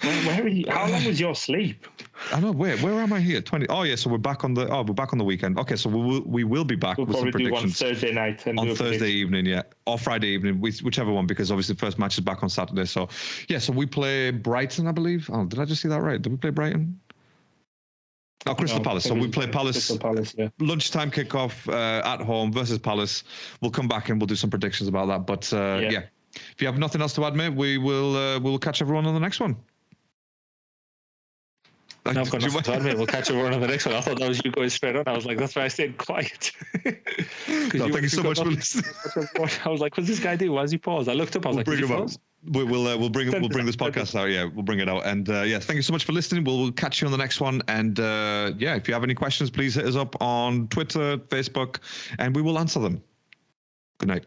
Speaker 2: Where are you? How long was your sleep?
Speaker 1: I know. Where am I here? 20. Oh yeah. So we're back on the weekend. Okay. So we will be back with some predictions.
Speaker 2: On Thursday night and
Speaker 1: on Thursday evening, yeah, or Friday evening, whichever one, because obviously the first match is back on Saturday. So yeah. So we play Brighton, I believe. Oh, did I just see that right? Did we play Brighton? Oh, Crystal Palace. So we play Palace.
Speaker 2: Crystal Palace, yeah.
Speaker 1: Lunchtime kickoff at home versus Palace. We'll come back and we'll do some predictions about that. But yeah. If you have nothing else to add, mate, we will catch everyone on the next one. Like,
Speaker 2: No, I've got
Speaker 1: do you
Speaker 2: nothing to
Speaker 1: mind-
Speaker 2: add, mate. We'll catch up on the next one. I thought that was you going straight on. I was like, that's why I stayed quiet.
Speaker 1: No, thank you so much for listening.
Speaker 2: I was like, what's this guy do? Why has he paused? I looked up. I was
Speaker 1: We'll
Speaker 2: like,
Speaker 1: bring
Speaker 2: did he
Speaker 1: him out.
Speaker 2: pause?
Speaker 1: We'll bring this podcast out. Yeah, we'll bring it out. And yeah, thank you so much for listening. We'll catch you on the next one. And yeah, if you have any questions, please hit us up on Twitter, Facebook, and we will answer them. Good night.